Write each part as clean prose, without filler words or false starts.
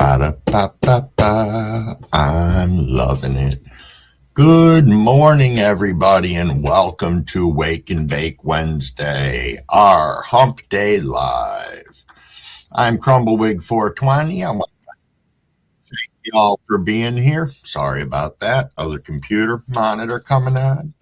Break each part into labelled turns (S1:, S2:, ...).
S1: Ba-da-ba-ba-ba. I'm loving it. Good morning, everybody, and welcome to Wake and Bake Wednesday, our Hump Day Live. I'm Crumblewig420. I want to thank you all for being here. Sorry about that. Other computer monitor coming on.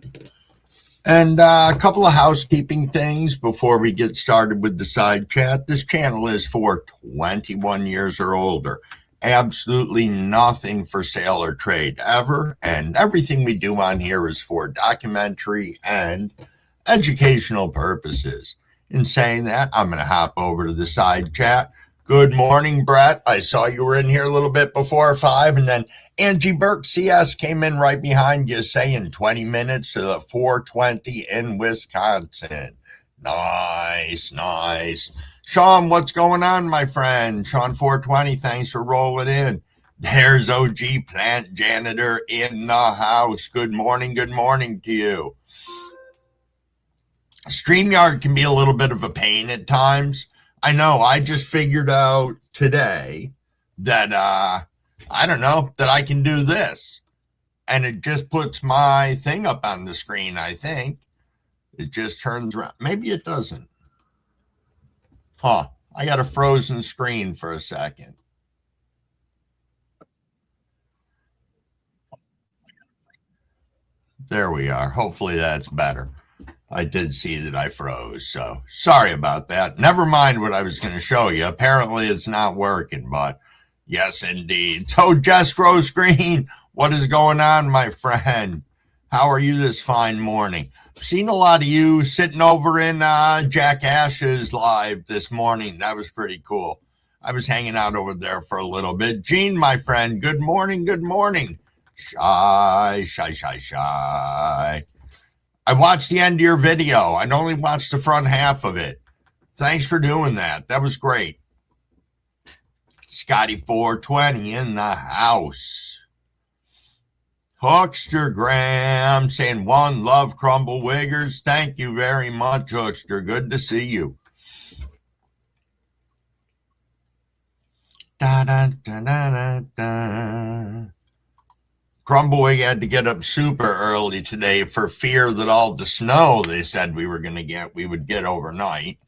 S1: And a couple of housekeeping things before we get started with the side chat. This channel is for 21 years or older. Absolutely nothing for sale or trade ever. And everything we do on here is for documentary and educational purposes. In saying that, I'm going to hop over to the side chat. Good morning, Brett. I saw you were in here a little bit before 5, and then Angie Burke CS came in right behind you saying 20 minutes to the 420 in Wisconsin. Nice, nice. Sean, what's going on, my friend? Sean 420, thanks for rolling in. There's OG Plant Janitor in the house. Good morning to you. StreamYard can be a little bit of a pain at times. I know, I just figured out today that, I don't know, that I can do this. And it just puts my thing up on the screen, I think. It just turns around. Maybe it doesn't. Huh. I got a frozen screen for a second. There we are. Hopefully that's better. I did see that I froze, so sorry about that. Never mind what I was going to show you. Apparently it's not working, but yes, indeed. So, Jess Rose Green, what is going on, my friend? How are you this fine morning? I've seen a lot of you sitting over in Jack Ash's live this morning. That was pretty cool. I was hanging out over there for a little bit. Gene, my friend, good morning, good morning. Shy. I watched the end of your video. I'd only watched the front half of it. Thanks for doing that. That was great. Scotty420 in the house. Hookstergram saying one love Crumble Wiggers. Thank you very much, Hookster. Good to see you. Da da da da da. Crumblewig had to get up super early today for fear that all the snow they said we would get overnight.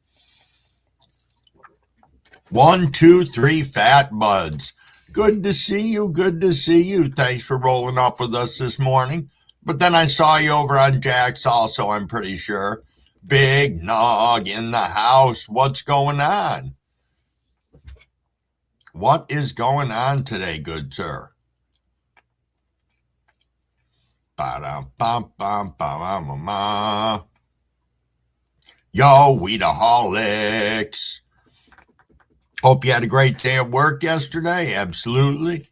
S1: 1, 2, 3 fat buds. Good to see you. Good to see you. Thanks for rolling up with us this morning. But then I saw you over on Jack's also, I'm pretty sure. Big Nog in the house. What's going on? What is going on today, good sir? Yo, Weedaholics. Hope you had a great day at work yesterday. Absolutely.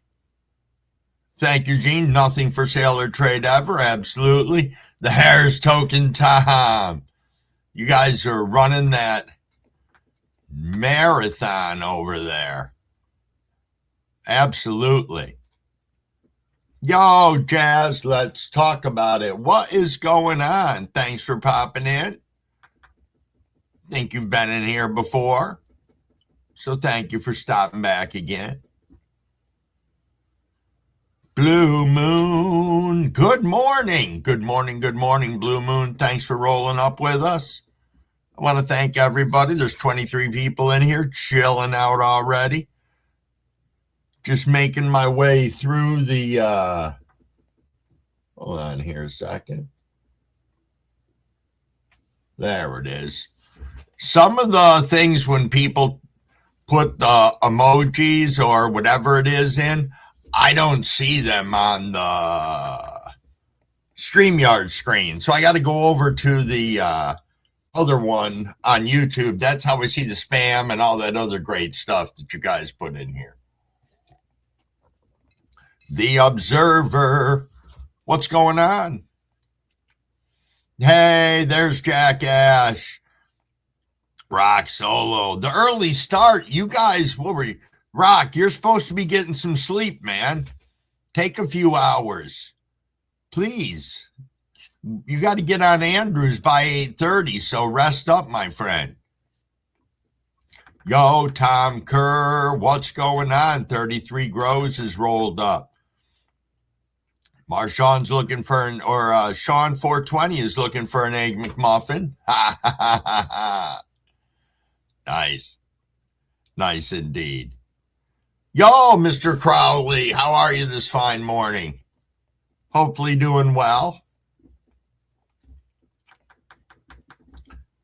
S1: Thank you, Gene. Nothing for sale or trade ever. Absolutely. The Hair's Token time. You guys are running that marathon over there. Absolutely. Yo, Jazz, let's talk about it. What is going on? Thanks for popping in. Think you've been in here before. So thank you for stopping back again. Blue Moon, good morning. Good morning, Blue Moon. Thanks for rolling up with us. I want to thank everybody. There's 23 people in here chilling out already. Just making my way through the, hold on here a second. There it is. Some of the things when people put the emojis or whatever it is in, I don't see them on the StreamYard screen. So I got to go over to the other one on YouTube. That's how I see the spam and all that other great stuff that you guys put in here. The Observer. What's going on? Hey, there's Jack Ash. Rock Solo. The early start. You guys, what were you? Rock, you're supposed to be getting some sleep, man. Take a few hours. Please. You got to get on Andrews by 8:30, so rest up, my friend. Yo, Tom Kerr, what's going on? 33 Grows is rolled up. Marshawn's looking for Sean 420 is looking for an Egg McMuffin. Ha ha ha ha ha. Nice. Nice indeed. Yo, Mr. Crowley, how are you this fine morning? Hopefully doing well.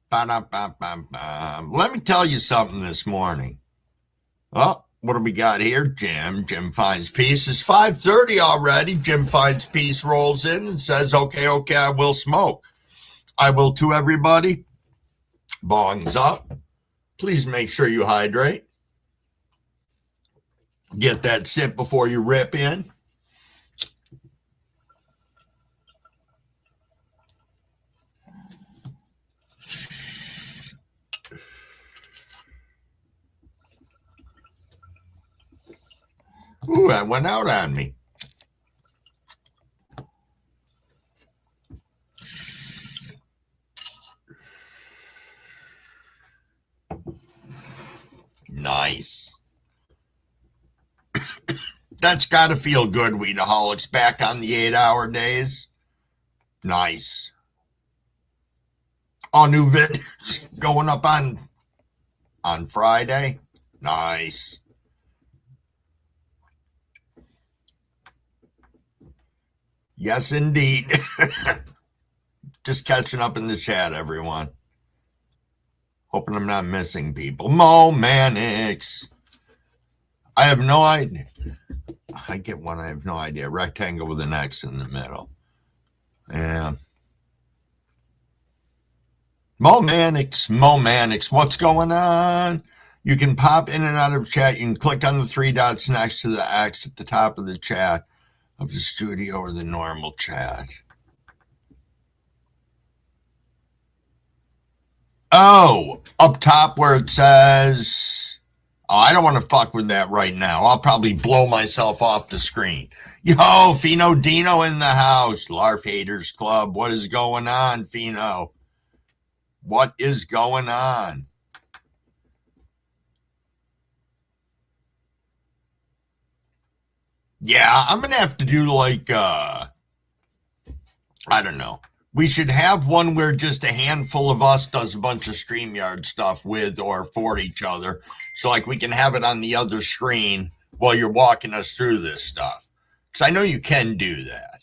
S1: Let me tell you something this morning. Oh, what do we got here? Jim finds peace. It's 5:30 already. Jim finds peace rolls in and says, okay, I will smoke. I will too, everybody. Bongs up. Please make sure you hydrate. Get that sip before you rip in. Ooh, that went out on me. Nice. That's got to feel good, Weedaholics. Back on the 8-hour days. Nice. All new videos going up on Friday. Nice. Yes, indeed. Just catching up in the chat, everyone. Hoping I'm not missing people. Mo Mannix. I have no idea. I get one. I have no idea. Rectangle with an X in the middle. Yeah. Mo Mannix. What's going on? You can pop in and out of chat. You can click on the 3 dots next to the X at the top of the chat of the studio or the normal chat. Oh, up top where it says, I don't want to fuck with that right now. I'll probably blow myself off the screen. Yo, Fino Dino in the house. Larf Haters Club. What is going on, Fino? What is going on? Yeah, I'm going to have to do like, I don't know. We should have one where just a handful of us does a bunch of StreamYard stuff with or for each other. So like we can have it on the other screen while you're walking us through this stuff. Because I know you can do that.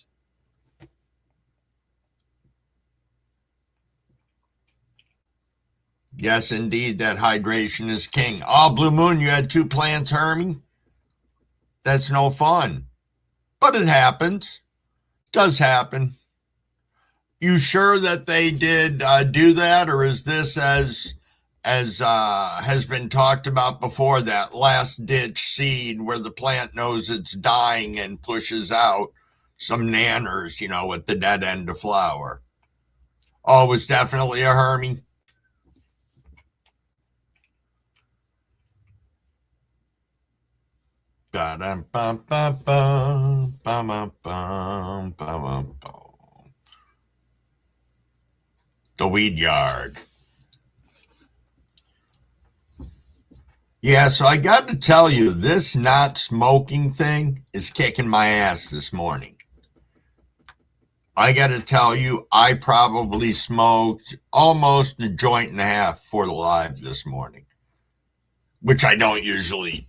S1: Yes, indeed, that hydration is king. Oh, Blue Moon, you had 2 plants, Hermie? That's no fun. But it happens. Does happen. You sure that they did do that, or is this as has been talked about before, that last ditch seed where the plant knows it's dying and pushes out some nanners, at the dead end of flower? Oh, it was definitely a Hermie. The weed yard. Yeah, so I got to tell you, this not smoking thing is kicking my ass this morning. I got to tell you, I probably smoked almost a joint and a half for the live this morning, which I don't usually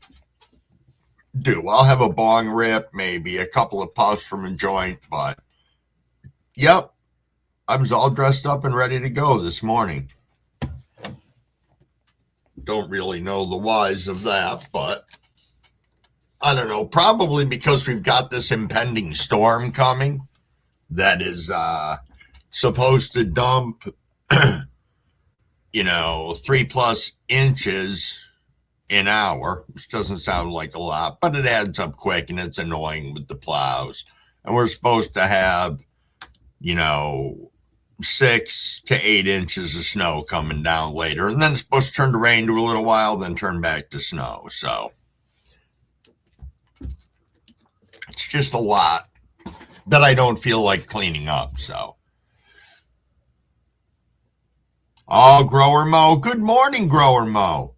S1: do. I'll have a bong rip, maybe a couple of puffs from a joint, but yep, I was all dressed up and ready to go this morning. Don't really know the whys of that, but I don't know. Probably because we've got this impending storm coming that is supposed to dump, 3+ inches an hour, which doesn't sound like a lot, but it adds up quick and it's annoying with the plows. And we're supposed to have, 6 to 8 inches of snow coming down later. And then it's supposed to turn to rain to a little while, then turn back to snow. So it's just a lot that I don't feel like cleaning up. So, oh, Grower Mo. Good morning, Grower Mo.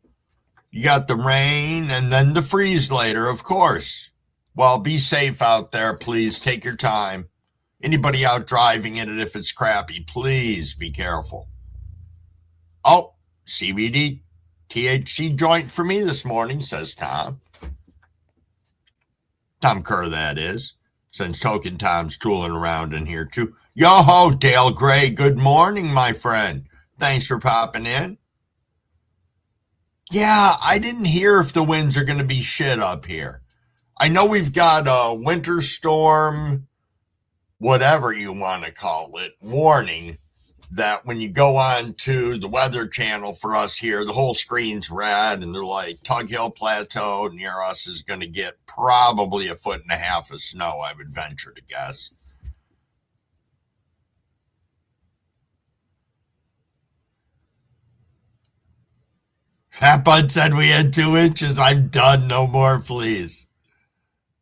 S1: You got the rain and then the freeze later, of course. Well, be safe out there, please. Take your time. Anybody out driving in it, if it's crappy, please be careful. Oh, CBD THC joint for me this morning, says Tom. Tom Kerr, that is. Since Token Tom's tooling around in here, too. Yo-ho, Dale Gray, good morning, my friend. Thanks for popping in. Yeah, I didn't hear if the winds are going to be shit up here. I know we've got a winter storm, whatever you want to call it, warning that when you go on to the Weather Channel for us here, the whole screen's red, and they're like, Tug Hill Plateau near us is going to get probably 1.5 feet of snow, I would venture to guess. Fat Bud said we had 2 inches. I'm done. No more, please.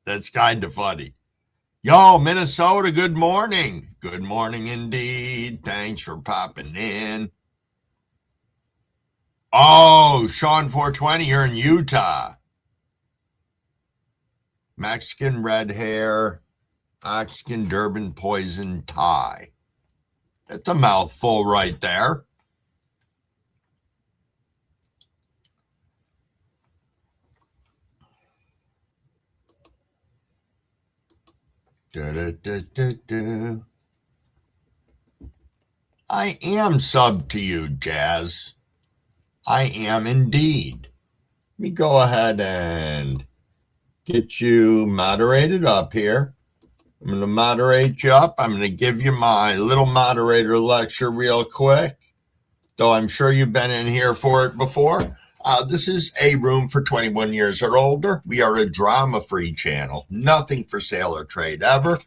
S1: That's kind of funny. Yo, Minnesota, good morning. Good morning indeed. Thanks for popping in. Oh, Sean 420, you're in Utah. Mexican red hair, Mexican Durban poison tie. That's a mouthful right there. I am sub to you, Jazz. I am indeed. Let me go ahead and get you moderated up here. I'm going to moderate you up. I'm going to give you my little moderator lecture real quick, though I'm sure you've been in here for it before. This is a room for 21 years or older. We are a drama-free channel. Nothing for sale or trade ever.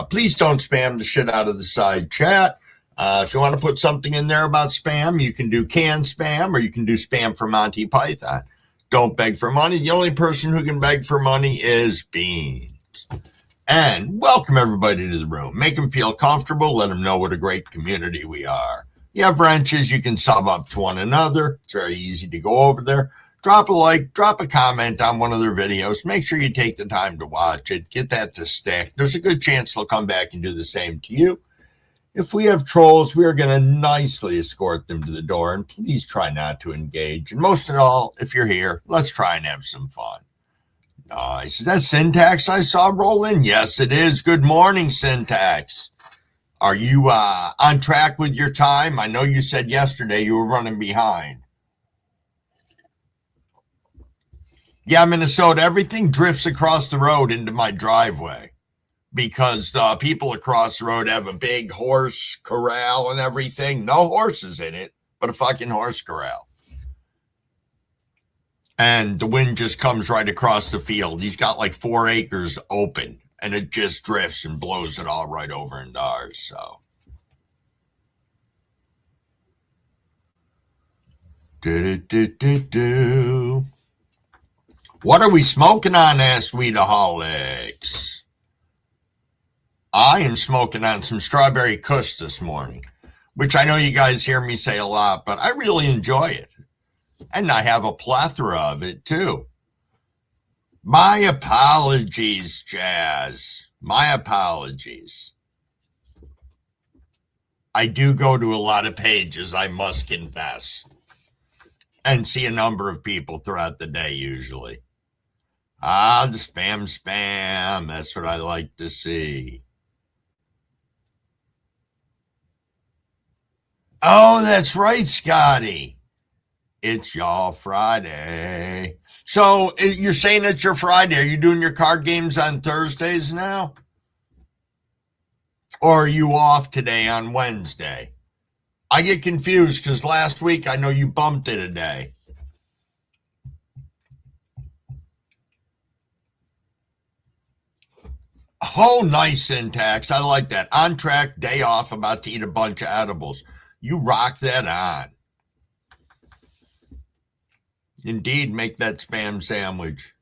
S1: Please don't spam the shit out of the side chat. If you want to put something in there about spam, you can do canned spam or you can do spam for Monty Python. Don't beg for money. The only person who can beg for money is Beans. And welcome everybody to the room. Make them feel comfortable. Let them know what a great community we are. You have wrenches, you can sub up to one another. It's very easy to go over there. Drop a like, drop a comment on one of their videos. Make sure you take the time to watch it. Get that to stick. There's a good chance they'll come back and do the same to you. If we have trolls, we are going to nicely escort them to the door. And please try not to engage. And most of all, if you're here, let's try and have some fun. Nice. Is that Syntax I saw roll in? Yes, it is. Good morning, Syntax. Are you on track with your time? I know you said yesterday you were running behind. Yeah, Minnesota, everything drifts across the road into my driveway because people across the road have a big horse corral and everything. No horses in it, but a fucking horse corral. And the wind just comes right across the field. He's got like 4 acres open, and it just drifts and blows it all right over into ours. So, What are we smoking on, asked Weedaholics? I am smoking on some strawberry kush this morning, which I know you guys hear me say a lot, but I really enjoy it. And I have a plethora of it, too. My apologies, Jazz. My apologies. I do go to a lot of pages, I must confess, and see a number of people throughout the day, usually. The spam. That's what I like to see. Oh, that's right, Scotty. It's y'all Friday. So you're saying it's your Friday. Are you doing your card games on Thursdays now? Or are you off today on Wednesday? I get confused because last week I know you bumped it a day. Oh, nice, Syntax. I like that. On track, day off, about to eat a bunch of edibles. You rock that on. Indeed, make that spam sandwich.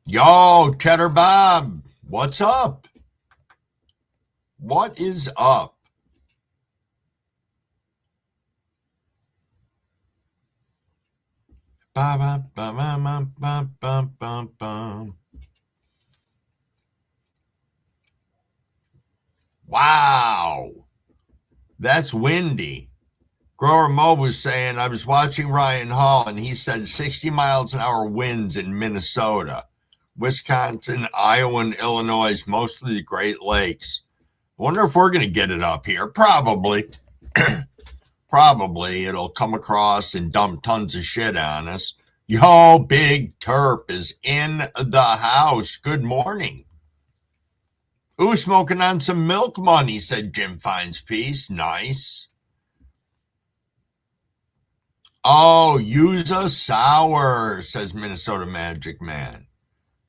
S1: Yo, Cheddar Bob, what's up? What is up? Ba, ba, ba, ba, ba, ba, ba, ba, ba. Wow, that's windy. Grower Mo was saying, I was watching Ryan Hall, and he said 60 miles an hour winds in Minnesota, Wisconsin, Iowa, and Illinois, mostly the Great Lakes. I wonder if we're going to get it up here. Probably. Probably it'll come across and dump tons of shit on us. Yo, Big Terp is in the house. Good morning. Ooh, smoking on some milk money, said Jim Finds Peace. Nice. Oh, use a sour, says Minnesota Magic Man.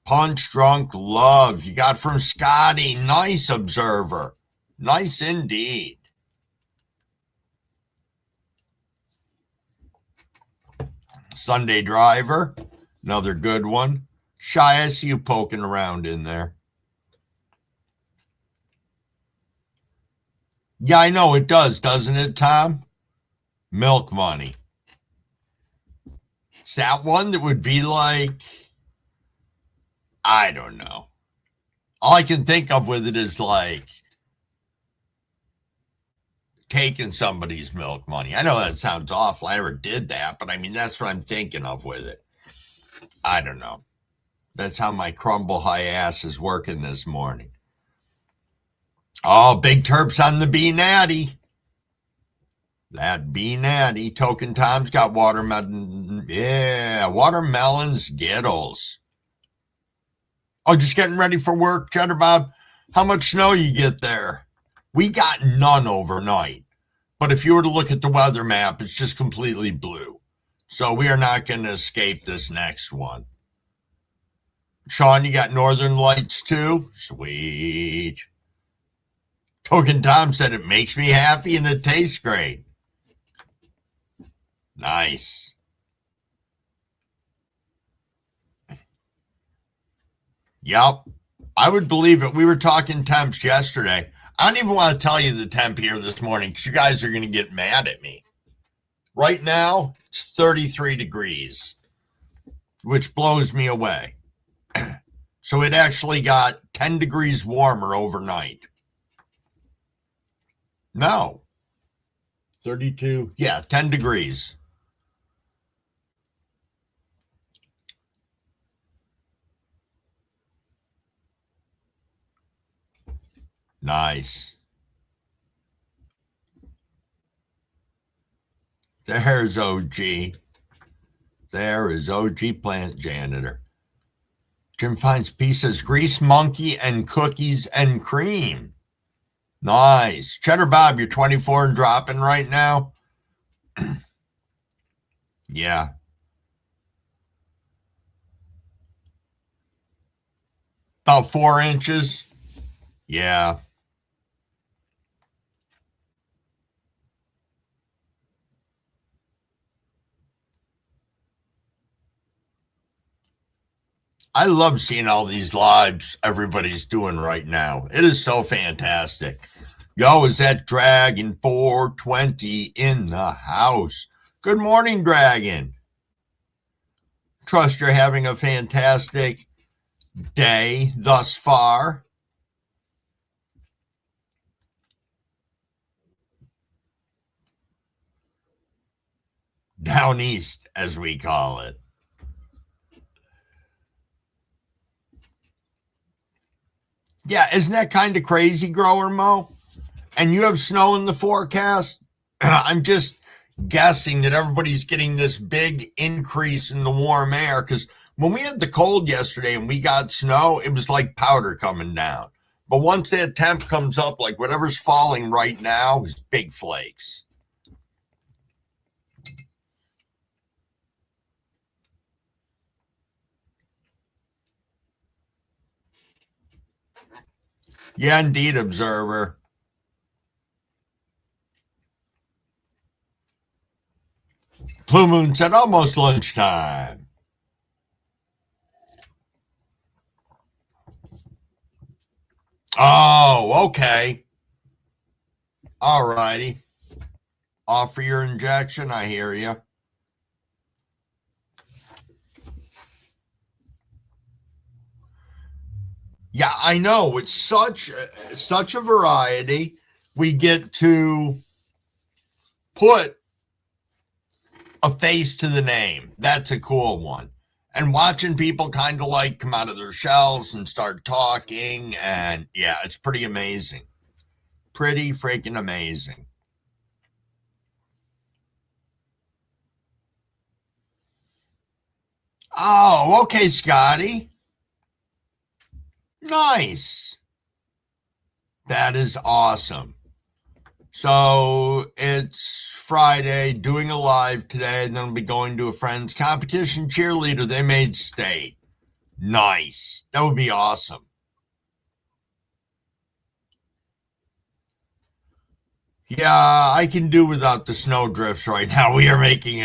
S1: Punch Drunk Love. You got from Scotty. Nice, Observer. Nice indeed. Sunday Driver. Another good one. Shy, I see you poking around in there. Yeah, I know it does, doesn't it, Tom? Milk Money. It's that one that would be like, I don't know. All I can think of with it is like taking somebody's milk money. I know that sounds awful. I never did that, but I mean, that's what I'm thinking of with it. I don't know. That's how my crumble high ass is working this morning. Oh, Big Terp's on the B Natty. That B Natty. Token Tom's got watermelon. Yeah, watermelon Skittles. Oh, just getting ready for work, Cheddar Bob. How much snow you get there? We got none overnight. But if you were to look at the weather map, it's just completely blue. So we are not going to escape this next one. Sean, you got Northern Lights too? Sweet. Token Tom said it makes me happy and it tastes great. Nice. Yep. I would believe it. We were talking temps yesterday. I don't even want to tell you the temp here this morning because you guys are going to get mad at me. Right now, it's 33 degrees, which blows me away. So it actually got 10 degrees warmer overnight. No. 32. Yeah, 10 degrees. Nice. There's OG. There is OG Plant Janitor. Jim Finds Pieces, Grease Monkey, and Cookies and Cream. Nice. Cheddar Bob, you're 24 and dropping right now? Yeah. About 4 inches? Yeah. I love seeing all these lives everybody's doing right now. It is so fantastic. Yo, is that Dragon 420 in the house? Good morning, Dragon. Trust you're having a fantastic day thus far. Down east, as we call it. Yeah, isn't that kind of crazy, Grower Mo? And you have snow in the forecast? I'm just guessing that everybody's getting this big increase in the warm air because when we had the cold yesterday and we got snow, it was like powder coming down. But once that temp comes up, like whatever's falling right now is big flakes. Yeah, indeed, Observer. Blue Moon said almost lunchtime. Oh, okay. All righty. Offer your injection. I hear you. Yeah, I know. It's such a variety. We get to put a face to the name. That's a cool one. And watching people kind of like come out of their shells and start talking. And yeah, it's pretty amazing. Pretty freaking amazing. Oh, okay, Scotty. Nice. That is awesome. So it's Friday, doing a live today, and then I'll be going to a friend's competition cheerleader. They made state. Nice. That would be awesome. Yeah, I can do without the snow drifts right now. We are making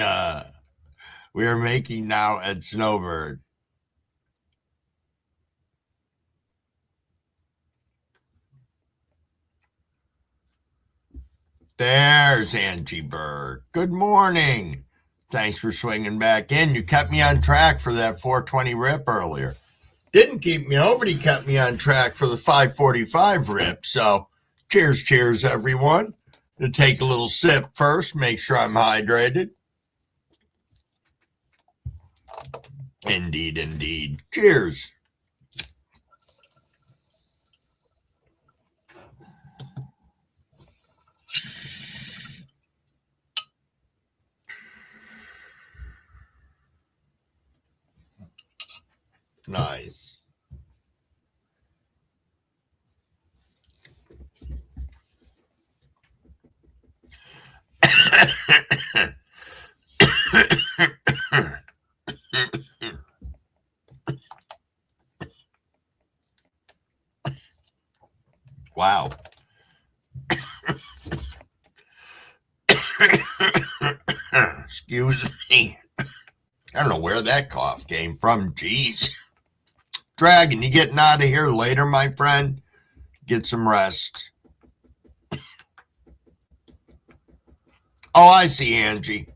S1: now at Snowbird. There's Angie Bird. Good morning. Thanks for swinging back in. You kept me on track for that 420 rip earlier. Didn't keep me, nobody kept me on track for the 545 rip. So cheers, everyone. To take a little sip first, make sure I'm hydrated. Indeed. Cheers. Nice. Wow. Excuse me. I don't know where that cough came from. Jeez. Dragon, you getting out of here later, my friend? Get some rest. Oh, I see, Angie.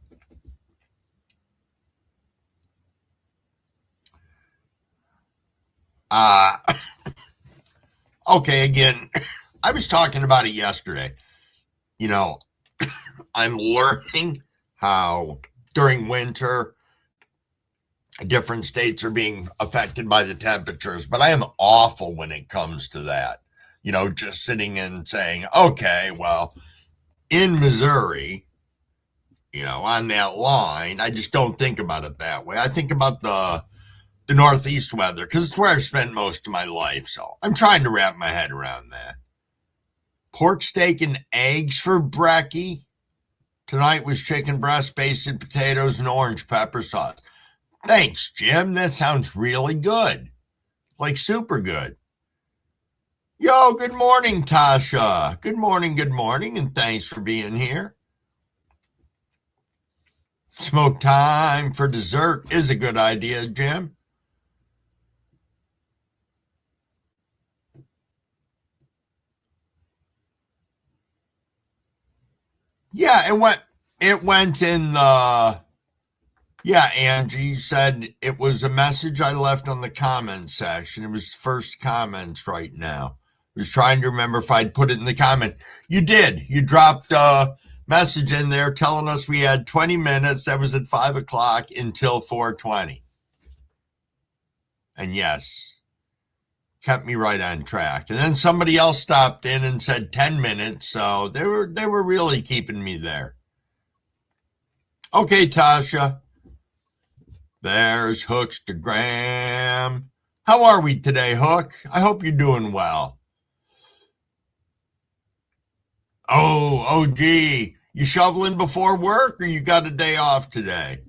S1: Uh, okay, again, I was talking about it yesterday. You know, I'm learning how during winter, different states are being affected by the temperatures, but I am awful when it comes to that. Just sitting and saying, okay, well, in Missouri, on that line, I just don't think about it that way. I think about the Northeast weather because it's where I've spent most of my life. So I'm trying to wrap my head around that. Pork steak and eggs for brekkie. Tonight was chicken breast, basted potatoes, and orange pepper sauce. Thanks, Jim. That sounds really good. Like super good. Yo, good morning, Tasha. Good morning, and thanks for being here. Smoke time for dessert is a good idea, Jim. Yeah, it went in the yeah, Angie said it was a message I left on the comments section. It was the first comments right now. I was trying to remember if I'd put it in the comment. You did. You dropped a message in there telling us we had 20 minutes. That was at 5 o'clock until 4:20. And yes, kept me right on track. And then somebody else stopped in and said 10 minutes. So they were really keeping me there. Okay, Tasha. There's Hookstagram. How are we today, Hook? I hope you're doing well. Oh, gee. You shoveling before work or you got a day off today?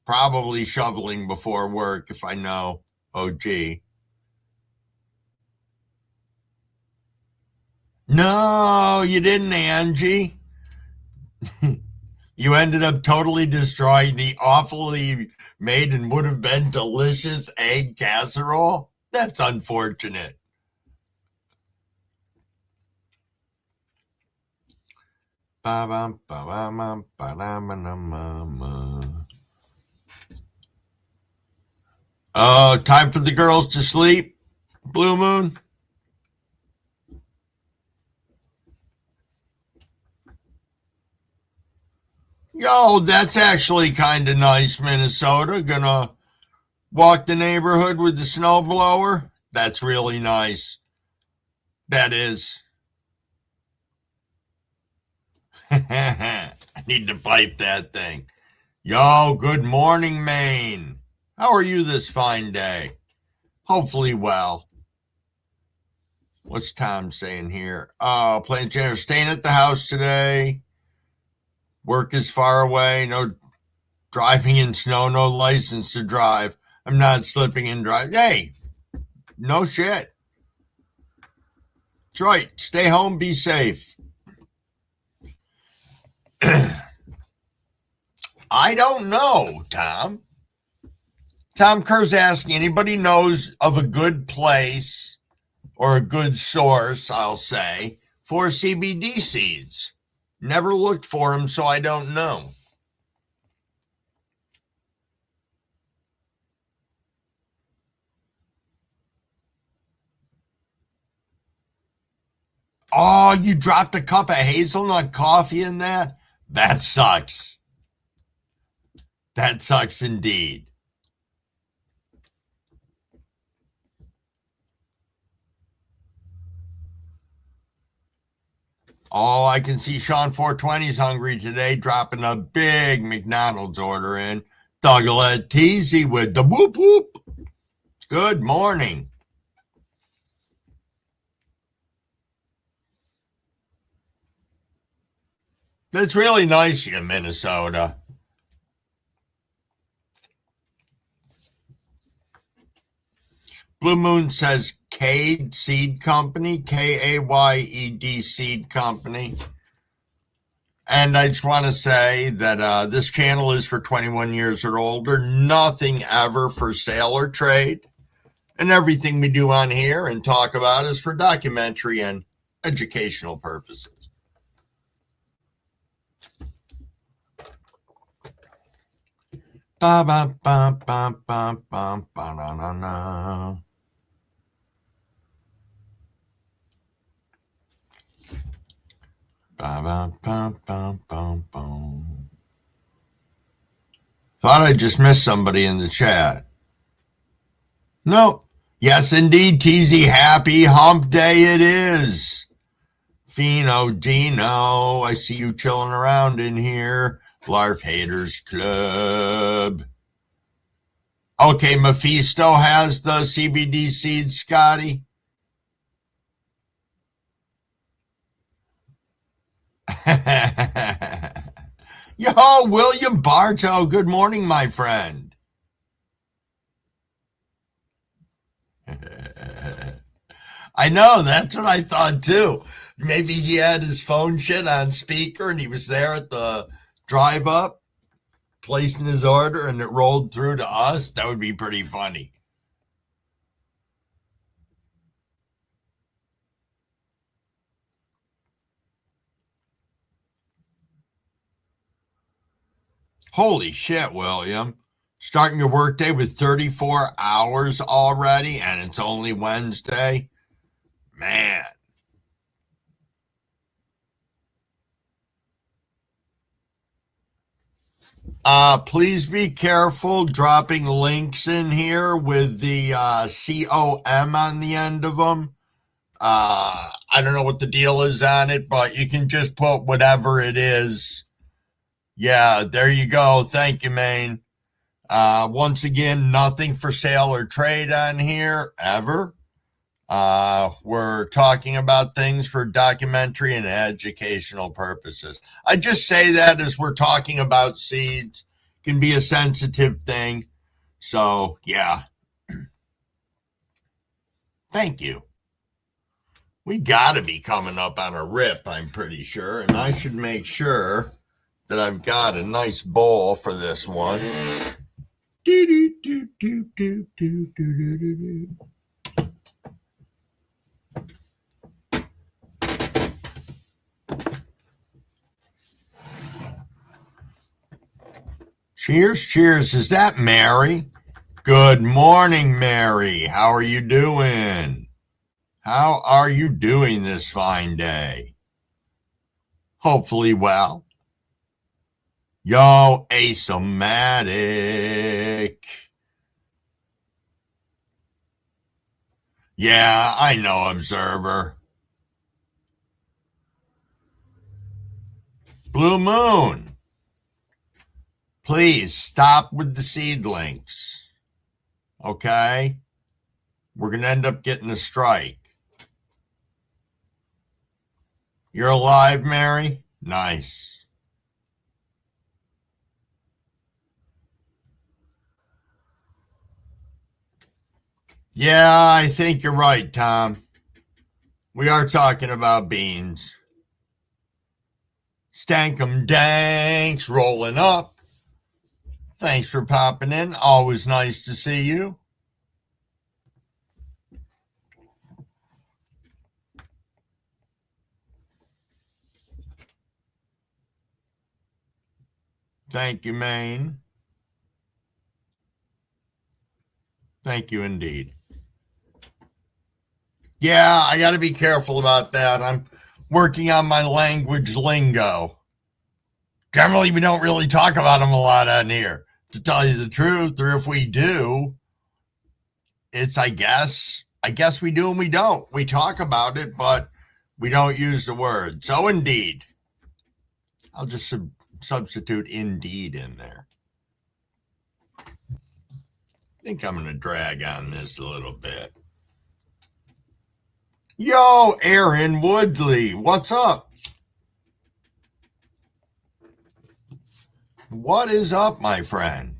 S1: Probably shoveling before work if I know. Oh, gee. No, you didn't, Angie. You ended up totally destroying the awfully made and would have been delicious egg casserole. That's unfortunate. Oh, time for the girls to sleep. Blue Moon? Yo, that's actually kind of nice, Minnesota. Gonna walk the neighborhood with the snowblower? That's really nice. That is. I need to pipe that thing. Yo, good morning, Maine. How are you this fine day? Hopefully well. What's Tom saying here? Playing tennis, staying at the house today. Work is far away. No driving in snow, no license to drive. I'm not slipping and driving. Hey, no shit. Detroit, stay home, be safe. I don't know, Tom. Tom Kerr's asking, anybody knows of a good place or a good source, I'll say, for CBD seeds? Never looked for them, so I don't know. Oh, you dropped a cup of hazelnut coffee in that? That sucks. That sucks indeed. Oh, I can see Sean 420's hungry today, dropping a big McDonald's order in. Douglas Teasy with the whoop whoop. Good morning. That's really nice in Minnesota. Blue Moon says Cade Seed Company, Kayed Seed Company. And I just want to say that this channel is for 21 years or older. Nothing ever for sale or trade. And everything we do on here and talk about is for documentary and educational purposes. Ba ba ba ba ba ba ba na na na. Ba ba ba ba ba ba. Thought I just missed somebody in the chat. No. Yes, indeed, TZ. Happy hump day it is. Fino Dino, I see you chilling around in here. Blarf Haters Club. Okay, Mephisto has the CBD seeds, Scotty. Yo, William Bartow, good morning, my friend. I know, that's what I thought too. Maybe he had his phone shit on speaker and he was there at the drive up, placing his order, and it rolled through to us. That would be pretty funny. Holy shit, William. Starting your workday with 34 hours already, and it's only Wednesday. Man. Please be careful dropping links in here with the COM on the end of them. I don't know what the deal is on it, but you can just put whatever it is. Yeah, there you go. Thank you, Maine. Once again, nothing for sale or trade on here, ever. We're talking about things for documentary and educational purposes. I just say that as we're talking about seeds. Can be a sensitive thing. So, yeah. Thank you. We got to be coming up on a rip, I'm pretty sure. And I should make sure that I've got a nice bowl for this one. Cheers, cheers. Is that Mary? Good morning, Mary. How are you doing? How are you doing this fine day? Hopefully well. Yo, asomatic. Yeah, I know, Observer. Blue Moon. Please stop with the seedlings. Okay? We're going to end up getting a strike. You're alive, Mary? Nice. Yeah, I think you're right, Tom. We are talking about beans. Stankum Danks rolling up. Thanks for popping in. Always nice to see you. Thank you, Maine. Thank you indeed. Yeah, I got to be careful about that. I'm working on my language lingo. Generally, we don't really talk about them a lot on here, to tell you the truth. Or if we do, it's, I guess we do and we don't. We talk about it, but we don't use the word. So indeed, I'll just substitute indeed in there. I think I'm going to drag on this a little bit. Yo, Aaron Woodley, what's up? What is up, my friend?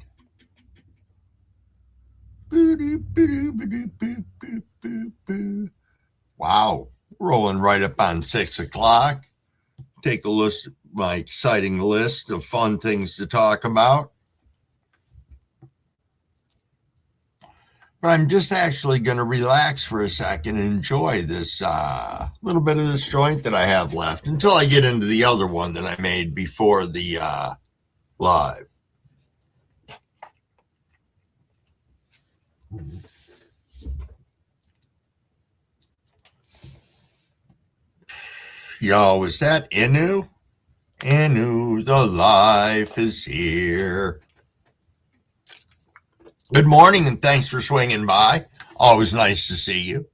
S1: Wow, rolling right up on 6 o'clock. Take a look at my exciting list of fun things to talk about. But I'm just actually going to relax for a second and enjoy this little bit of this joint that I have left until I get into the other one that I made before the live. Yo, is that Inu? Inu, the life is here. Good morning and thanks for swinging by. Always nice to see you.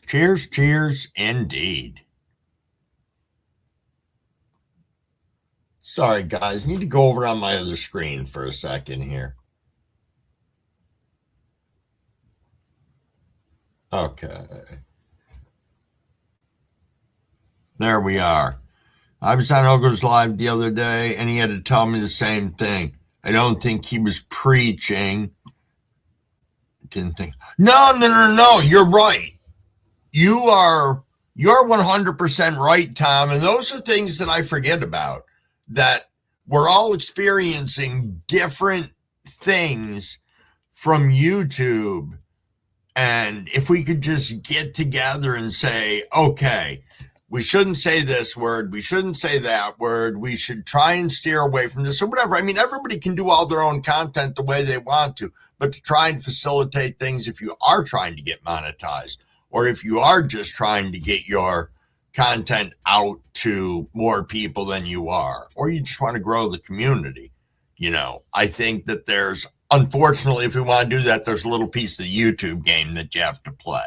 S1: Cheers, cheers, indeed. Sorry, guys. Need to go over on my other screen for a second here. Okay. There we are. I was on Ogre's Live the other day, and he had to tell me the same thing. I don't think he was preaching. Didn't think. No. You're right. You're 100% right, Tom. And those are things that I forget about. That we're all experiencing different things from YouTube. And if we could just get together and say, okay, we shouldn't say this word, we shouldn't say that word, we should try and steer away from this or whatever. I mean, everybody can do all their own content the way they want to, but to try and facilitate things if you are trying to get monetized or if you are just trying to get your content out to more people than you are, or you just want to grow the community. You know, I think that there's, unfortunately, if we want to do that, there's a little piece of the YouTube game that you have to play.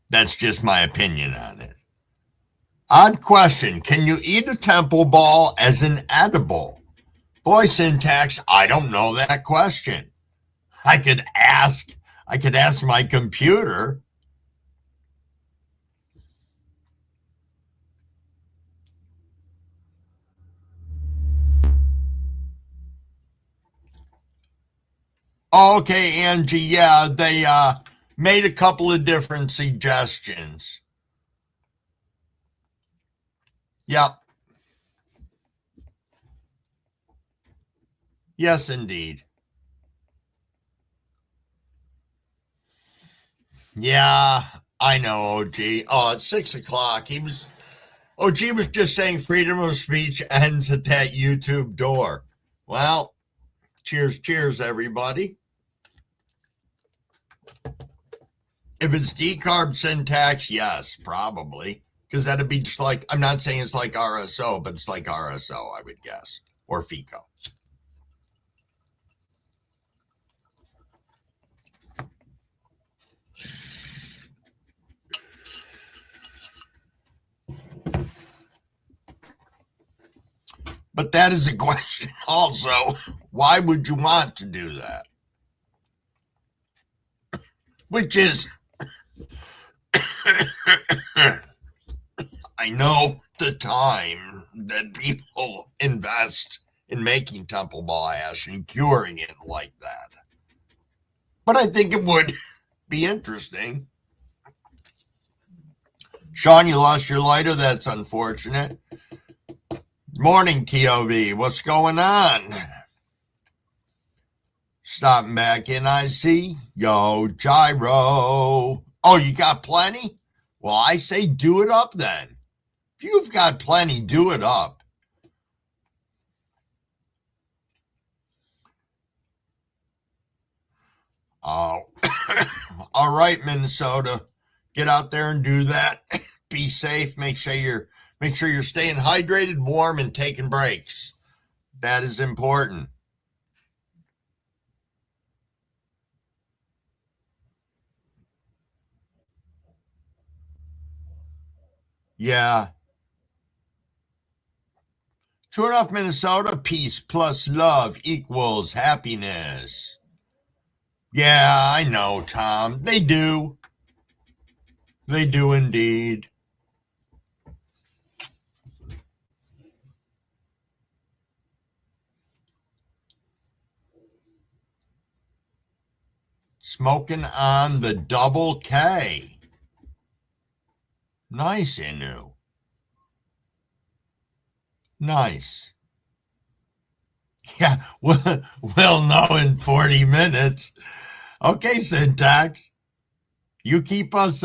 S1: That's just my opinion on it. Odd question. Can you eat a temple ball as an edible? Boy, Syntax, I don't know that question. I could ask my computer. Okay, Angie, yeah, they made a couple of different suggestions. Yep. Yes, indeed. Yeah, I know, OG. Oh, it's 6 o'clock. He was Oh, G was just saying freedom of speech ends at that YouTube door. Well, cheers, cheers, everybody. If it's decarb syntax, yes, probably. Because that'd be just like, I'm not saying it's like RSO, but it's like RSO, I would guess. Or FICO. But that is a question also. Why would you want to do that? Which is, I know the time that people invest in making temple ball ash and curing it like that. But I think it would be interesting. Sean, you lost your lighter. That's unfortunate. Morning, TOV. What's going on? Stopping back in, I see. Yo, Gyro. Oh, you got plenty? Well, I say do it up then. If you've got plenty, do it up. Oh, all right, Minnesota. Get out there and do that. Be safe. Make sure you're staying hydrated, warm, and taking breaks. That is important. Yeah. True enough, Minnesota. Peace plus love equals happiness. Yeah, I know, Tom. They do. They do indeed. Smoking on the double K. Nice, Inu. Nice. Yeah, we'll know in 40 minutes. Okay, Syntax. You keep us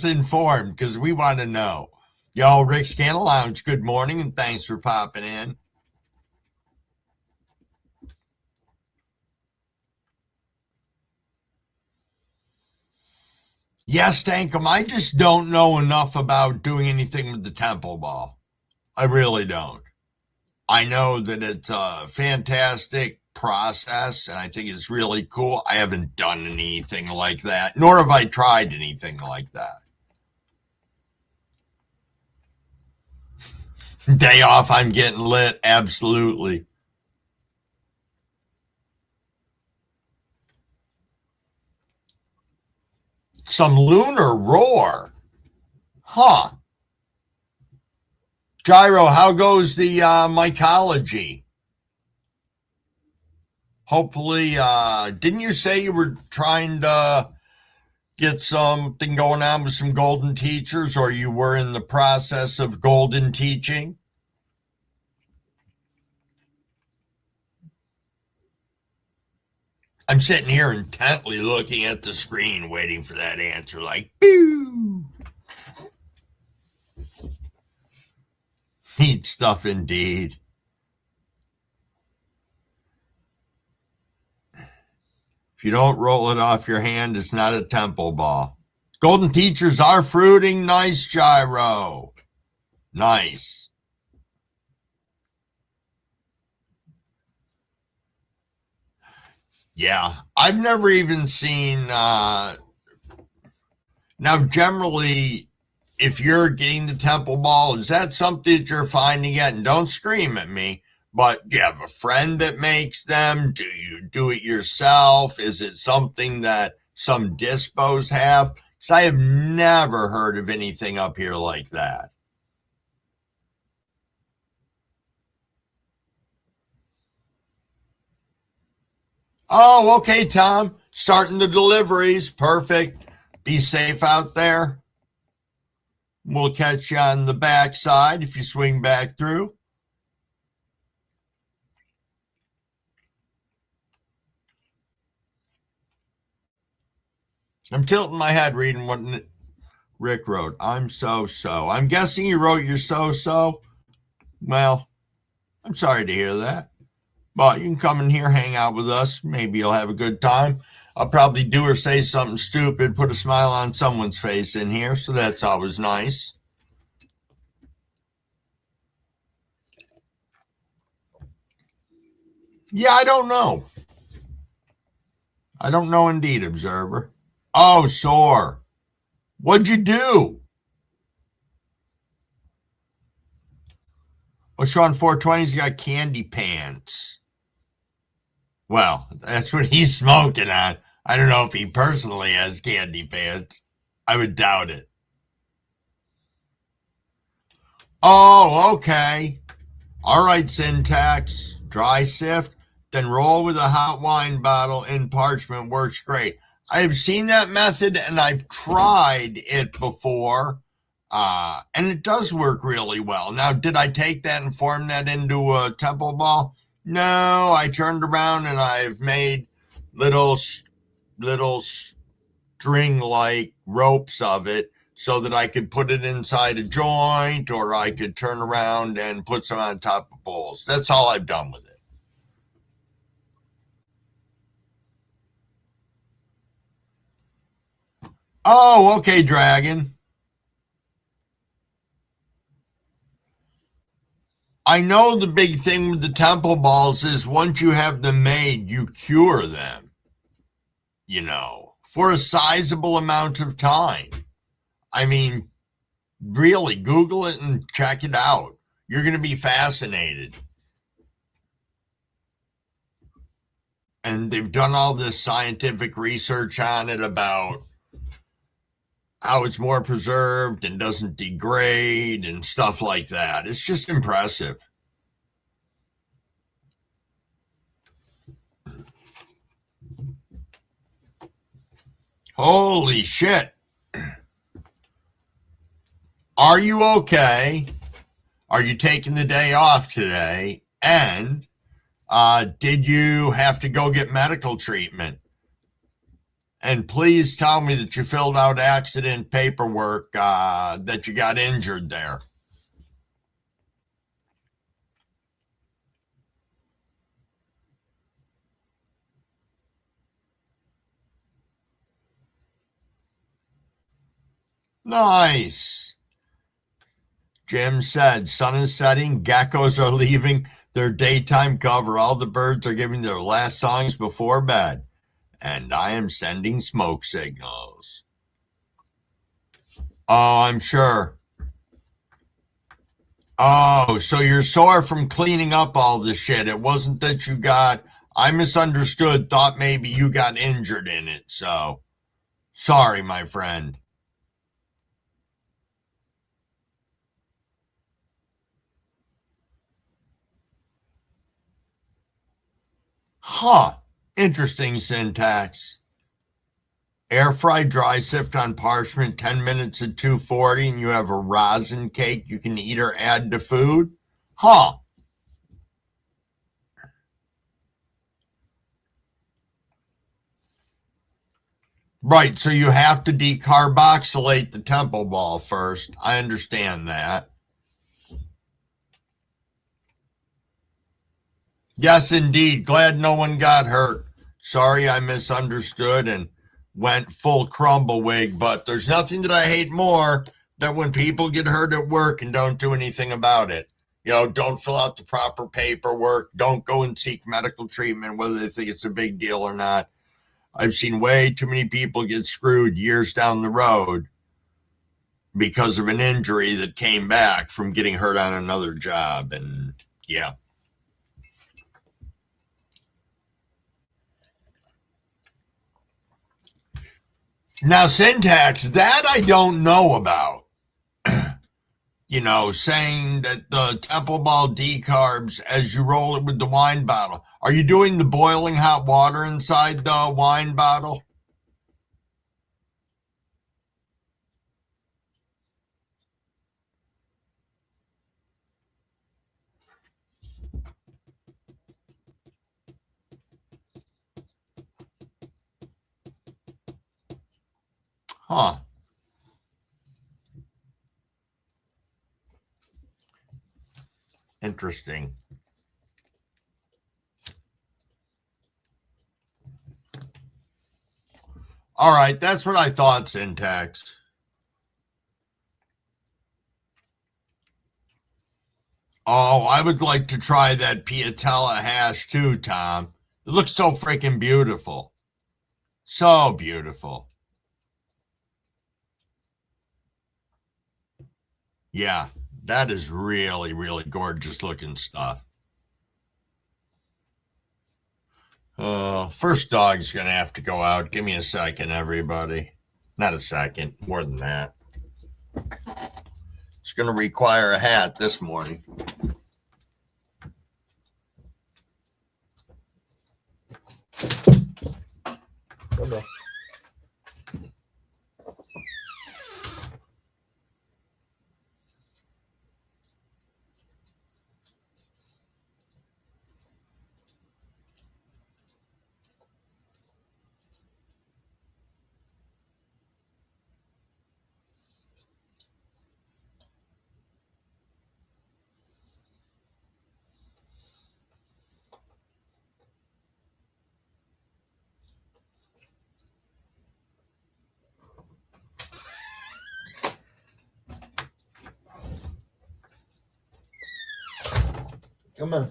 S1: informed because we want to know. Yo, Rick's Candle Lounge, good morning and thanks for popping in. Yes, Tankum, I just don't know enough about doing anything with the temple ball. I really don't. I know that it's a fantastic process and I think it's really cool. I haven't done anything like that, nor have I tried anything like that. Day off, I'm getting lit. Absolutely. Some lunar roar. Huh. Gyro, how goes the mycology? Hopefully, didn't you say you were trying to get something going on with some golden teachers, or you were in the process of golden teaching? I'm sitting here intently looking at the screen, waiting for that answer, like, boo! Neat stuff indeed. If you don't roll it off your hand, it's not a temple ball. Golden teachers are fruiting. Nice, Gyro. Nice. Yeah, I've never even seen. Now, generally, if you're getting the temple ball, is that something that you're finding it? And don't scream at me, but do you have a friend that makes them? Do you do it yourself? Is it something that some dispos have? Because I have never heard of anything up here like that. Oh, okay, Tom. Starting the deliveries. Perfect. Be safe out there. We'll catch you on the backside if you swing back through. I'm tilting my head reading Rick wrote, I'm so. I'm guessing you wrote your so. Well, I'm sorry to hear that. But you can come in here, hang out with us. Maybe you'll have a good time. I'll probably do or say something stupid, put a smile on someone's face in here, so that's always nice. Yeah, I don't know. I don't know indeed, Observer. Oh, sore. What'd you do? Oh, Sean 420's got candy pants. Well, that's what he's smoking on. I don't know if he personally has candy pants. I would doubt it. Oh, okay. All right, syntax. Dry sift, then roll with a hot wine bottle in parchment works great. I've seen that method and I've tried it before, and it does work really well. Now, did I take that and form that into a temple ball? No, I turned around and I've made little string-like ropes of it so that I could put it inside a joint, or I could turn around and put some on top of bowls. That's all I've done with it. Oh, okay, Dragon. I know the big thing with the temple balls is once you have them made, you cure them, for a sizable amount of time. I mean, really, Google it and check it out. You're going to be fascinated. And they've done all this scientific research on it about how it's more preserved and doesn't degrade and stuff like that. It's just impressive. Holy shit. Are you okay? Are you taking the day off today? And did you have to go get medical treatment? And please tell me that you filled out accident paperwork, that you got injured there. Nice. Jim said, sun is setting, geckos are leaving their daytime cover. All the birds are giving their last songs before bed. And I am sending smoke signals. Oh, I'm sure. Oh, so you're sore from cleaning up all this shit. It wasn't that I misunderstood, thought maybe you got injured in it. So, sorry, my friend. Huh. Interesting syntax. Air fry dry sift on parchment 10 minutes at 240 and you have a rosin cake you can eat or add to food? Huh. Right, so you have to decarboxylate the temple ball first. I understand that. Yes, indeed. Glad no one got hurt. Sorry I misunderstood and went full crumbawig, but there's nothing that I hate more than when people get hurt at work and don't do anything about it. Don't fill out the proper paperwork, don't go and seek medical treatment, whether they think it's a big deal or not. I've seen way too many people get screwed years down the road because of an injury that came back from getting hurt on another job. And yeah. Now, syntax, that I don't know about. Saying that the temple ball decarbs as you roll it with the wine bottle. Are you doing the boiling hot water inside the wine bottle? Huh. Interesting. All right, that's what I thought, Syntax. Oh, I would like to try that Piatella hash too, Tom. It looks so freaking beautiful. So beautiful. Yeah, that is really, really gorgeous looking stuff. First dog's going to have to go out. Give me a second, everybody. Not a second, more than that. It's going to require a hat this morning. Come on. Come on.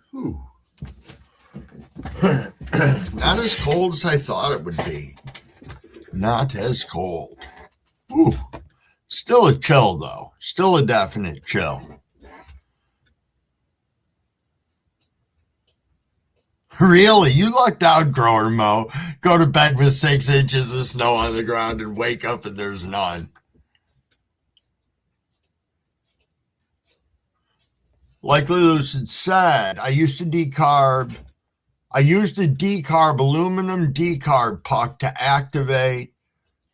S1: Whew. Not as cold as I thought it would be. Not as cold. Ooh. Still a chill, though. Still a definite chill. Really? You lucked out, Grower Mo. Go to bed with 6 inches of snow on the ground and wake up and there's none. Like Lucid said, I used a decarb aluminum decarb puck to activate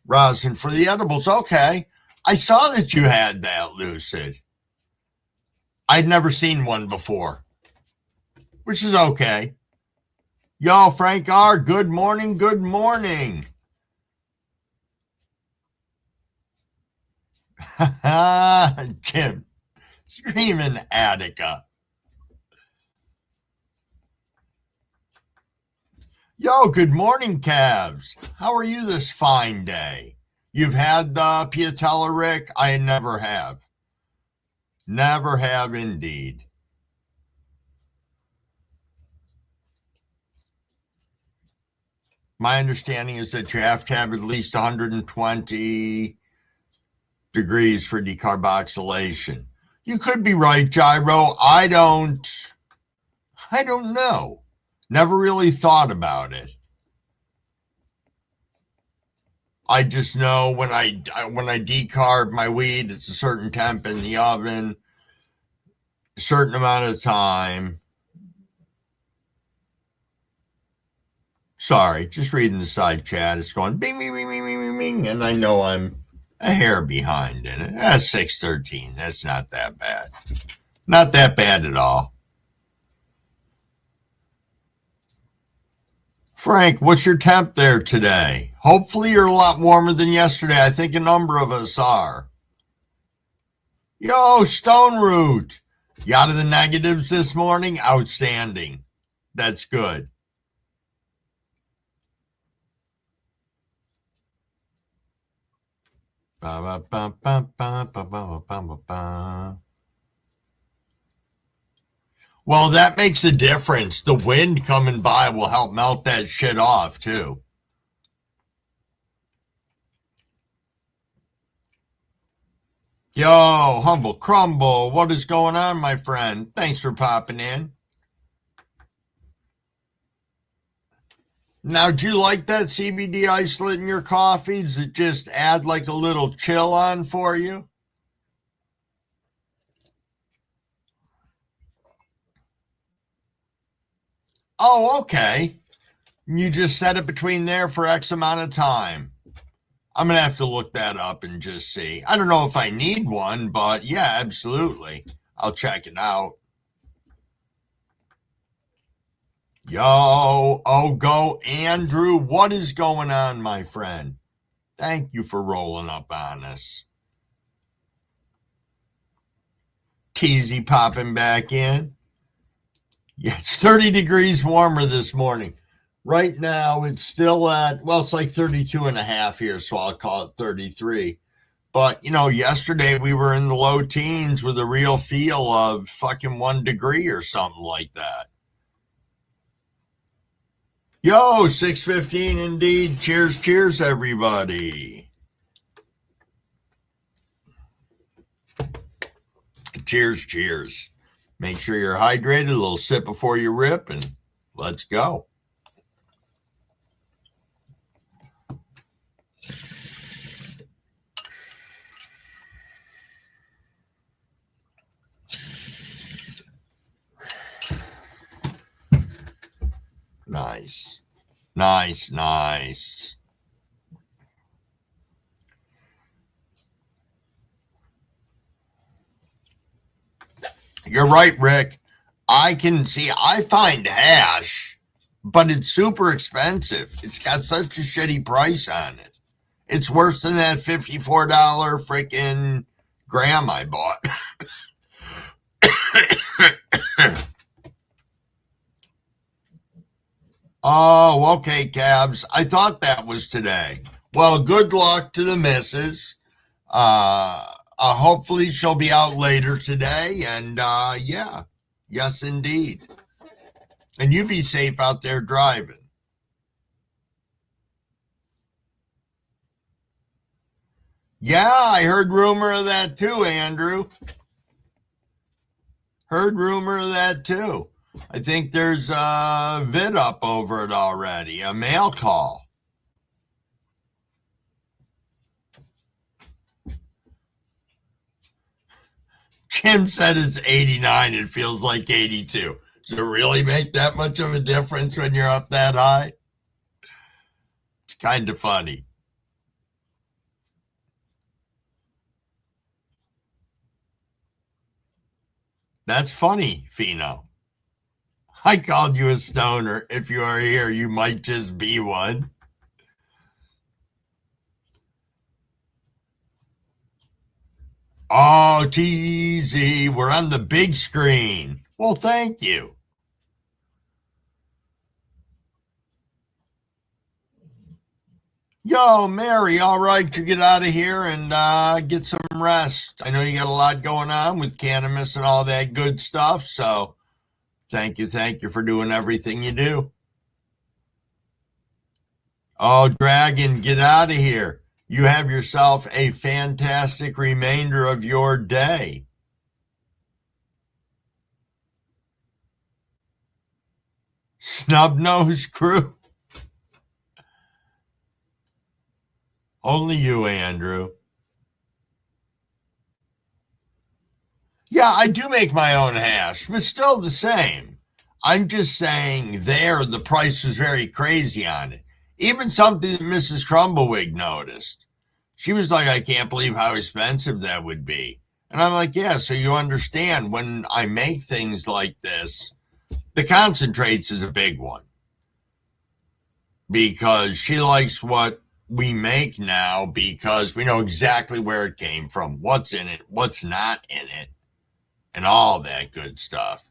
S1: rosin for the edibles. Okay. I saw that you had that, Lucid. I'd never seen one before, which is okay. Yo, Frank R., good morning, good morning. Jim, screaming Attica. Yo, good morning, Cavs. How are you this fine day? You've had the Piatella, Rick? I never have. Never have indeed. My understanding is that you have to have at least 120 degrees for decarboxylation. You could be right, Gyro. I don't know. Never really thought about it. I just know when I decarb my weed, it's a certain temp in the oven, a certain amount of time. Sorry, just reading the side chat. It's going bing, bing, bing, bing, bing, bing, and I know I'm a hair behind in it. That's 613. That's not that bad. Not that bad at all. Frank, what's your temp there today? Hopefully you're a lot warmer than yesterday. I think a number of us are. Yo, Stone Root. You out of the negatives this morning? Outstanding. That's good. Well, that makes a difference. The wind coming by will help melt that shit off, too. Yo, Humble Crumble, what is going on, my friend? Thanks for popping in. Now, do you like that CBD isolate in your coffee? Does it just add like a little chill on for you? Oh, okay. You just set it between there for X amount of time. I'm going to have to look that up and just see. I don't know if I need one, but yeah, absolutely. I'll check it out. Yo, oh, go Andrew. What is going on, my friend? Thank you for rolling up on us. Teasy popping back in. Yeah, it's 30 degrees warmer this morning. Right now, it's still at, well, it's like 32 and a half here, so I'll call it 33. But, yesterday we were in the low teens with a real feel of fucking 1 degree or something like that. Yo, 6:15 indeed. Cheers, cheers, everybody. Cheers, cheers. Make sure you're hydrated, a little sip before you rip, and let's go. Nice. Nice, nice. You're right, Rick. I find hash, but it's super expensive. It's got such a shitty price on it. It's worse than that $54 freaking gram I bought. Oh, okay, Cabs. I thought that was today. Well, good luck to the missus. Hopefully she'll be out later today. And yeah, yes, indeed. And you be safe out there driving. Yeah, I heard rumor of that too, Andrew. Heard rumor of that too. I think there's a vid up over it already, a mail call. Jim said it's 89. It feels like 82. Does it really make that much of a difference when you're up that high? It's kind of funny. That's funny, Fino. I called you a stoner. If you are here, you might just be one. Oh, TZ, we're on the big screen. Well, thank you. Yo, Mary, all right to get out of here and get some rest. I know you got a lot going on with cannabis and all that good stuff, so thank you for doing everything you do. Oh, Dragon, get out of here. You have yourself a fantastic remainder of your day. Snub-nosed crew. Only you, Andrew. Yeah, I do make my own hash, but still the same. I'm just saying there, the price was very crazy on it. Even something that Mrs. Crumbawig noticed. She was like, I can't believe how expensive that would be. And I'm like, yeah, so you understand when I make things like this, the concentrates is a big one. Because she likes what we make now because we know exactly where it came from, what's in it, what's not in it, and all that good stuff.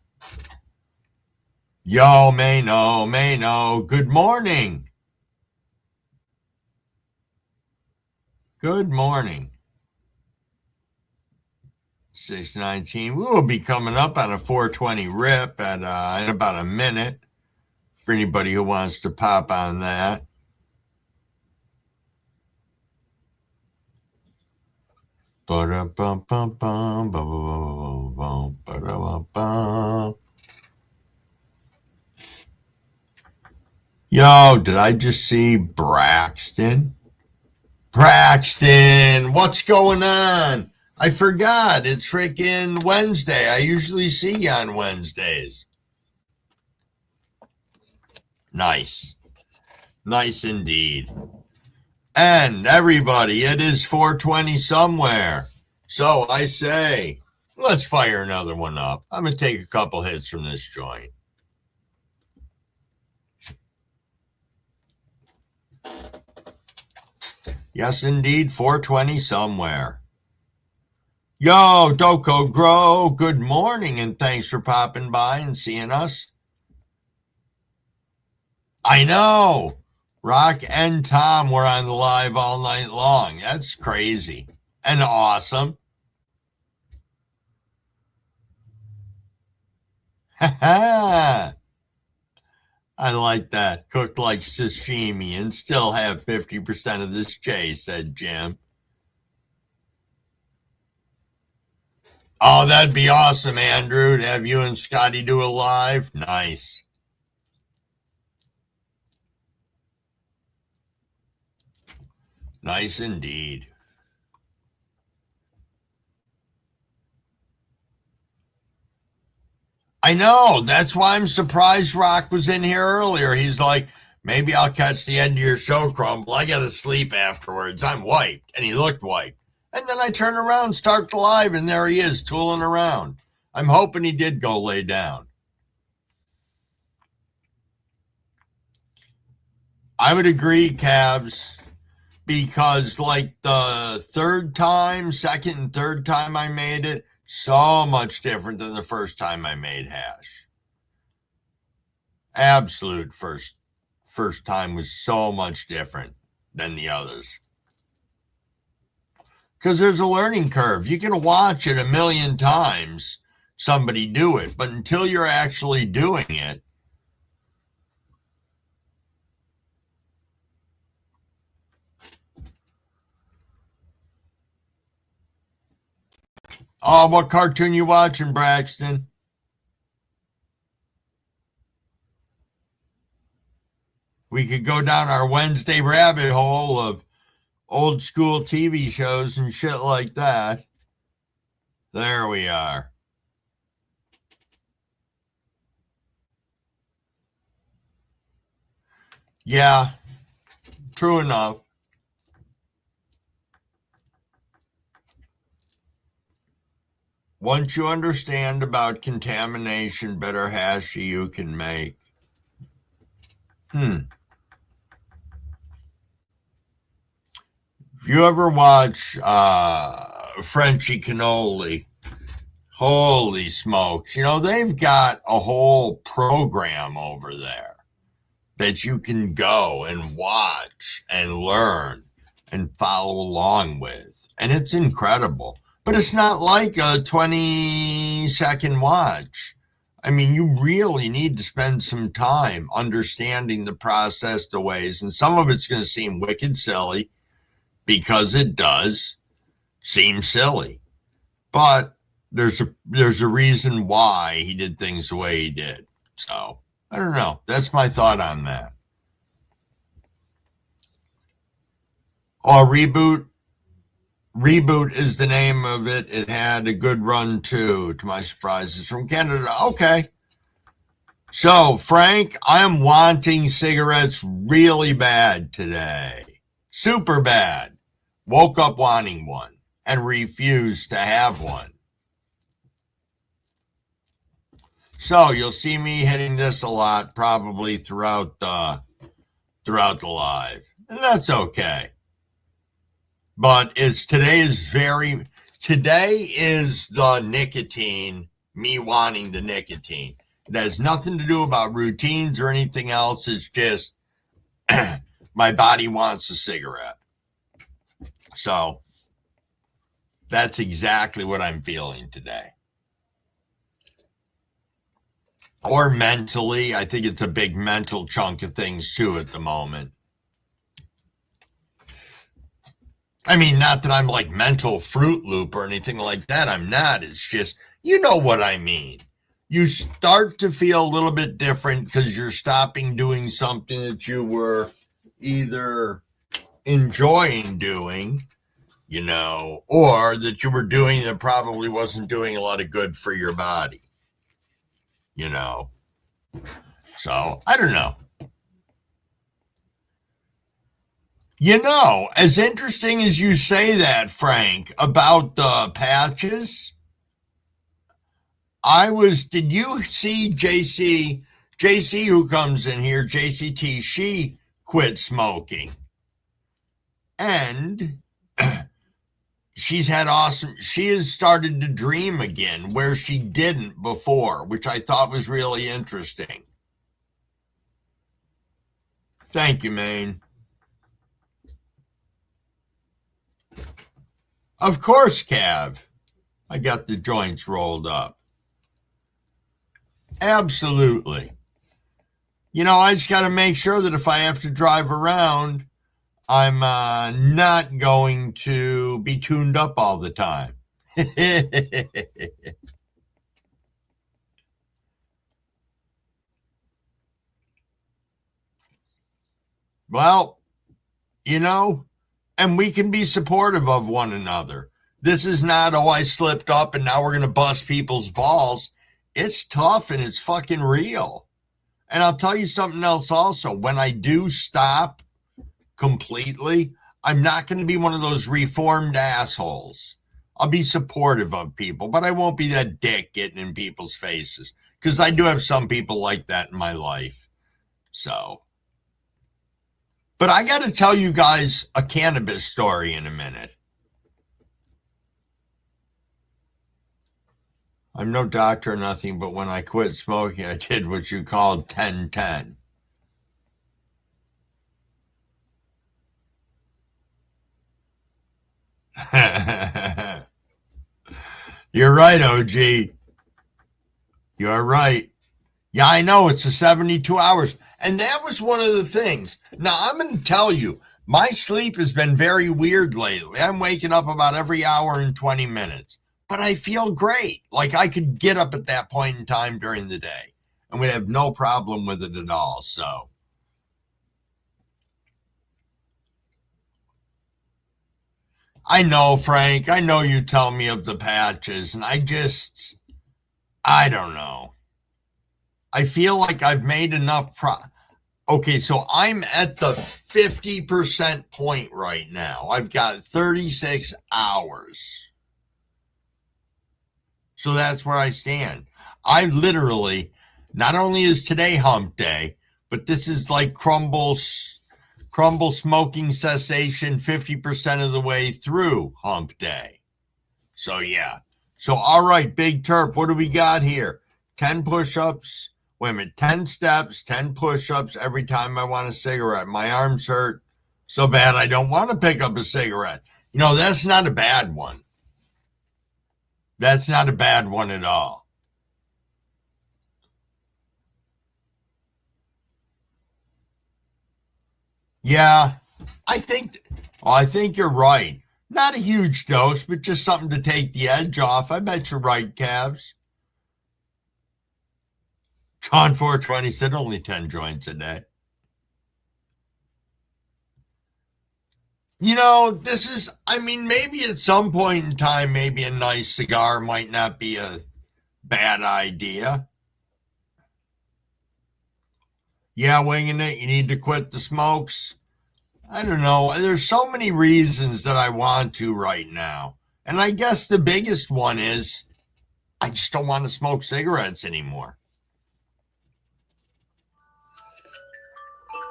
S1: Yo, Mano, good morning. Good morning. 6:19. We will be coming up on a 420 rip in about a minute for anybody who wants to pop on that. Yo, did I just see Braxton? Braxton, what's going on? I forgot. It's freaking Wednesday. I usually see you on Wednesdays. Nice. Nice indeed. And everybody, it is 420 somewhere. So I say, let's fire another one up. I'm going to take a couple hits from this joint. Yes, indeed, 420 somewhere. Yo, Doko Grow, good morning, and thanks for popping by and seeing us. I know. Rock and Tom were on the live all night long. That's crazy and awesome. I like that. Cooked like sashimi and still have 50% of this J, said Jim. Oh, that'd be awesome, Andrew, to have you and Scotty do a live. Nice. Nice indeed. I know. That's why I'm surprised Rock was in here earlier. He's like, maybe I'll catch the end of your show, Crumble. I got to sleep afterwards. I'm wiped. And he looked wiped. And then I turn around, start the live, and there he is, tooling around. I'm hoping he did go lay down. I would agree, Cavs, because like the second and third time I made it, so much different than the first time I made hash. Absolute first time was so much different than the others. Because there's a learning curve. You can watch it a million times, somebody do it, but until you're actually doing it, oh, what cartoon you watching, Braxton? We could go down our Wednesday rabbit hole of old school TV shows and shit like that. There we are. Yeah, true enough. Once you understand about contamination, better hash you can make. If you ever watch Frenchy Cannoli, holy smokes, they've got a whole program over there that you can go and watch and learn and follow along with. And it's incredible. But it's not like a 20-second watch. I mean, you really need to spend some time understanding the process, the ways, and some of it's going to seem wicked silly because it does seem silly. But there's a reason why he did things the way he did. So, I don't know. That's my thought on that. Oh, Reboot is the name of it. It had a good run too, to my surprise. It's from Canada. Okay. So, Frank, I'm wanting cigarettes really bad today. Super bad. Woke up wanting one and refused to have one. So, you'll see me hitting this a lot probably throughout the live. And that's okay. But today is the nicotine, me wanting the nicotine. It has nothing to do about routines or anything else. It's just my body wants a cigarette. So that's exactly what I'm feeling today. Or mentally, I think it's a big mental chunk of things too at the moment. I mean, not that I'm like mental Fruit Loop or anything like that. I'm not. It's just, you know what I mean. You start to feel a little bit different because you're stopping doing something that you were either enjoying doing, or that you were doing that probably wasn't doing a lot of good for your body, So, I don't know. As interesting as you say that, Frank, about the patches, did you see JC who comes in here, JCT, she quit smoking. And she has started to dream again where she didn't before, which I thought was really interesting. Thank you, Maine. Of course, Cav. I got the joints rolled up. Absolutely. You know, I just got to make sure that if I have to drive around, I'm not going to be tuned up all the time. Well, you know, and we can be supportive of one another. This is not, oh, I slipped up and now we're going to bust people's balls. It's tough and it's fucking real. And I'll tell you something else also. When I do stop completely, I'm not going to be one of those reformed assholes. I'll be supportive of people, but I won't be that dick getting in people's faces, because I do have some people like that in my life. So, but I got to tell you guys a cannabis story in a minute. I'm no doctor or nothing, but when I quit smoking, I did what you called 10-10. You're right, OG. You're right. Yeah, I know. It's the 72 hours. And that was one of the things. Now, I'm going to tell you, my sleep has been very weird lately. I'm waking up about every hour and 20 minutes. But I feel great. Like I could get up at that point in time during the day and we'd have no problem with it at all. So, I know, Frank. I know you tell me of the patches, and I don't know. I feel like I've made enough Okay, so I'm at the 50% point right now. I've got 36 hours. So that's where I stand. I literally, not only is today hump day, but this is like crumble smoking cessation 50% of the way through hump day. So yeah. So all right, Big Terp, what do we got here? 10 push-ups. Wait a minute, 10 steps, 10 push-ups every time I want a cigarette. My arms hurt so bad I don't want to pick up a cigarette. You know, that's not a bad one. That's not a bad one at all. Yeah, I think you're right. Not a huge dose, but just something to take the edge off. I bet you're right, Cavs. John 420 said only 10 joints a day. You know, maybe at some point in time, maybe a nice cigar might not be a bad idea. Yeah, winging it, you need to quit the smokes. I don't know. There's so many reasons that I want to right now. And I guess the biggest one is I just don't want to smoke cigarettes anymore.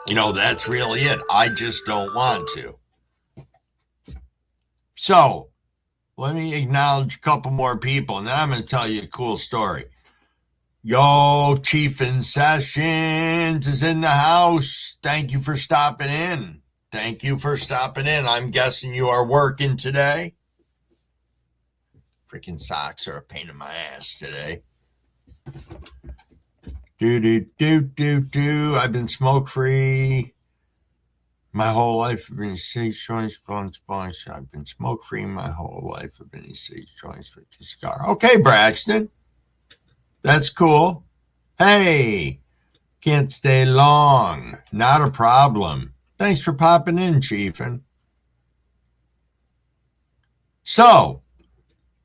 S1: You know, that's really it. I just don't want to. So, let me acknowledge a couple more people, and then I'm going to tell you a cool story. Yo, Chief in Sessions is in the house. Thank you for stopping in. Thank you for stopping in. I'm guessing you are working today. Freaking socks are a pain in my ass today. I've been smoke free my whole life. I've been sage joints, blunts. I've been smoke free my whole life. I've been sage joints with a cigar. Okay, Braxton. That's cool. Hey, can't stay long. Not a problem. Thanks for popping in, Chiefin. So,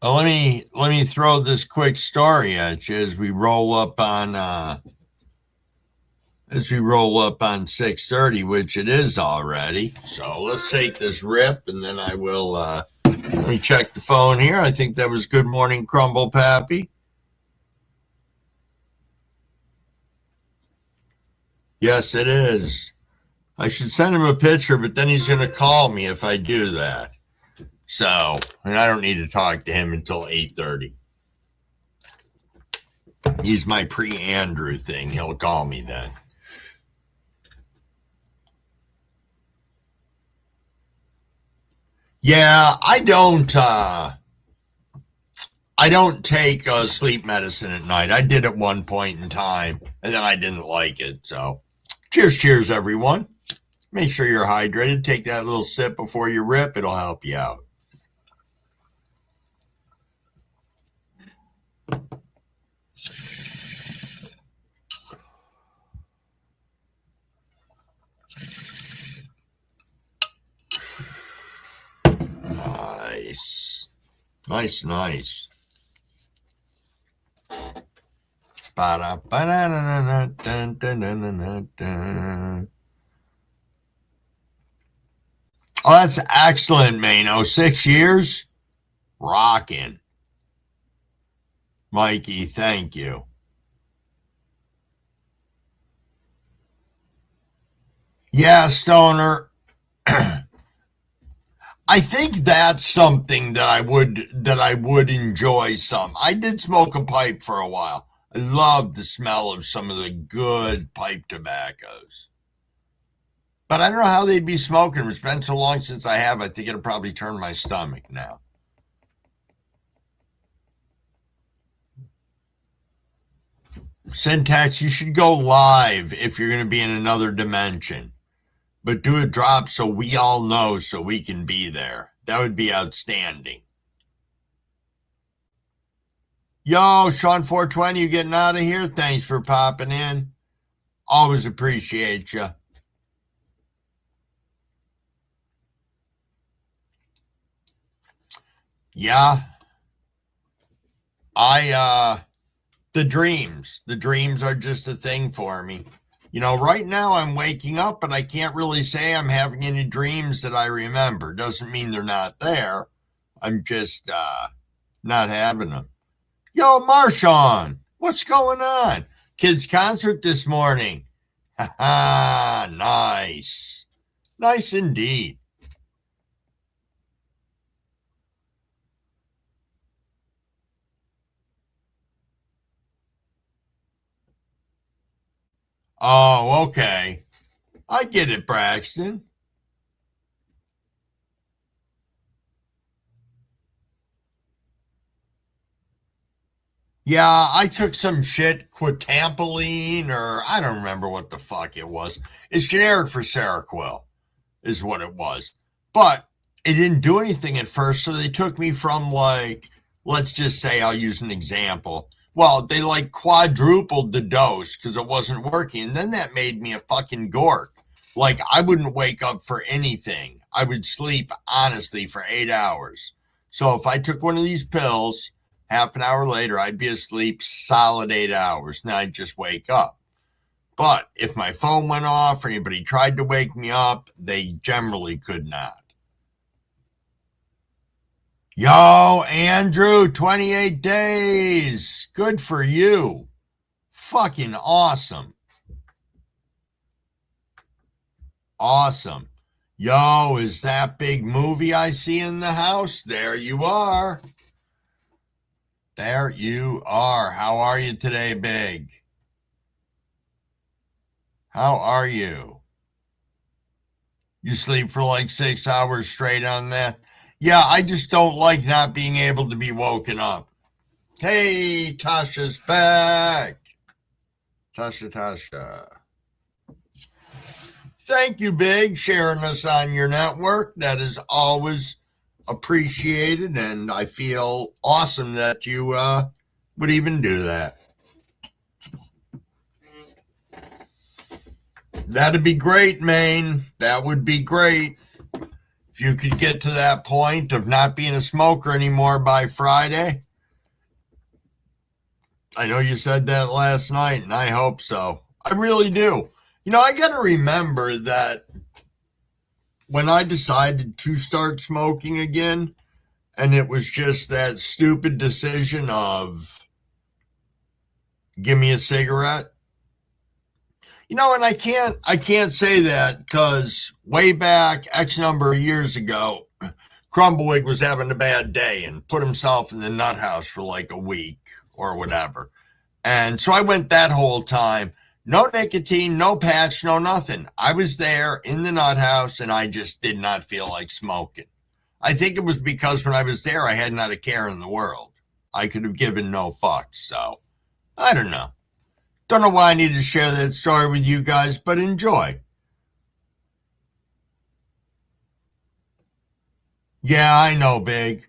S1: let me throw this quick story at you as we roll up on 6:30, which it is already. So let's take this rip, and then I will let me check the phone here. I think that was Good Morning Crumble Pappy. Yes, it is. I should send him a picture, but then he's going to call me if I do that. So, and I don't need to talk to him until 8:30. He's my pre-Andrew thing. He'll call me then. Yeah, I don't take sleep medicine at night. I did at one point in time, and then I didn't like it. So, cheers, everyone. Make sure you're hydrated. Take that little sip before you rip. It'll help you out. Nice. Nice. Oh, that's excellent, Mano. 6 years? Rockin'. Mikey, thank you. Yeah, Stoner. I think that's something that I would enjoy some. I did smoke a pipe for a while. I love the smell of some of the good pipe tobaccos. But I don't know how they'd be smoking. It's been so long since I have. I think it'll probably turn my stomach now. Syntax, you should go live if you're going to be in another dimension. But do a drop so we all know so we can be there. That would be outstanding. Yo, Sean 420, you getting out of here? Thanks for popping in. Always appreciate you. Yeah. The dreams are just a thing for me. You know, right now I'm waking up, but I can't really say I'm having any dreams that I remember. Doesn't mean they're not there. I'm just not having them. Yo, Marshawn, what's going on? Kids' concert this morning. Ha ha, nice. Nice indeed. Oh, okay. I get it, Braxton. Yeah, I took some shit, quetampoline, or I don't remember what the fuck it was. It's generic for Seroquel, is what it was. But it didn't do anything at first, so they took me from like, let's just say I'll use an example. Well, they like quadrupled the dose because it wasn't working. And then that made me a fucking gork. Like, I wouldn't wake up for anything. I would sleep, honestly, for 8 hours. So if I took one of these pills, half an hour later, I'd be asleep solid 8 hours. Now I'd just wake up. But if my phone went off or anybody tried to wake me up, they generally could not. Yo, Andrew, 28 days. Good for you. Fucking awesome. Awesome. Yo, is that big movie I see in the house? There you are. There you are. How are you today, Big? How are you? You sleep for like 6 hours straight on that? Yeah, I just don't like not being able to be woken up. Hey, Tasha's back. Tasha. Thank you, Big, sharing us on your network. That is always appreciated, and I feel awesome that you would even do that. That'd be great, Maine. That would be great. If you could get to that point of not being a smoker anymore by Friday. I know you said that last night, and I hope so. I really do. You know, I got to remember that when I decided to start smoking again, and it was just that stupid decision of give me a cigarette. And I can't say that because way back X number of years ago, Crumbawig was having a bad day and put himself in the nut house for like a week or whatever. And so I went that whole time. No nicotine, no patch, no nothing. I was there in the nut house and I just did not feel like smoking. I think it was because when I was there, I had not a care in the world. I could have given no fucks. So I don't know. Don't know why I needed to share that story with you guys, but enjoy. Yeah, I know, Big.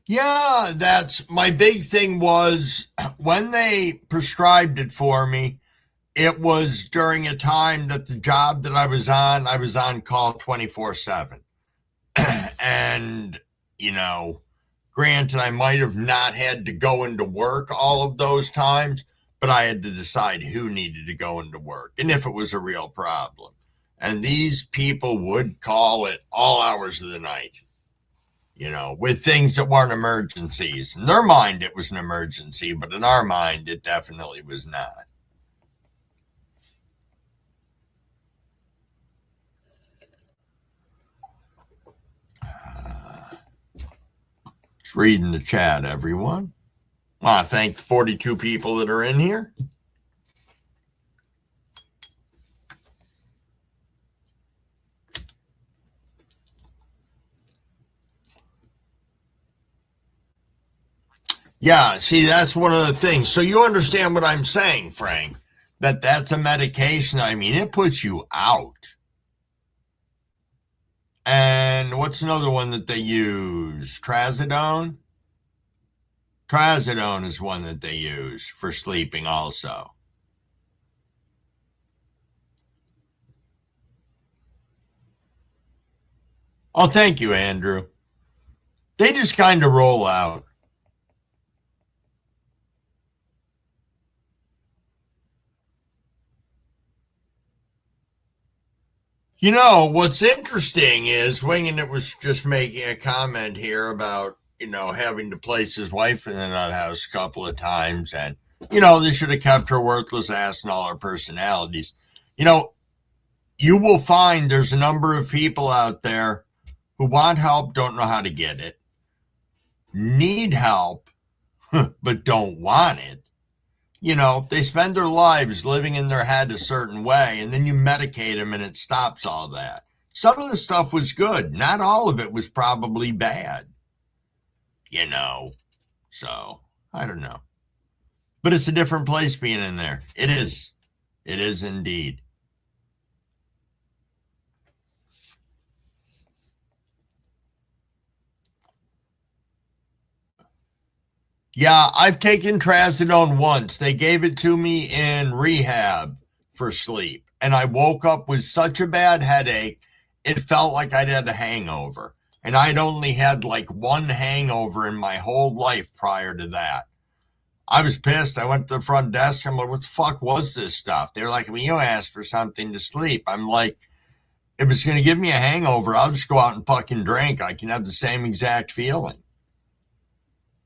S1: Yeah, that's my big thing was when they prescribed it for me, it was during a time that the job that I was on call 24/7. And, you know, granted, I might have not had to go into work all of those times, but I had to decide who needed to go into work and if it was a real problem. And these people would call at all hours of the night, with things that weren't emergencies. In their mind, it was an emergency, but in our mind, it definitely was not. Just reading the chat, everyone. I want to thank the 42 people that are in here. Yeah, see, that's one of the things. So you understand what I'm saying, Frank, that's a medication. I mean, it puts you out. And what's another one that they use? Trazodone? Trazodone is one that they use for sleeping also. Oh, thank you, Andrew. They just kind of roll out. What's interesting is Winging was just making a comment here about, having to place his wife in the nut house a couple of times. And, they should have kept her worthless ass and all her personalities. You know, you will find there's a number of people out there who want help, don't know how to get it, need help, but don't want it. They spend their lives living in their head a certain way, and then you medicate them and it stops all that. Some of the stuff was good. Not all of it was probably bad, you know. So, I don't know. But it's a different place being in there. It is. It is indeed. Yeah, I've taken trazodone once. They gave it to me in rehab for sleep. And I woke up with such a bad headache, it felt like I'd had a hangover. And I'd only had like one hangover in my whole life prior to that. I was pissed. I went to the front desk. I'm like, what the fuck was this stuff? They're like, well, you asked for something to sleep. I'm like, if it's going to give me a hangover, I'll just go out and fucking drink. I can have the same exact feeling.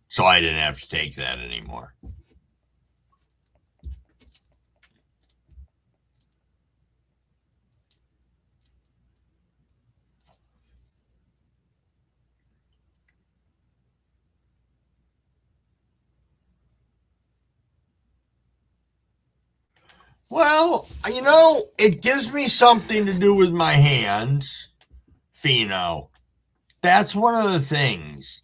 S1: So I didn't have to take that anymore. Well, it gives me something to do with my hands, Fino. That's one of the things,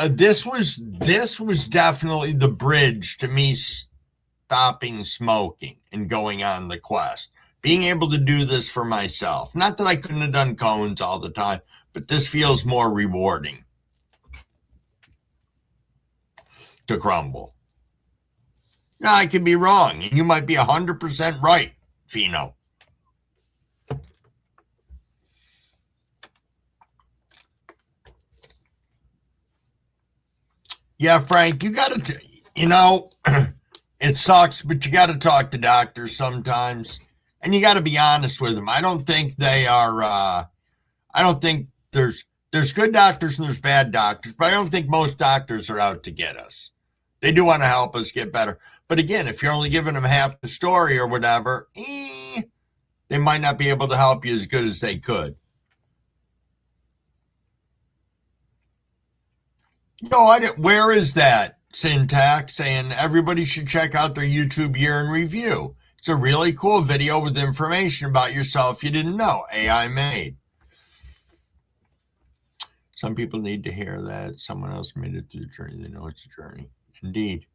S1: this was definitely the bridge to me stopping smoking and going on the quest. Being able to do this for myself. Not that I couldn't have done cones all the time, but this feels more rewarding to crumble. Now, I could be wrong, and you might be 100% right, Fino. Yeah, Frank, you got to, it sucks, but you got to talk to doctors sometimes, and you got to be honest with them. I don't think they are. I don't think There's good doctors and there's bad doctors, but I don't think most doctors are out to get us. They do want to help us get better. But again, if you're only giving them half the story or whatever, they might not be able to help you as good as they could. No, where is that syntax saying everybody should check out their YouTube year in review? It's a really cool video with information about yourself you didn't know. AI made. Some people need to hear that. Someone else made it through the journey. They know it's a journey. Indeed.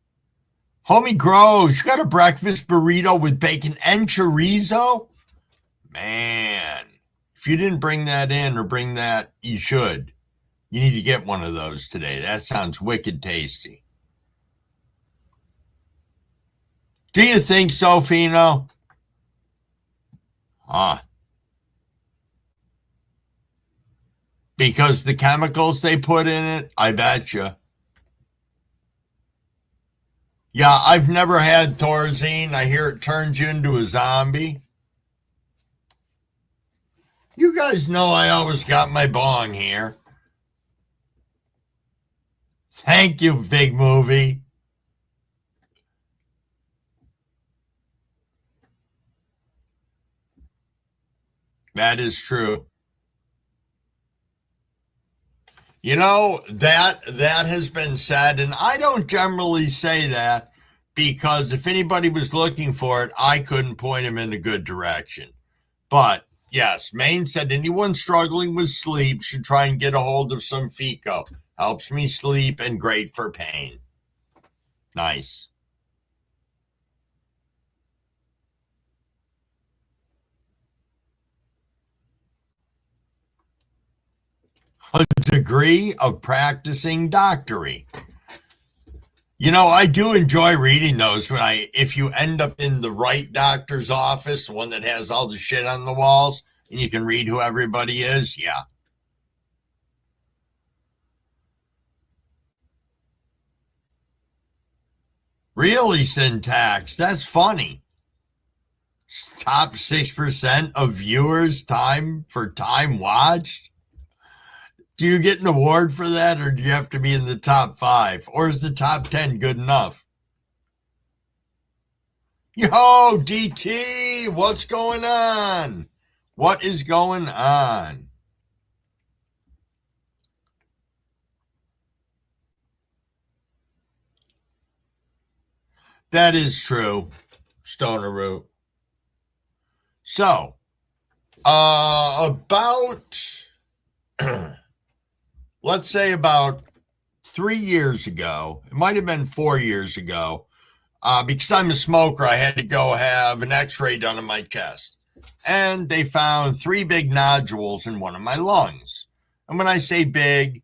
S1: Homie Grows, you got a breakfast burrito with bacon and chorizo? Man, if you didn't bring that in or bring that, you should. You need to get one of those today. That sounds wicked tasty. Do you think so, Fino? Because the chemicals they put in it, I bet you. Yeah, I've never had Thorazine. I hear it turns you into a zombie. You guys know I always got my bong here. Thank you, Big Movie. That is true. You know, that has been said, and I don't generally say that because if anybody was looking for it, I couldn't point him in a good direction. But yes, Maine said anyone struggling with sleep should try and get a hold of some FICO. Helps me sleep and great for pain. Nice. A degree of practicing doctory. You know, I do enjoy reading those if you end up in the right doctor's office, one that has all the shit on the walls, and you can read who everybody is, yeah. Really, syntax, that's funny. Top 6% of viewers time watched? Do you get an award for that, or do you have to be in the top 5? Or is the top 10 good enough? Yo, DT, what's going on? What is going on? That is true, Stoner Root. So, let's say about 3 years ago, it might have been 4 years ago, because I'm a smoker, I had to go have an x-ray done on my chest. And they found 3 big nodules in one of my lungs. And when I say big,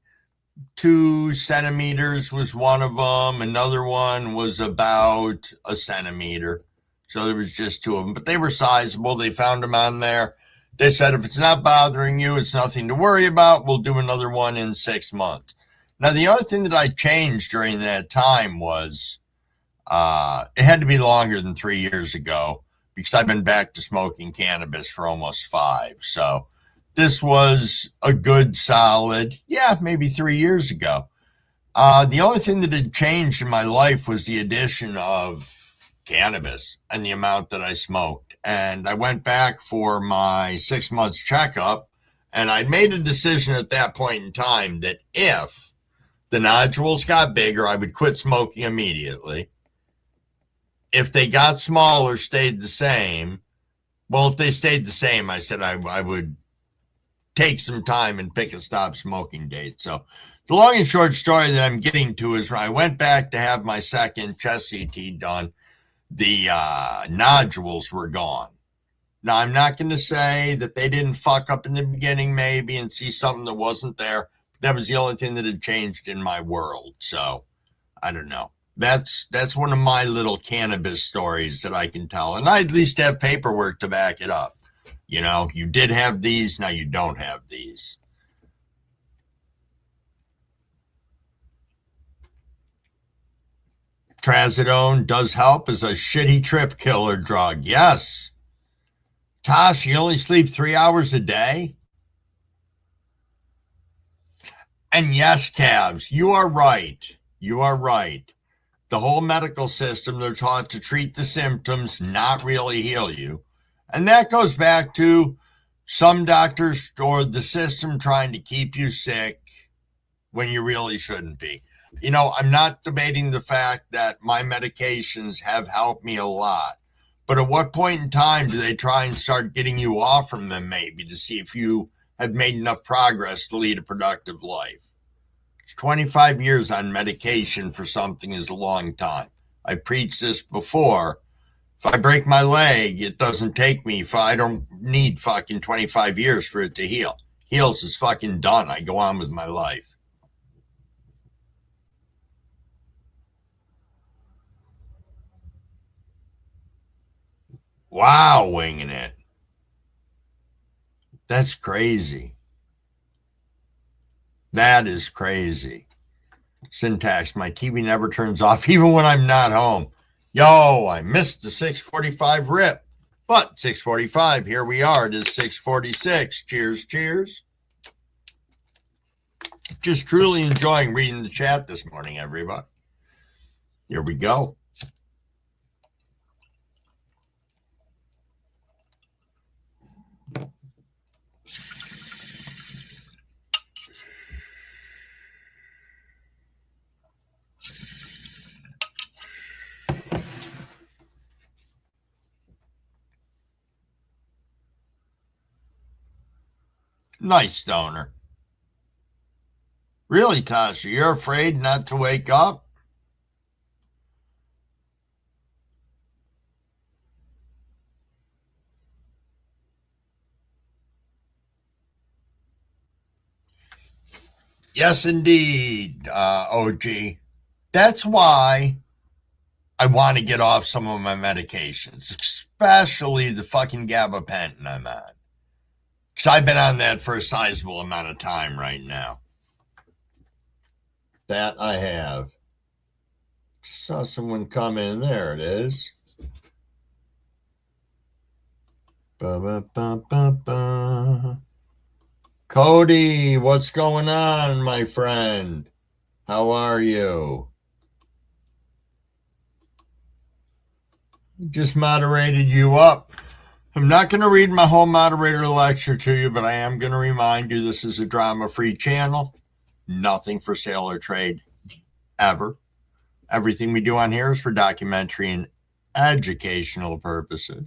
S1: 2 centimeters was one of them. Another one was about a centimeter. So there was just 2 of them, but they were sizable. They found them on there. They said, if it's not bothering you, it's nothing to worry about. We'll do another one in 6 months. Now, the other thing that I changed during that time was it had to be longer than 3 years ago because I've been back to smoking cannabis for almost 5. So this was a good solid, maybe 3 years ago. The only thing that had changed in my life was the addition of cannabis and the amount that I smoked. And I went back for my 6 months checkup, and I made a decision at that point in time that if the nodules got bigger, I would quit smoking immediately. If they got smaller, stayed the same. Well, if they stayed the same, I said I would take some time and pick a stop smoking date. So the long and short story that I'm getting to is when I went back to have my second chest CT done, the nodules were gone. Now, I'm not going to say that they didn't fuck up in the beginning maybe and see something that wasn't there. That was the only thing that had changed in my world. So I don't know. That's one of my little cannabis stories that I can tell. And I at least have paperwork to back it up. You know, you did have these, now you don't have these. Trazodone does help as a shitty trip killer drug. Yes. Tosh, you only sleep 3 hours a day? And yes, Cavs, you are right. You are right. The whole medical system, they're taught to treat the symptoms, not really heal you. And that goes back to some doctors or the system trying to keep you sick when you really shouldn't be. You know, I'm not debating the fact that my medications have helped me a lot. But at what point in time do they try and start getting you off from them, maybe, to see if you have made enough progress to lead a productive life? 25 years on medication for something is a long time. I preached this before. If I break my leg, it doesn't take me. I don't need fucking 25 years for it to heal. Heals is fucking done. I go on with my life. Wow, winging it. That's crazy. That is crazy. Syntax, my TV never turns off even when I'm not home. Yo, I missed the 6:45 rip. But 6:45, here we are. It is 6:46. Cheers, cheers. Just truly enjoying reading the chat this morning, everybody. Here we go. Nice, Stoner. Really, Tasha, you're afraid not to wake up? Yes, indeed, OG. That's why I want to get off some of my medications, especially the fucking gabapentin I'm on. Because I've been on that for a sizable amount of time right now. That I have. Saw someone come in. There it is. Ba-ba-ba-ba-ba. Cody, what's going on, my friend? How are you? Just moderated you up. I'm not going to read my whole moderator lecture to you, but I am going to remind you this is a drama-free channel. Nothing for sale or trade, ever. Everything we do on here is for documentary and educational purposes.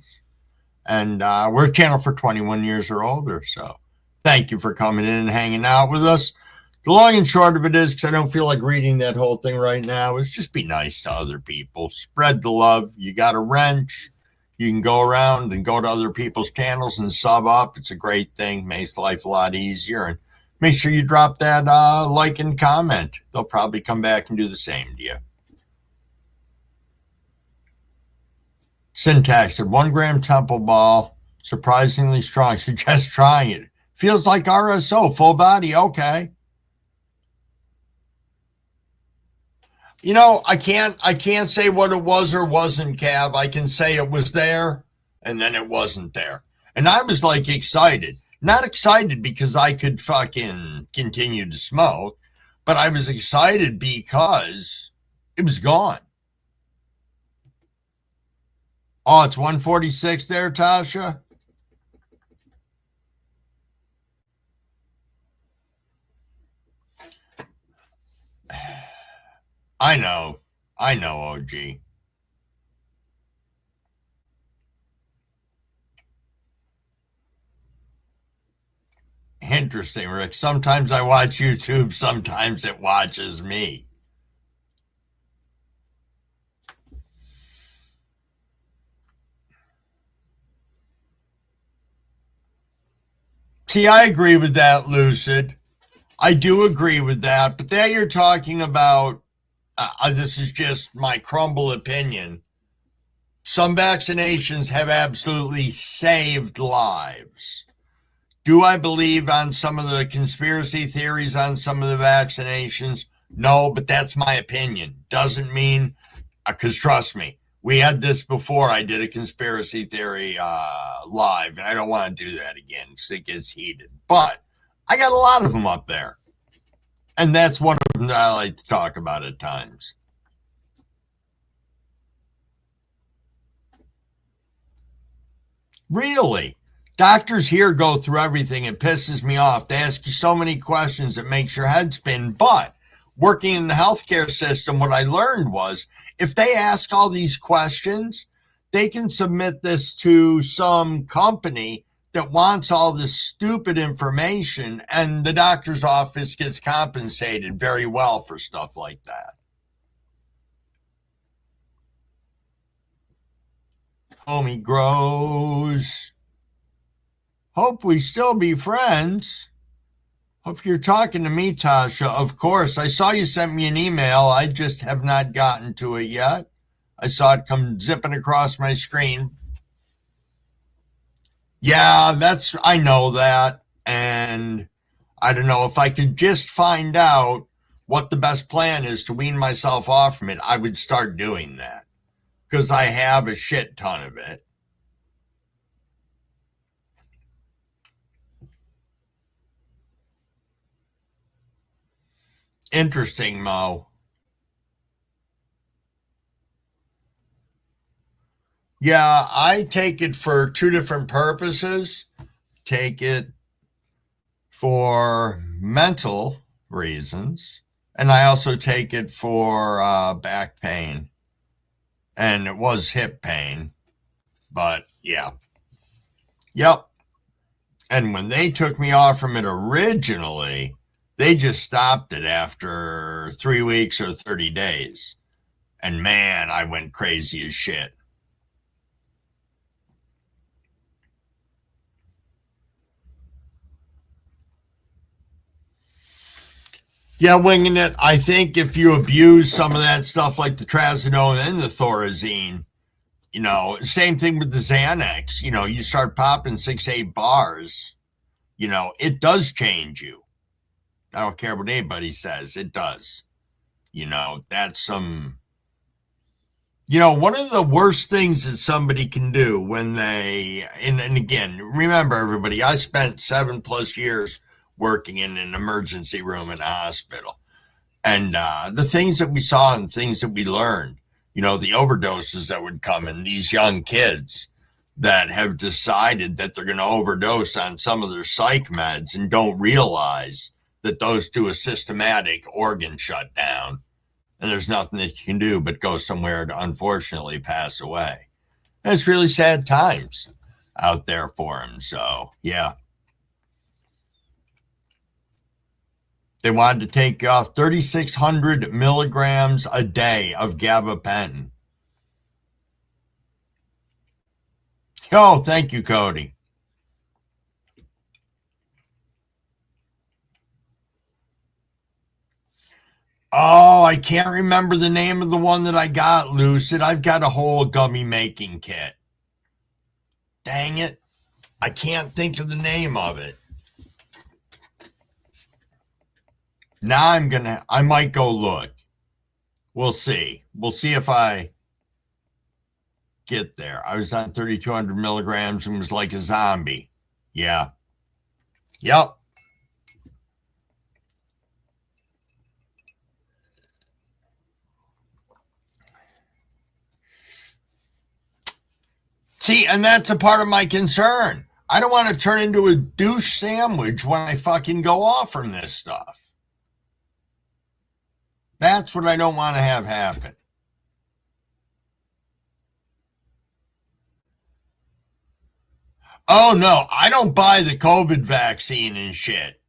S1: And we're a channel for 21 years or older, so thank you for coming in and hanging out with us. The long and short of it is, because I don't feel like reading that whole thing right now, is just be nice to other people. Spread the love. You got a wrench. You can go around and go to other people's channels and sub up. It's a great thing. Makes life a lot easier. And make sure you drop that like and comment. They'll probably come back and do the same to you. Syntax said 1 gram temple ball, surprisingly strong. Suggest trying it. Feels like RSO, full body. Okay. You know, I can't say what it was or wasn't, Cav. I can say it was there and then it wasn't there. And I was like excited. Not excited because I could fucking continue to smoke, but I was excited because it was gone. Oh, it's 146 there, Tasha? I know, OG. Interesting, Rick. Sometimes I watch YouTube, sometimes it watches me. See, I agree with that, Lucid. I do agree with that, but there you're talking about, this is just my crumble opinion. Some vaccinations have absolutely saved lives. Do I believe on some of the conspiracy theories on some of the vaccinations? No, but that's my opinion. Doesn't mean, because trust me, we had this before. I did a conspiracy theory live, and I don't want to do that again because it gets heated. But I got a lot of them up there. And that's one of them that I like to talk about at times. Really? Doctors here go through everything. It pisses me off. They ask you so many questions that makes your head spin. But working in the healthcare system, what I learned was if they ask all these questions, they can submit this to some company that wants all this stupid information, and the doctor's office gets compensated very well for stuff like that. Homie grows. Hope we still be friends. Hope you're talking to me, Tasha. Of course. I saw you sent me an email. I just have not gotten to it yet. I saw it come zipping across my screen. Yeah, I know that. And I don't know if I could just find out what the best plan is to wean myself off from it, I would start doing that because I have a shit ton of it. Interesting, Mo. Yeah, I take it for two different purposes. Take it for mental reasons, and I also take it for back pain. And it was hip pain, but yeah. Yep. And when they took me off from it originally, they just stopped it after 3 weeks or 30 days. And man, I went crazy as shit. Yeah, winging it. I think if you abuse some of that stuff like the trazodone and the thorazine, same thing with the Xanax, you start popping 6, 8 bars, it does change you. I don't care what anybody says, it does. That's one of the worst things that somebody can do when and again, remember everybody, I spent 7+ years working in an emergency room in a hospital. And the things that we saw and things that we learned, the overdoses that would come in these young kids that have decided that they're going to overdose on some of their psych meds and don't realize that those do a systematic organ shutdown. And there's nothing that you can do but go somewhere to unfortunately pass away. And it's really sad times out there for them. So, yeah. They wanted to take off 3,600 milligrams a day of gabapentin. Oh, thank you, Cody. Oh, I can't remember the name of the one that I got, Lucid. I've got a whole gummy making kit. Dang it. I can't think of the name of it. Now I might go look. We'll see. We'll see if I get there. I was on 3,200 milligrams and was like a zombie. Yeah. Yep. See, and that's a part of my concern. I don't want to turn into a douche sandwich when I fucking go off from this stuff. That's what I don't want to have happen. Oh, no, I don't buy the COVID vaccine and shit.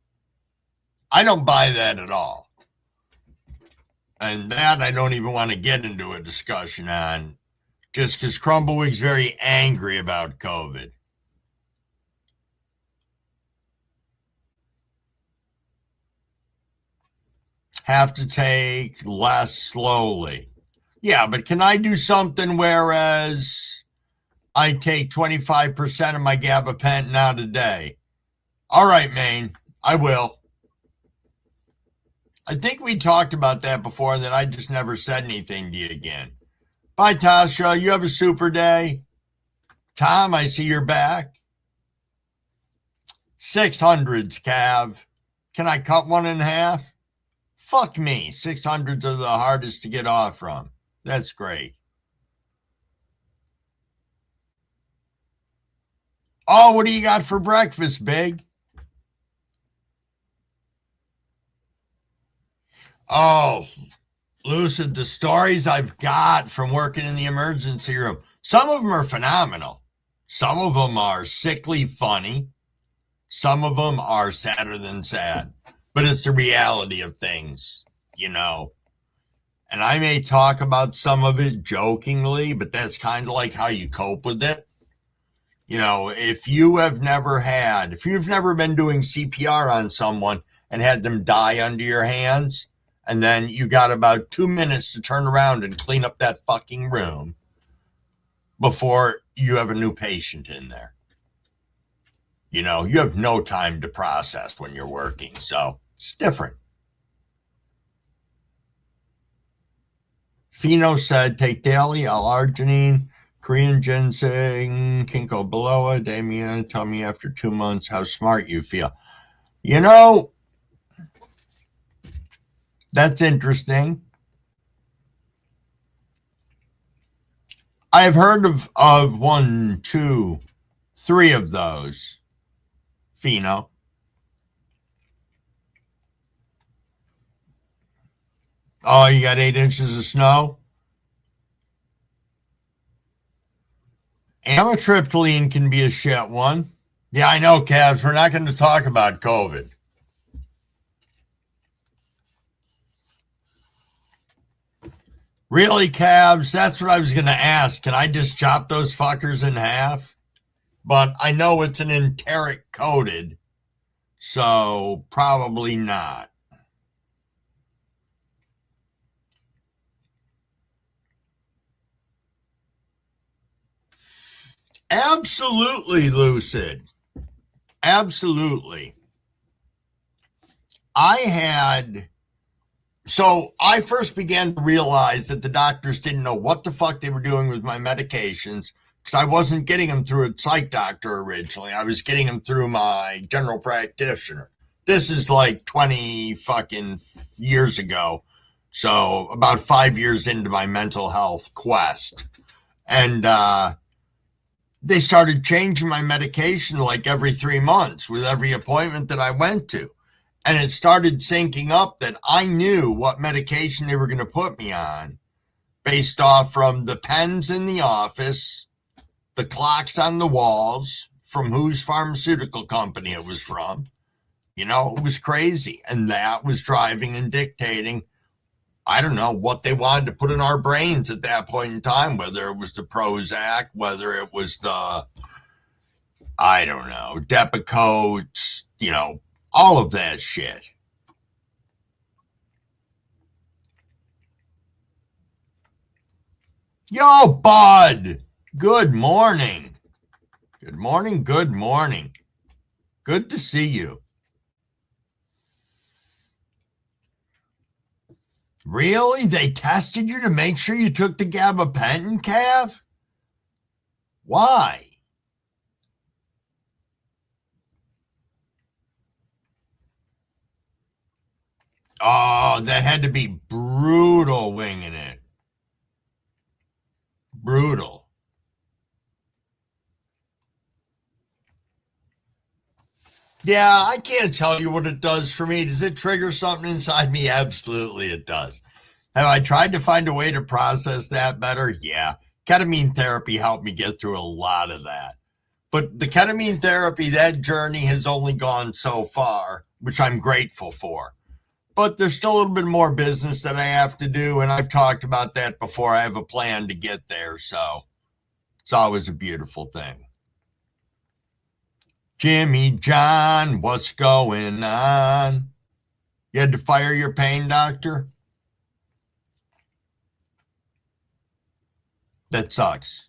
S1: I don't buy that at all. And that I don't even want to get into a discussion on, just because Crumbleweek's very angry about COVID. Have to take less slowly. Yeah, but can I do something whereas I take 25% of my gabapentin out a day? All right, Maine, I will. I think we talked about that before, and then I just never said anything to you again. Bye, Tasha. You have a super day. Tom, I see you're back. 600s, Cav. Can I cut one in half? Fuck me. 600s are the hardest to get off from. That's great. Oh, what do you got for breakfast, Big? Oh, Lucid, the stories I've got from working in the emergency room, some of them are phenomenal. Some of them are sickly funny. Some of them are sadder than sad. But it's the reality of things, you know. And I may talk about some of it jokingly, but that's kind of like how you cope with it. You know, if you've never been doing CPR on someone and had them die under your hands, and then you got about 2 minutes to turn around and clean up that fucking room before you have a new patient in there. You know, you have no time to process when you're working, so it's different. Fino said, take daily L-arginine, Korean ginseng, ginkgo biloba. Damien, tell me after 2 months how smart you feel. You know, that's interesting. I've heard of 1, 2, 3 of those, Fino. Oh, you got 8 inches of snow? Amitriptyline can be a shit one. Yeah, I know, Cavs. We're not going to talk about COVID. Really, Cavs? That's what I was going to ask. Can I just chop those fuckers in half? But I know it's an enteric coated, so probably not. Absolutely, Lucid. Absolutely. So I first began to realize that the doctors didn't know what the fuck they were doing with my medications because I wasn't getting them through a psych doctor originally. I was getting them through my general practitioner. This is like 20 fucking years ago. So about 5 years into my mental health quest. And they started changing my medication like every 3 months with every appointment that I went to. And it started syncing up that I knew what medication they were going to put me on based off from the pens in the office, the clocks on the walls, from whose pharmaceutical company it was from. You know, it was crazy. And that was driving and dictating, I don't know, what they wanted to put in our brains at that point in time, whether it was the Prozac, whether it was the, I don't know, Depakote, you know, all of that shit. Yo, bud. Good morning. Good morning. Good morning. Good to see you. Really? They tested you to make sure you took the gabapentin, Cav? Why? Oh, that had to be brutal winging it. Brutal. Yeah, I can't tell you what it does for me. Does it trigger something inside me? Absolutely, it does. Have I tried to find a way to process that better? Yeah. Ketamine therapy helped me get through a lot of that. But the ketamine therapy, that journey has only gone so far, which I'm grateful for. But there's still a little bit more business that I have to do, and I've talked about that before. I have a plan to get there, so it's always a beautiful thing. Jimmy John, what's going on? You had to fire your pain doctor? That sucks.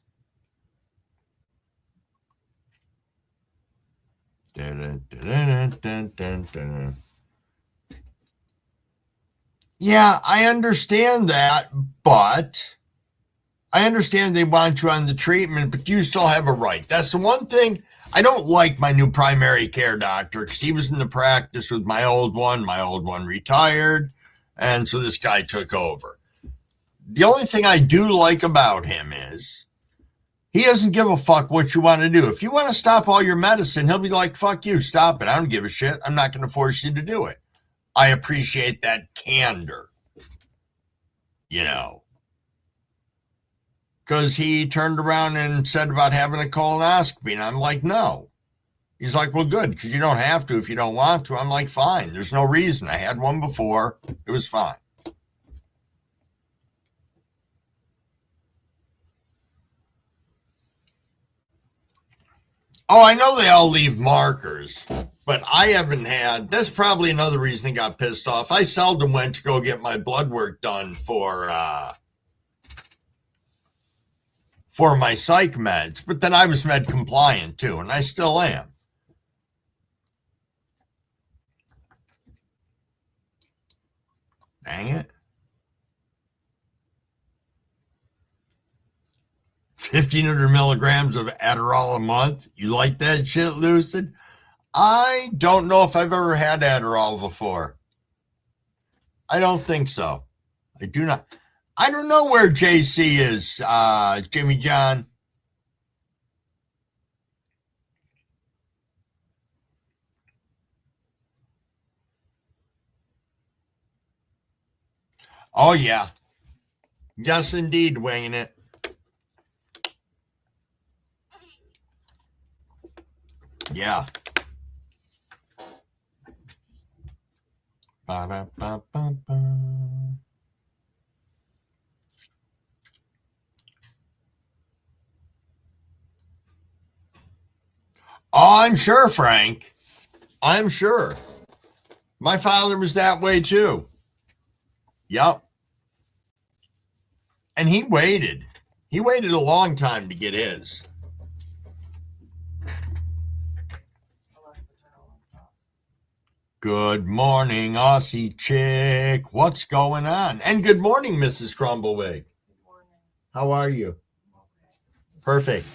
S1: Yeah, I understand that, but I understand they want you on the treatment, but you still have a right. That's the one thing. I don't like my new primary care doctor because he was in the practice with my old one. My old one retired, And so this guy took over. The only thing I do like about him is he doesn't give a fuck what you want to do. If you want to stop all your medicine, he'll be like, fuck you, stop it. I don't give a shit. I'm not going to force you to do it. I appreciate that candor, you know, because he turned around and said about having a colonoscopy. And I'm like, no. He's like, well, good, because you don't have to if you don't want to. I'm like, fine. There's no reason. I had one before. It was fine. Oh, I know they all leave markers, but I haven't had. That's probably another reason I got pissed off. I seldom went to go get my blood work done for my psych meds, but then I was med compliant too, and I still am. Dang it. 1,500 milligrams of Adderall a month. You like that shit, Lucid? I don't know if I've ever had Adderall before. I don't think so. I do not. I don't know where JC is, Jimmy John. Oh, yeah. Yes, indeed, winging it. Yeah. Ba-da-ba-ba-ba. Oh, I'm sure, Frank. I'm sure. My father was that way too. Yep. And he waited. He waited a long time to get his. Good morning, Aussie chick. What's going on? And good morning, Mrs. Crumblewick. Good morning. How are you? Perfect.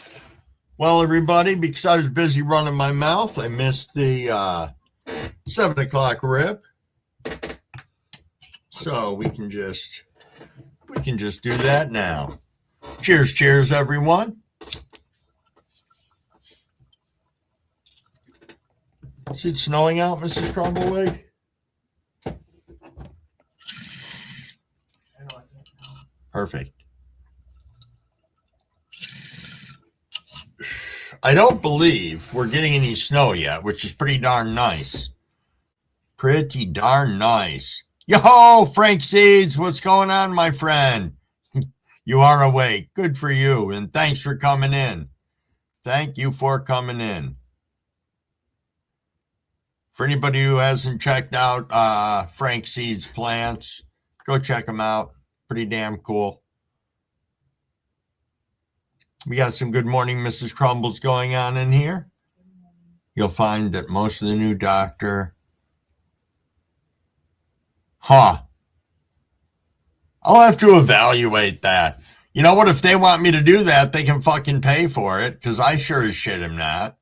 S1: Well, everybody, because I was busy running my mouth, I missed the 7 o'clock rip. So we can just do that now. Cheers, cheers, everyone. Is it snowing out, Mrs. Crumblewick? Perfect. I don't believe we're getting any snow yet, which is pretty darn nice. Pretty darn nice. Yo, Frank Seeds, what's going on, my friend? You are awake. Good for you, and thanks for coming in. Thank you for coming in. For anybody who hasn't checked out Frank Seeds plants, go check them out. Pretty damn cool. We got some Good Morning Mrs. Crumbles going on in here. You'll find that most of the new doctor. I'll have to evaluate that. You know what? If they want me to do that, they can fucking pay for it, because I sure as shit am not.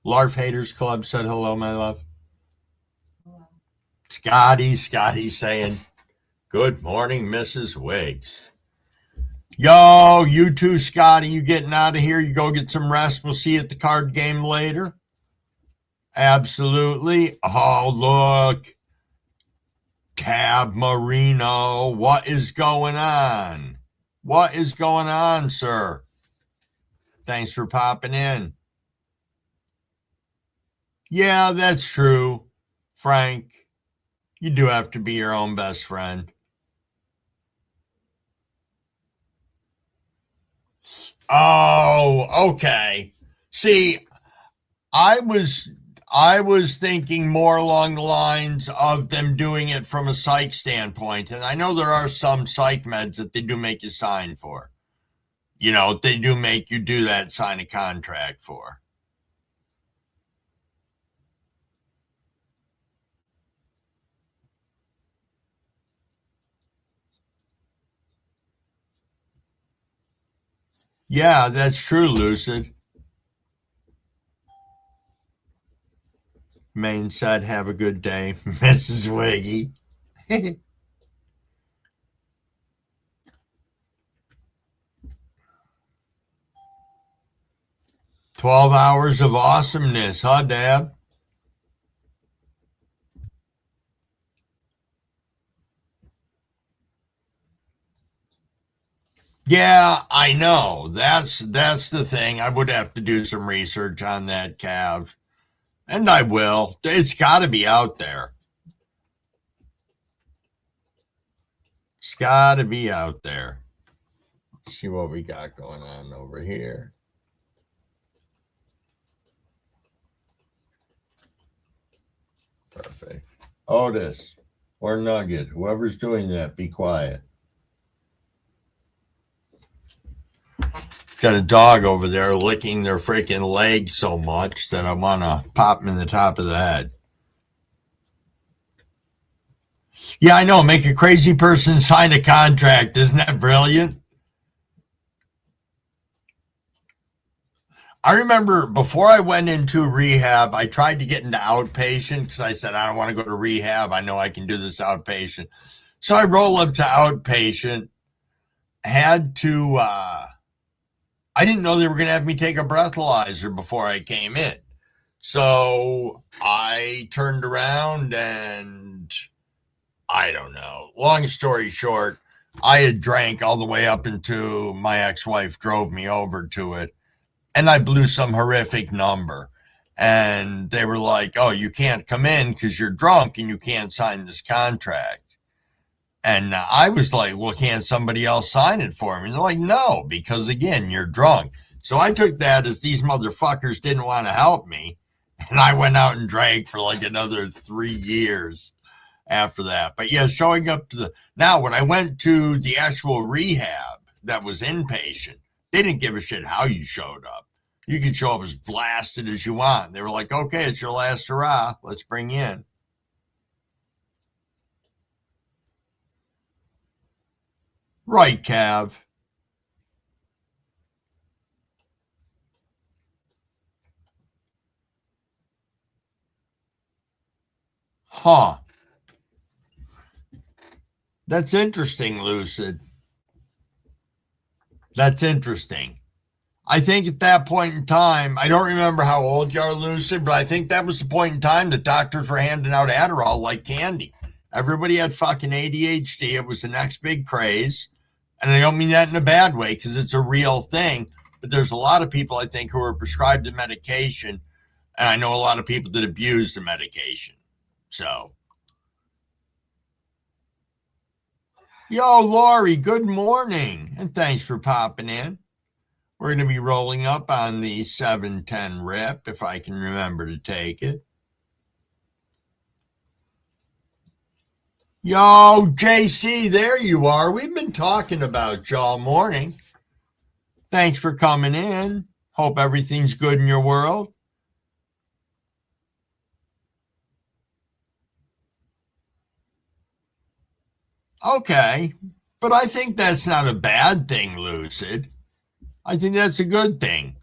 S1: Larf Haters Club said hello, my love. Hello. Scotty saying, good morning, Mrs. Wiggs. Yo, you too, Scotty. You getting out of here? You go get some rest. We'll see you at the card game later. Absolutely. Oh, look. Tab Marino. What is going on? What is going on, sir? Thanks for popping in. Yeah, that's true, Frank. You do have to be your own best friend. Oh, okay. See, I was thinking more along the lines of them doing it from a psych standpoint. And I know there are some psych meds that they do make you sign for. You know, they do make you do that, sign a contract for. Yeah, that's true, Lucid. Maine said, have a good day, Mrs. Wiggy. 12 hours of awesomeness, huh, Dad? Yeah, I know. That's the thing. I would have to do some research on that, Cav. And I will. It's got to be out there. It's got to be out there. See what we got going on over here. Perfect. Otis or Nugget, whoever's doing that, be quiet. Got a dog over there licking their freaking leg so much that I want to pop him in the top of the head. Yeah, I know. Make a crazy person sign a contract. Isn't that brilliant? I remember before I went into rehab, I tried to get into outpatient because I said, I don't want to go to rehab. I know I can do this outpatient. So I roll up to outpatient, had to, I didn't know they were going to have me take a breathalyzer before I came in. So I turned around and I don't know. Long story short, I had drank all the way up until my ex-wife drove me over to it. And I blew some horrific number. And they were like, oh, you can't come in because you're drunk and you can't sign this contract. And I was like, well, can't somebody else sign it for me? And they're like, no, because again, you're drunk. So I took that as these motherfuckers didn't want to help me. And I went out and drank for like another 3 years after that. But yeah, showing up to now when I went to the actual rehab that was inpatient, they didn't give a shit how you showed up. You could show up as blasted as you want. They were like, okay, it's your last hurrah. Let's bring you in. Right, Cav. Huh. That's interesting, Lucid. That's interesting. I think at that point in time, I don't remember how old you are, Lucid, but I think that was the point in time that doctors were handing out Adderall like candy. Everybody had fucking ADHD. It was the next big craze. And I don't mean that in a bad way because it's a real thing. But there's a lot of people, I think, who are prescribed the medication. And I know a lot of people that abuse the medication. So, yo, Lori, good morning. And thanks for popping in. We're going to be rolling up on the 710 rip if I can remember to take it. Yo, JC, there you are. We've been talking about you all morning. Thanks for coming in. Hope everything's good in your world. Okay, but I think that's not a bad thing, Lucid. I think that's a good thing.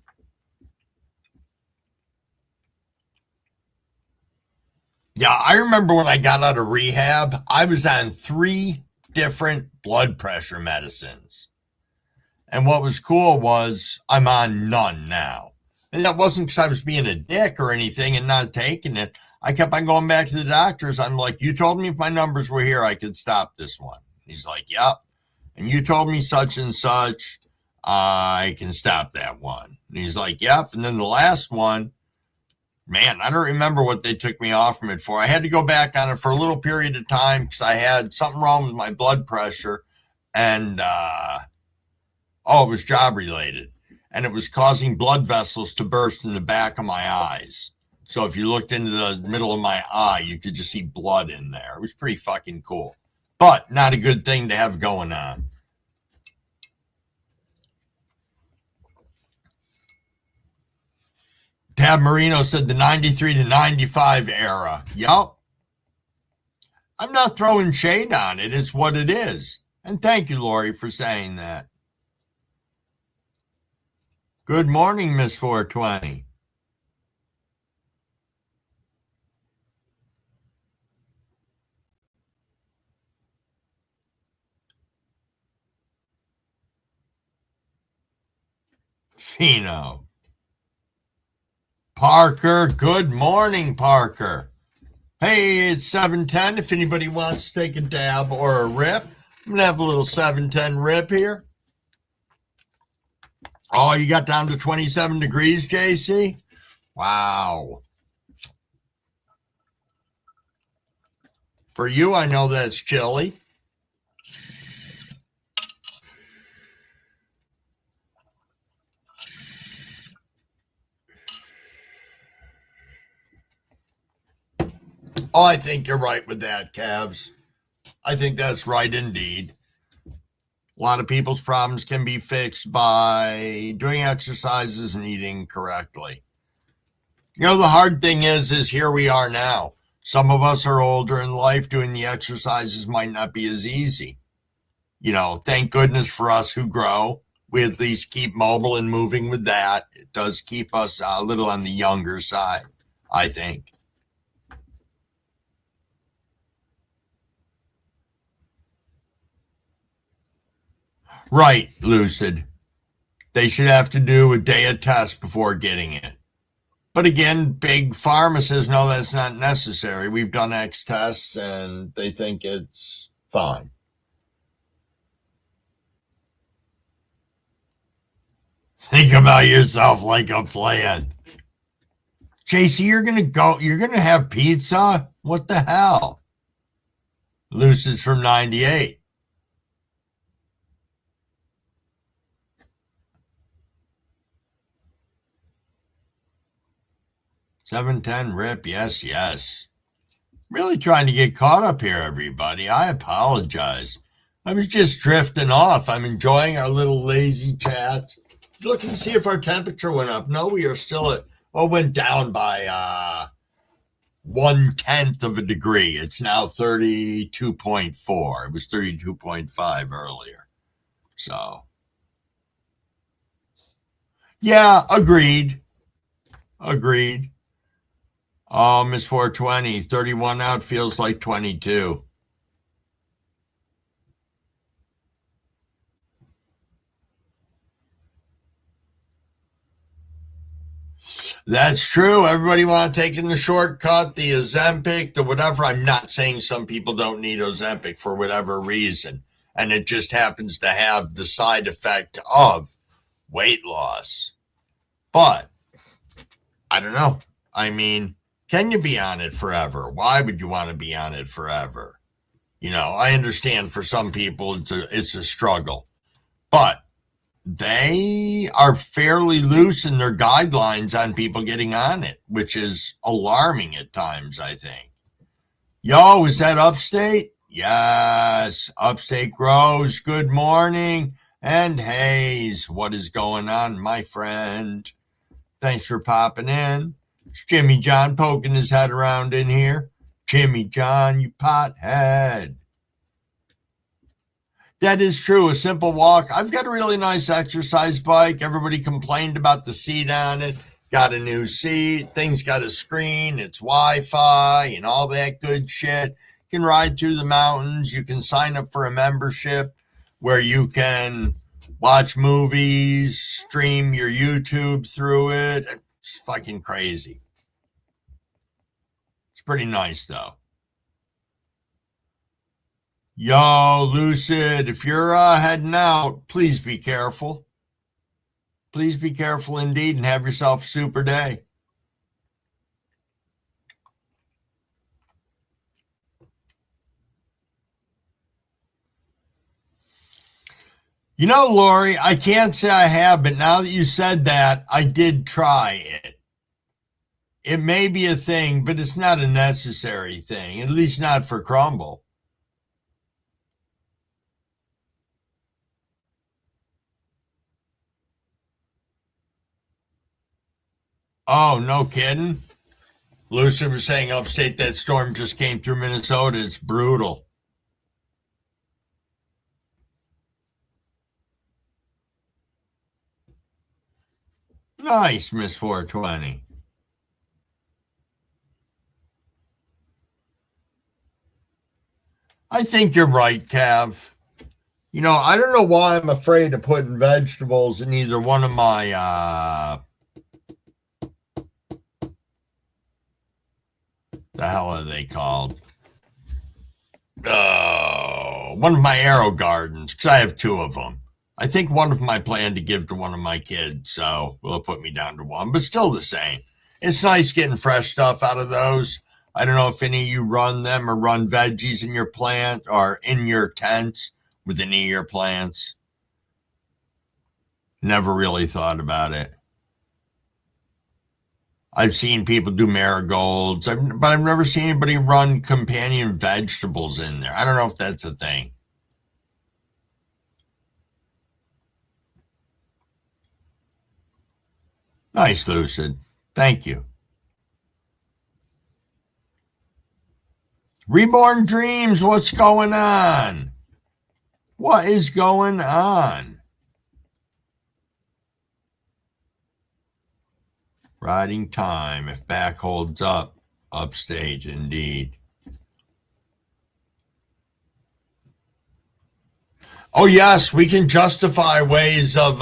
S1: Yeah, I remember when I got out of rehab, I was on 3 different blood pressure medicines. And what was cool was I'm on none now. And that wasn't because I was being a dick or anything and not taking it. I kept on going back to the doctors. I'm like, you told me if my numbers were here, I could stop this one. He's like, yep. And you told me such and such, I can stop that one. And he's like, yep. And then the last one, man, I don't remember what they took me off from it for. I had to go back on it for a little period of time because I had something wrong with my blood pressure. And, it was job related. And it was causing blood vessels to burst in the back of my eyes. So if you looked into the middle of my eye, you could just see blood in there. It was pretty fucking cool. But not a good thing to have going on. Tab Marino said the 93 to 95 era. Yup. I'm not throwing shade on it. It's what it is. And thank you, Lori, for saying that. Good morning, Miss 420. Fino. Parker, good morning, Parker. Hey, it's 7:10. If anybody wants to take a dab or a rip, I'm going to have a little 7:10 rip here. Oh, you got down to 27 degrees, JC? Wow. For you, I know that's chilly. Oh, I think you're right with that, Cavs. I think that's right indeed. A lot of people's problems can be fixed by doing exercises and eating correctly. You know, the hard thing is here we are now. Some of us are older in life. Doing the exercises might not be as easy. You know, thank goodness for us who grow. We at least keep mobile and moving with that. It does keep us a little on the younger side, I think. Right, Lucid. They should have to do a day of test before getting it. But again, big pharma says, no, that's not necessary. We've done X tests and they think it's fine. Think about yourself like a plant. JC, you're going to have pizza? What the hell? Lucid's from 98. $7.10 rip, yes. Really trying to get caught up here, everybody. I apologize. I was just drifting off. I'm enjoying our little lazy chat. Looking to see if our temperature went up. No, we are still went down by 1/10 of a degree. It's now 32.4. It was 32.5 earlier. So, yeah, agreed. Oh, Miss 420, 31 out feels like 22. That's true. Everybody want to take in the shortcut, the Ozempic, the whatever. I'm not saying some people don't need Ozempic for whatever reason. And it just happens to have the side effect of weight loss. But I don't know. I mean, can you be on it forever? Why would you want to be on it forever? You know, I understand for some people it's a struggle. But they are fairly loose in their guidelines on people getting on it, which is alarming at times, I think. Yo, is that Upstate? Yes, Upstate grows. Good morning. And Hayes, what is going on, my friend? Thanks for popping in. It's Jimmy John poking his head around in here. Jimmy John, you pothead. That is true. A simple walk. I've got a really nice exercise bike. Everybody complained about the seat on it. Got a new seat. Thing's got a screen. It's Wi-Fi and all that good shit. You can ride through the mountains. You can sign up for a membership where you can watch movies, stream your YouTube through it. It's fucking crazy. It's pretty nice, though. Yo, Lucid, if you're heading out, please be careful. Please be careful indeed and have yourself a super day. You know, Lori, I can't say I have, but now that you said that, I did try it. It may be a thing, but it's not a necessary thing, at least not for Crumble. Oh, no kidding? Lucid was saying upstate that storm just came through Minnesota. It's brutal. Nice, Miss 420. I think you're right, Cav. I don't know why I'm afraid of putting vegetables in either one of my, the hell are they called? One of my arrow gardens, because I have two of them. I think one of them I plan to give to one of my kids, so it'll put me down to one, but still the same. It's nice getting fresh stuff out of those. I don't know if any of you run them or run veggies in your plant or in your tents with any of your plants. Never really thought about it. I've seen people do marigolds, but I've never seen anybody run companion vegetables in there. I don't know if that's a thing. Nice, Lucid. Thank you. Reborn Dreams, what's going on? What is going on? Riding time, if back holds up, upstage indeed. Oh, yes, we can justify ways of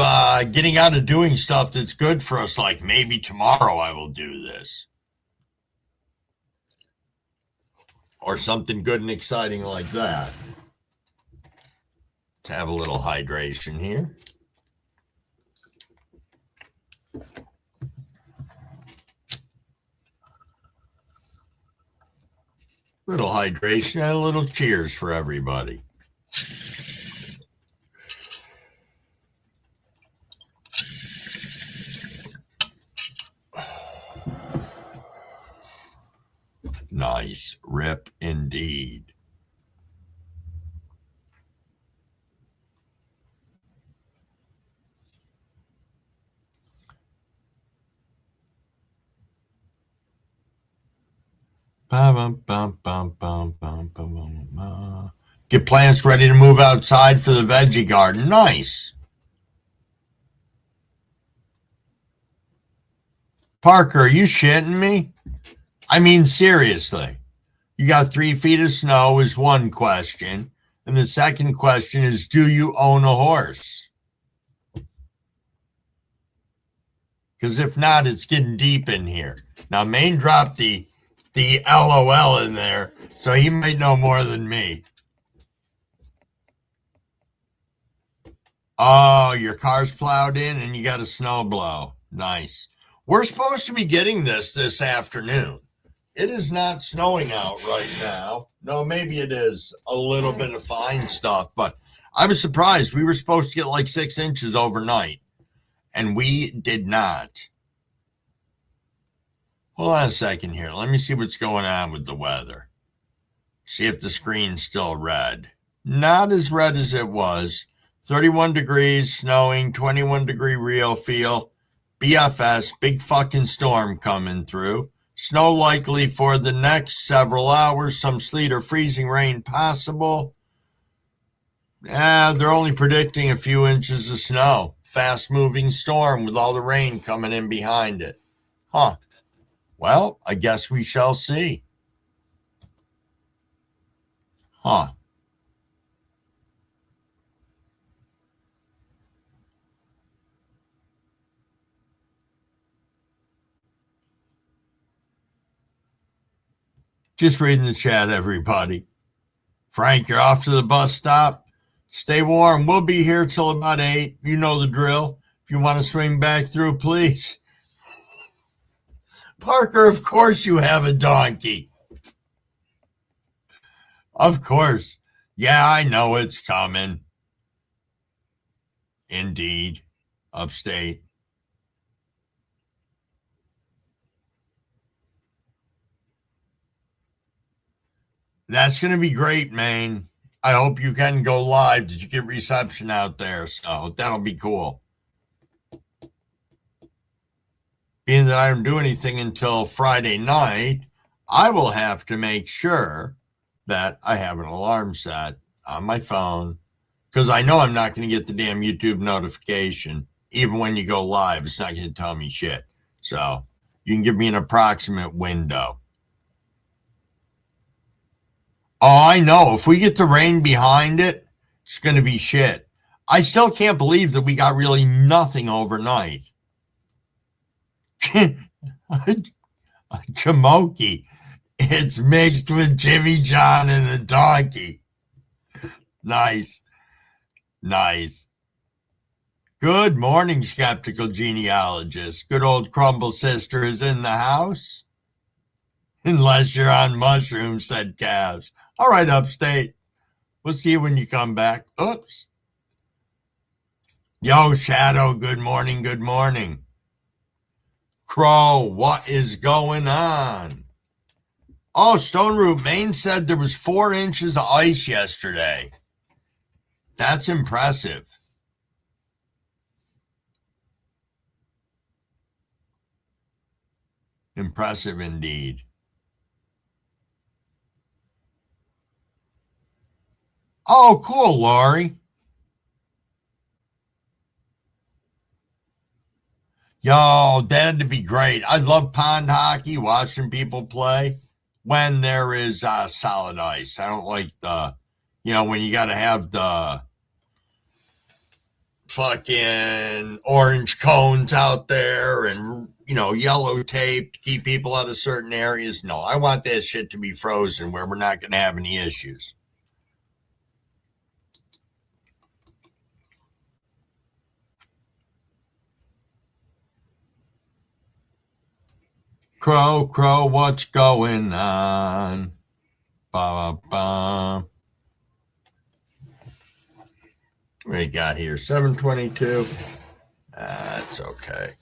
S1: getting out of doing stuff that's good for us, like maybe tomorrow I will do this. Or something good and exciting like that. To have a little hydration here. Little hydration and a little cheers for everybody. Nice rip indeed. Get plants ready to move outside for the veggie garden. Nice. Parker, are you shitting me? I mean, seriously. You got 3 feet of snow is one question. And the second question is, do you own a horse? Because if not, it's getting deep in here. Now, Maine dropped the LOL in there, so he might know more than me. Oh, your car's plowed in and you got a snow blow. Nice. We're supposed to be getting this afternoon. It is not snowing out right now. No, maybe it is a little bit of fine stuff, but I was surprised. We were supposed to get like 6 inches overnight, and we did not. Hold on a second here. Let me see what's going on with the weather. See if the screen's still red. Not as red as it was. 31 degrees, snowing, 21-degree real feel. BFS, big fucking storm coming through. Snow likely for the next several hours. Some sleet or freezing rain possible. They're only predicting a few inches of snow. Fast-moving storm with all the rain coming in behind it. Huh. Well, I guess we shall see. Huh. Just reading the chat, everybody. Frank, you're off to the bus stop. Stay warm. We'll be here till about 8. You know the drill. If you want to swing back through, please. Parker, of course you have a donkey. Of course. Yeah, I know it's coming. Indeed. Upstate. That's going to be great, Maine. I hope you can go live. Did you get reception out there? So that'll be cool. Being that I don't do anything until Friday night, I will have to make sure that I have an alarm set on my phone, because I know I'm not going to get the damn YouTube notification. Even when you go live, it's not going to tell me shit. So you can give me an approximate window. Oh, I know. If we get the rain behind it, It's going to be shit. I still can't believe that we got really nothing overnight. Chamoki. It's mixed with Jimmy John and a donkey. Nice. Nice. Good morning, skeptical genealogist. Good old Crumble Sister is in the house. Unless you're on mushrooms, said Cavs. All right, Upstate. We'll see you when you come back. Oops. Yo, Shadow, good morning, good morning. Crow, what is going on? Oh, Stone Root, Maine said there was 4 inches of ice yesterday. That's impressive. Impressive indeed. Oh, cool, Lori. Yo, that'd be great. I love pond hockey, watching people play when there is solid ice. I don't like when you got to have the fucking orange cones out there and, yellow tape to keep people out of certain areas. No, I want that shit to be frozen where we're not going to have any issues. Crow, crow, what's going on? Ba-ba-ba. What do you got here? 722. That's okay.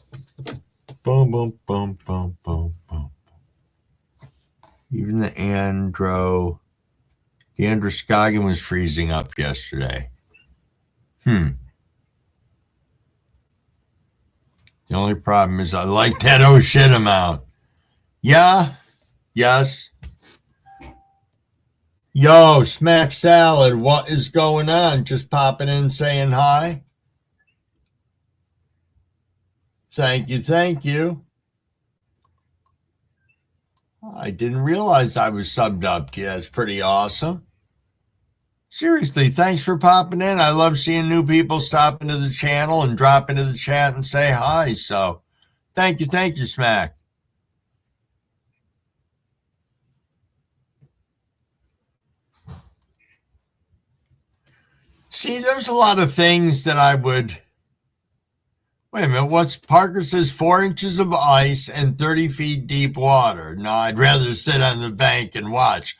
S1: Boom, boom, boom, boom, boom, boom. Even the Androscoggin was freezing up yesterday. The only problem is I like that oh shit amount. Yeah. Yes. Yo, Smack Salad, what is going on? Just popping in saying hi. Thank you, thank you. I didn't realize I was subbed up to you. That's pretty awesome. Seriously, thanks for popping in. I love seeing new people stop into the channel and drop into the chat and say hi. So thank you, Smack. See, there's a lot of things that I would... Wait a minute, what's Parker says 4 inches of ice and 30 feet deep water. No, I'd rather sit on the bank and watch.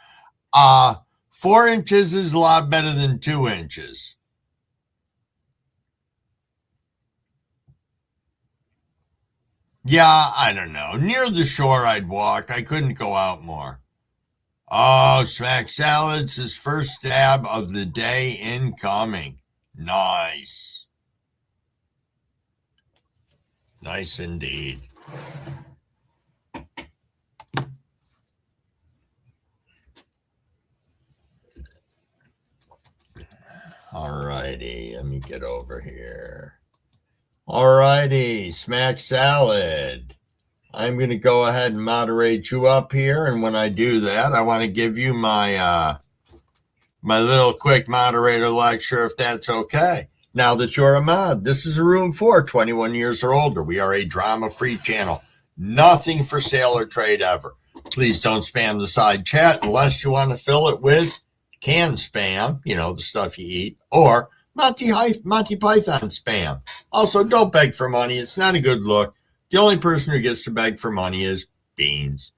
S1: 4 inches is a lot better than 2 inches. Yeah, I don't know. Near the shore I'd walk. I couldn't go out more. Oh, Smack Salad's his first stab of the day incoming. Nice. Nice indeed. Alrighty, let me get over here. Alrighty, Smack Salad. I'm going to go ahead and moderate you up here, and when I do that, I want to give you my my little quick moderator lecture, if that's okay. Now that you're a mod, this is a room for 21 years or older. We are a drama-free channel. Nothing for sale or trade ever. Please don't spam the side chat unless you want to fill it with canned spam, the stuff you eat, or Monty Python spam. Also, don't beg for money. It's not a good look. The only person who gets to beg for money is Beans.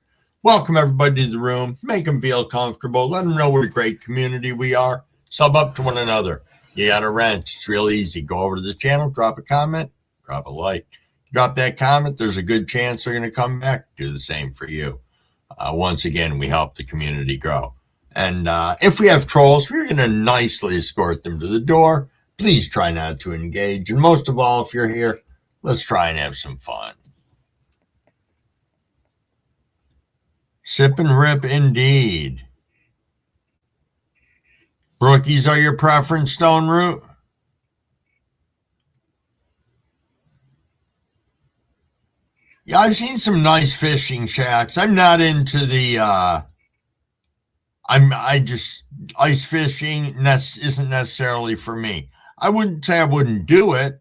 S1: Welcome everybody to the room. Make them feel comfortable. Let them know what a great community we are. Sub up to one another. You got a wrench. It's real easy. Go over to the channel, drop a comment, drop a like. Drop that comment. There's a good chance they're going to come back. Do the same for you. Once again, we help the community grow. And if we have trolls, we're going to nicely escort them to the door. Please try not to engage. And most of all, if you're here, let's try and have some fun. Sip and rip indeed. Brookies are your preference, Stone Root? Yeah, I've seen some nice fishing shacks. I'm not into the Ice fishing isn't necessarily for me. I wouldn't say I wouldn't do it.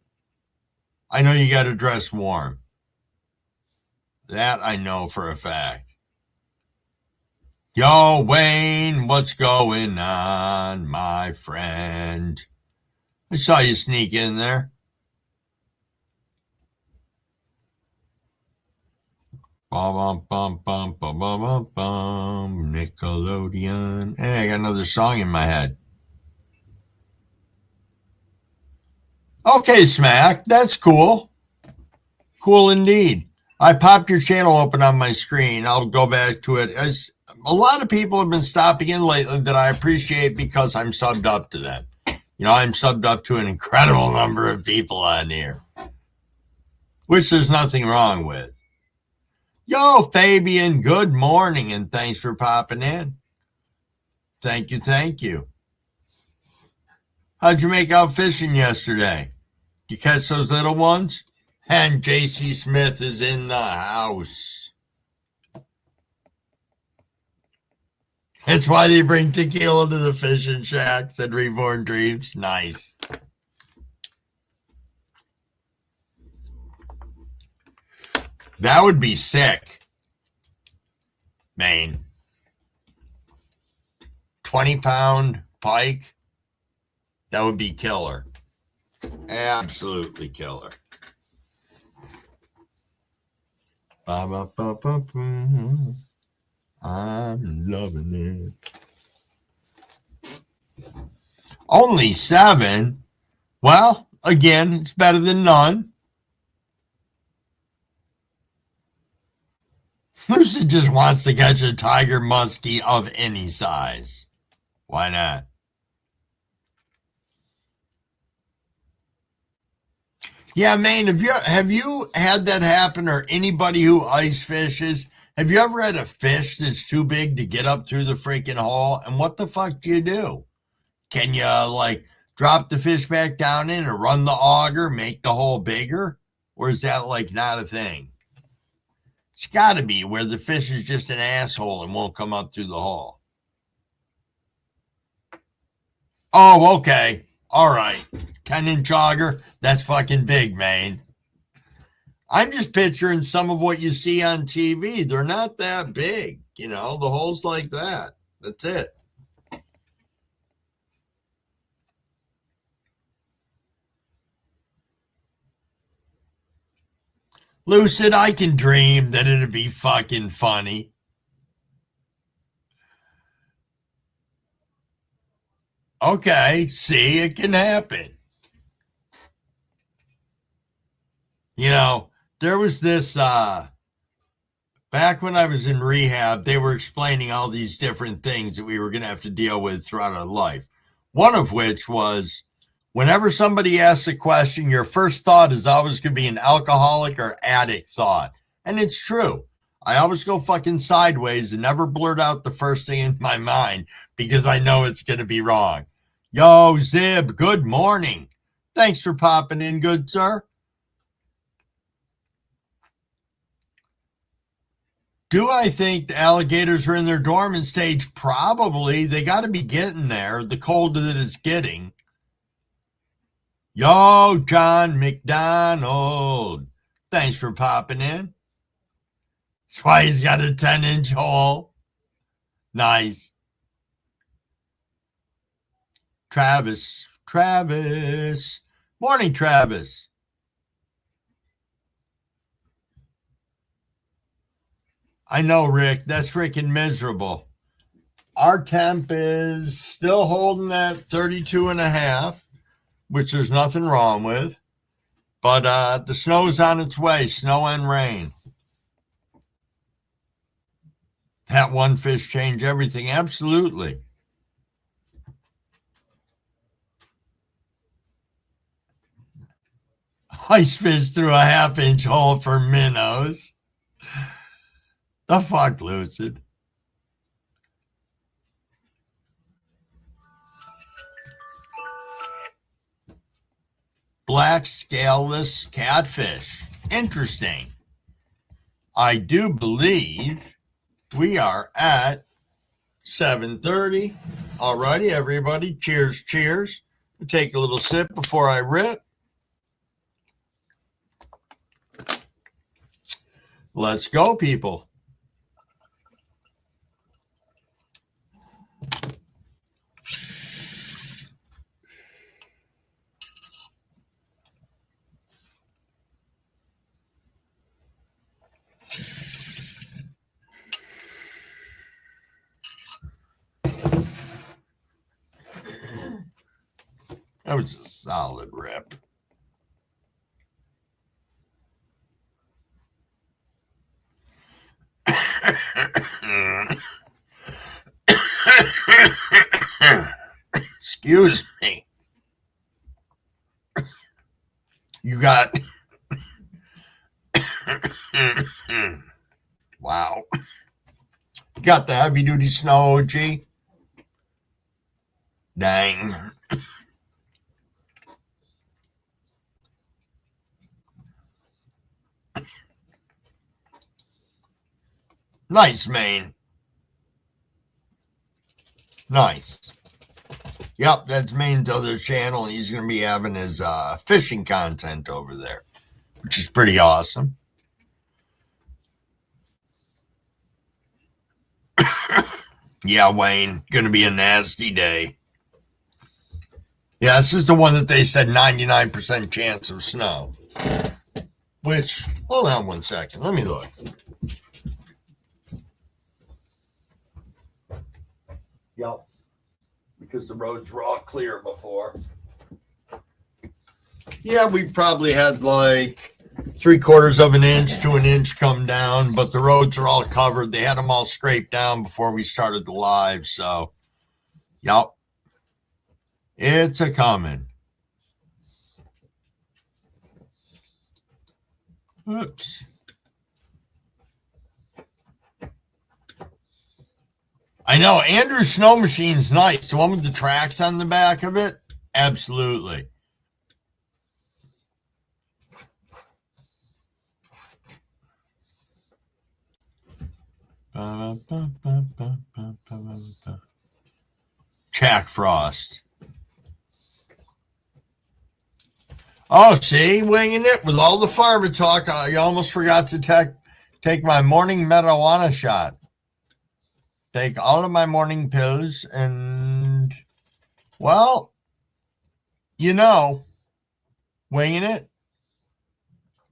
S1: I know you got to dress warm. That I know for a fact. Yo, Wayne, what's going on, my friend? I saw you sneak in there. Bum, bum, bum, bum, bum, bum, bum, Nickelodeon. Hey, I got another song in my head. Okay, Smack, that's cool. Cool indeed. I popped your channel open on my screen. I'll go back to it. As a lot of people have been stopping in lately that I appreciate because I'm subbed up to them. You know, I'm subbed up to an incredible number of people on here, which there's nothing wrong with. Yo, Fabian, good morning, and thanks for popping in. Thank you, thank you. How'd you make out fishing yesterday? You catch those little ones? And JC Smith is in the house. That's why they bring tequila to the fishing shack, said Reborn Dreams. Nice. That would be sick. Maine. 20-pound pike. That would be killer. Absolutely killer. I'm loving it. Only 7? Well, again, it's better than none. Lucy just wants to catch a tiger muskie of any size. Why not? Yeah, Maine, have you had that happen, or anybody who ice fishes? Have you ever had a fish that's too big to get up through the freaking hole? And what the fuck do you do? Can you, like, drop the fish back down in and run the auger, make the hole bigger? Or is that, like, not a thing? It's got to be where the fish is just an asshole and won't come up through the hole. Oh, okay. All right. 10-inch auger? That's fucking big, man. I'm just picturing some of what you see on TV. They're not that big. You know, the hole's like that. That's it. Lucid, I can dream that it'd be fucking funny. Okay, see, it can happen. You know, there was this, back when I was in rehab, they were explaining all these different things that we were going to have to deal with throughout our life. One of which was, whenever somebody asks a question, your first thought is always going to be an alcoholic or addict thought. And it's true. I always go fucking sideways and never blurt out the first thing in my mind because I know it's going to be wrong. Yo, Zib, good morning. Thanks for popping in, good sir. Do I think the alligators are in their dormant stage? Probably. They got to be getting there, the colder that it's getting. Yo, John McDonald. Thanks for popping in. That's why he's got a 10-inch hole. Nice. Travis. Morning, Travis. I know, Rick. That's freaking miserable. Our temp is still holding at 32.5, which there's nothing wrong with. But the snow's on its way, snow and rain. That one fish changed everything. Absolutely. Ice fish through a 1/2-inch hole for minnows. The fuck, Lucid? Black scaleless catfish. Interesting. I do believe we are at 7:30. Alrighty, everybody. Cheers, cheers. Take a little sip before I rip. Let's go, people. That was a solid rip. Excuse me. You got... Wow. Got the heavy-duty snow, OG? Dang. Nice, Maine. Nice. Yep, that's Maine's other channel. He's going to be having his fishing content over there, which is pretty awesome. Yeah, Wayne, going to be a nasty day. Yeah, this is the one that they said 99% chance of snow. Which, hold on one second. Let me look. Yep. Because the roads were all clear before. Yeah, we probably had like 3/4 of an inch to an inch come down, but the roads are all covered. They had them all scraped down before we started the live, so yep. It's a coming. Oops. I know, Andrew's snow machine's nice. The one with the tracks on the back of it? Absolutely. Jack Frost. Oh, see, winging it with all the farmer talk. I almost forgot to take my morning marijuana shot. Take all of my morning pills and, well, you know, winging it.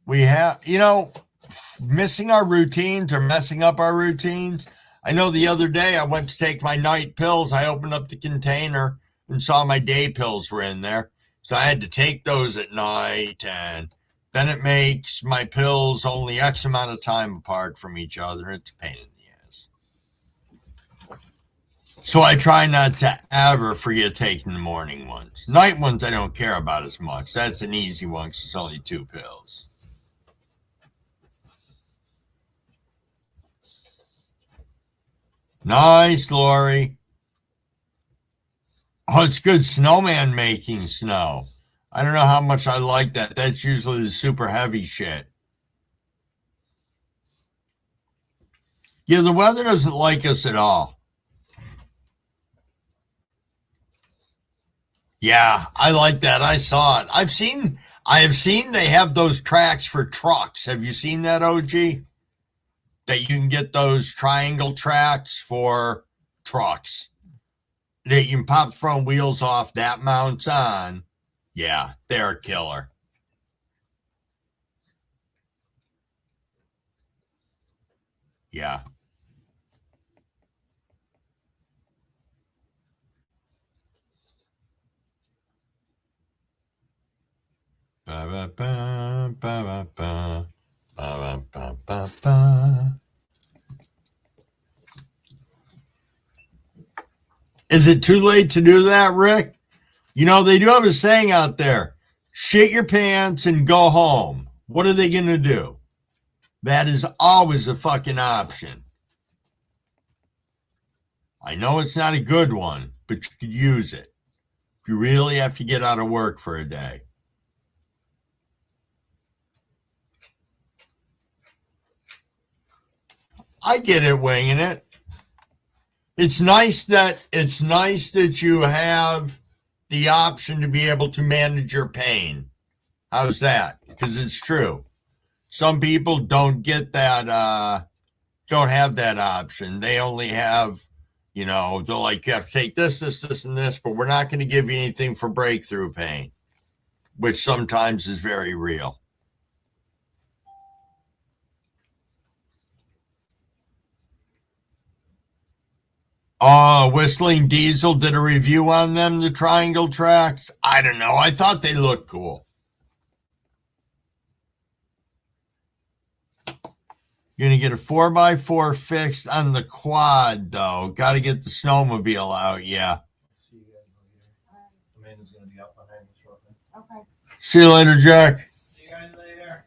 S1: We have, missing our routines or messing up our routines. I know the other day I went to take my night pills. I opened up the container and saw my day pills were in there. So I had to take those at night, and then it makes my pills only X amount of time apart from each other. It's a pain in the ass. So I try not to ever forget taking the morning ones. Night ones I don't care about as much. That's an easy one because it's only 2 pills. Nice, Lori. Oh, it's good snowman making snow. I don't know how much I like that. That's usually the super heavy shit. Yeah, the weather doesn't like us at all. Yeah, I like that. I saw it. I have seen they have those tracks for trucks. Have you seen that, OG? That you can get those triangle tracks for trucks. That you can pop front wheels off, that mounts on. Yeah, they're a killer. Yeah. Ba, ba, ba, ba, ba, ba, ba, ba, ba. Is it too late to do that, Rick? You know, they do have a saying out there, shit your pants and go home. What are they going to do? That is always a fucking option. I know it's not a good one, but you could use it if you really have to get out of work for a day. I get it, winging it. It's nice that you have the option to be able to manage your pain. How's that? Because it's true. Some people don't get that, don't have that option. They only have, they're like, you have to take this, and this, but we're not going to give you anything for breakthrough pain, which sometimes is very real. Whistling Diesel did a review on them, the triangle tracks. I don't know. I thought they looked cool. You're going to get a 4x4 fixed on the quad, though. Got to get the snowmobile out, yeah.
S2: See you guys later. Amanda's going to be out behind me shortly.
S3: Okay.
S1: See you later, Jack.
S2: See you guys later.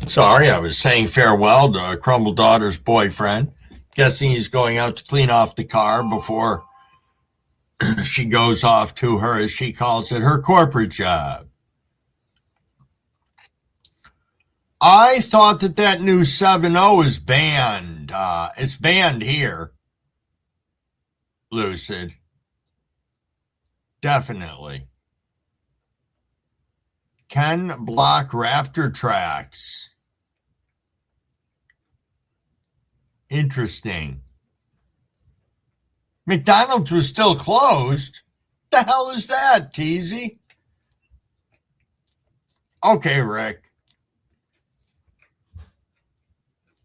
S1: Sorry, I was saying farewell to Crumble Daughter's boyfriend. Guessing he's going out to clean off the car before she goes off to her, as she calls it, her corporate job. I thought that new 7.0 is banned. It's banned here. Lucid. Definitely. Can block Raptor tracks. Interesting. McDonald's was still closed. The hell is that, Teasy? Okay, Rick.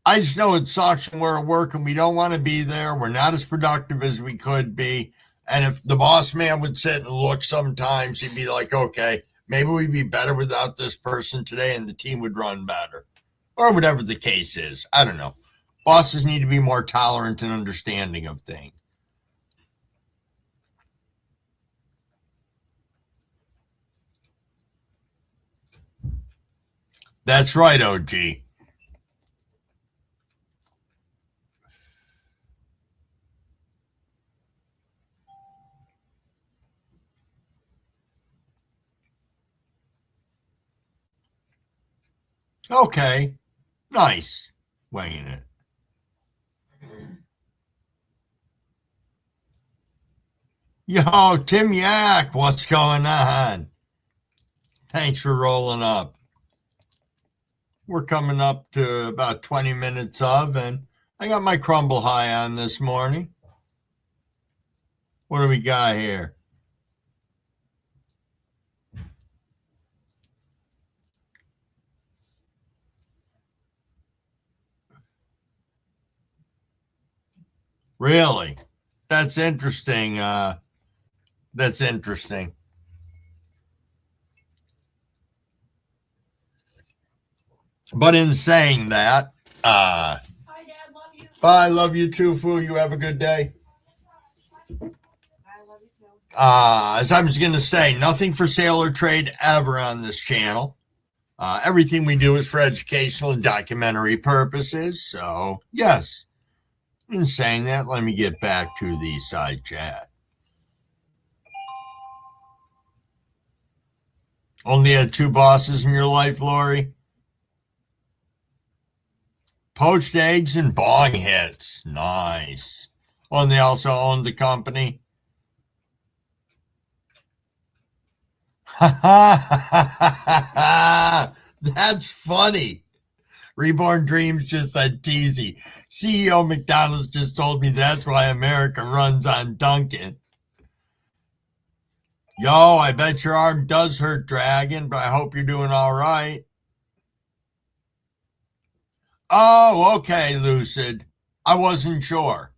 S1: I just know it sucks when we're at work and we don't want to be there. We're not as productive as we could be. And if the boss man would sit and look sometimes, he'd be like, okay, maybe we'd be better without this person today and the team would run better. Or whatever the case is. I don't know. Bosses need to be more tolerant and understanding of things. That's right, OG. Okay. Nice. Winging it. Yo, Tim Yak, what's going on? Thanks for rolling up. We're coming up to about 20 minutes of, and I got my crumble high on this morning. What do we got here? Really? That's interesting. That's interesting. But in saying that,
S3: Hi, Dad. Love you.
S1: bye. Love you too, Fu. You have a good day.
S3: I love you too.
S1: As I was going to say, nothing for sale or trade ever on this channel. Everything we do is for educational and documentary purposes. So, yes. In saying that, let me get back to the side chat. Only had 2 bosses in your life, Lori? Poached eggs and bong hits. Nice. Oh, and they also owned the company. That's funny. Reborn Dreams just said teasy. CEO McDonald's just told me that's why America runs on Dunkin'. Yo, I bet your arm does hurt, Dragon, but I hope you're doing all right. Oh, okay, Lucid. I wasn't sure.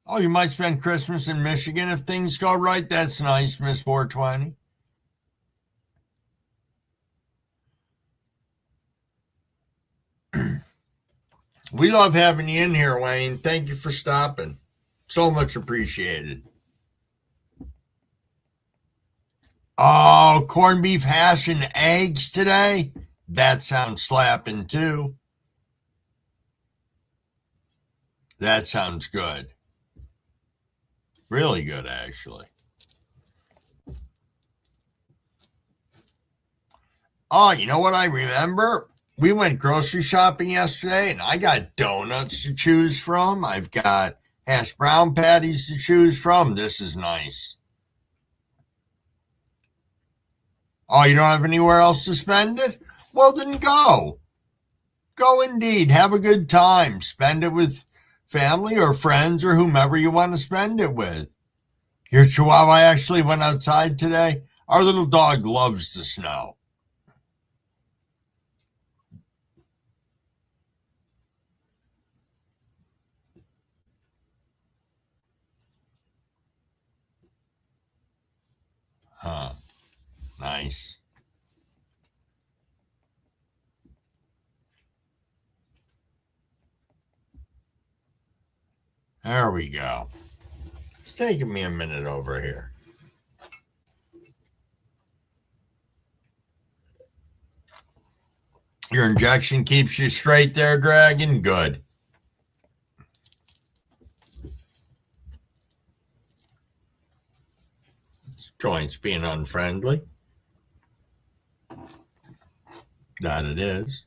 S1: Oh, you might spend Christmas in Michigan if things go right. That's nice, Miss 420. We love having you in here, Wayne. Thank you for stopping. So much appreciated. Oh, corned beef hash and eggs today? That sounds slapping too. That sounds good. Really good, actually. Oh, you know what I remember? We went grocery shopping yesterday and I got donuts to choose from. I've got hash brown patties to choose from. This is nice. Oh, you don't have anywhere else to spend it? Well, then go. Go indeed. Have a good time. Spend it with family or friends or whomever you want to spend it with. Your Chihuahua actually went outside today. Our little dog loves the snow. Huh. Nice. There we go. It's taking me a minute over here. Your injection keeps you straight there, Dragon? Good. This joint's being unfriendly. That it is.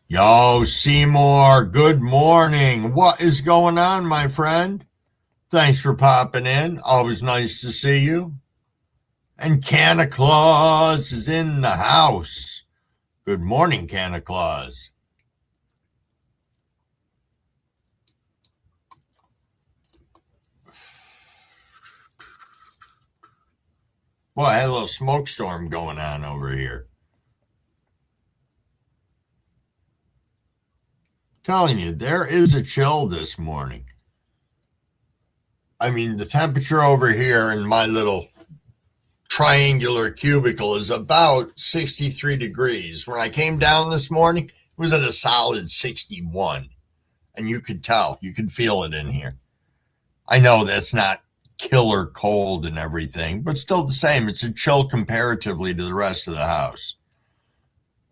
S1: Yo, Seymour, good morning. What is going on, my friend? Thanks for popping in. Always nice to see you. And Santa Claus is in the house. Good morning, Santa Claus. Boy, I had a little smoke storm going on over here. Telling you, there is a chill this morning. I mean, the temperature over here in my little triangular cubicle is about 63 degrees. When I came down this morning, it was at a solid 61. And you could tell, you could feel it in here. I know that's not killer cold and everything, but still the same. It's a chill comparatively to the rest of the house.